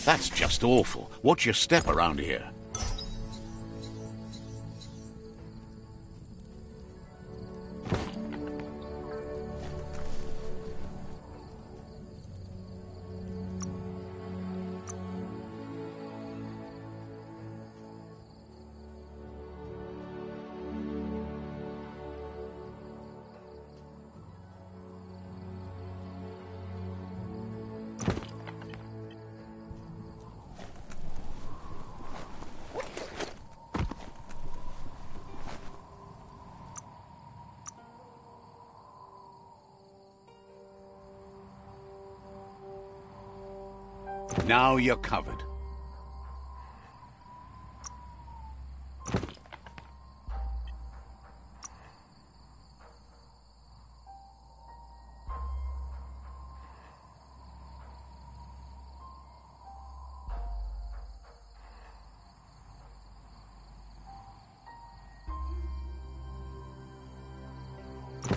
That's just awful. Watch your step around here. Now you're covered.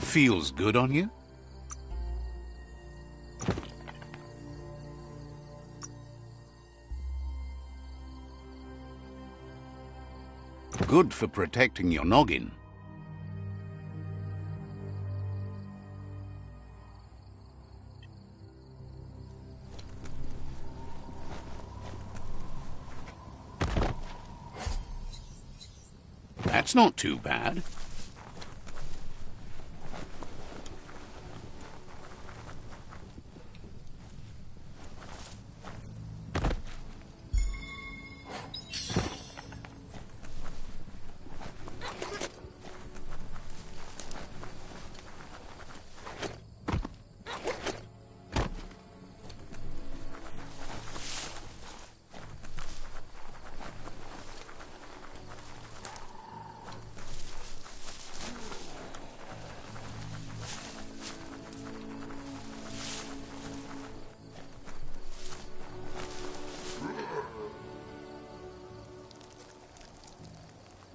Feels good on you? Good for protecting your noggin. That's not too bad.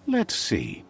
Let's see.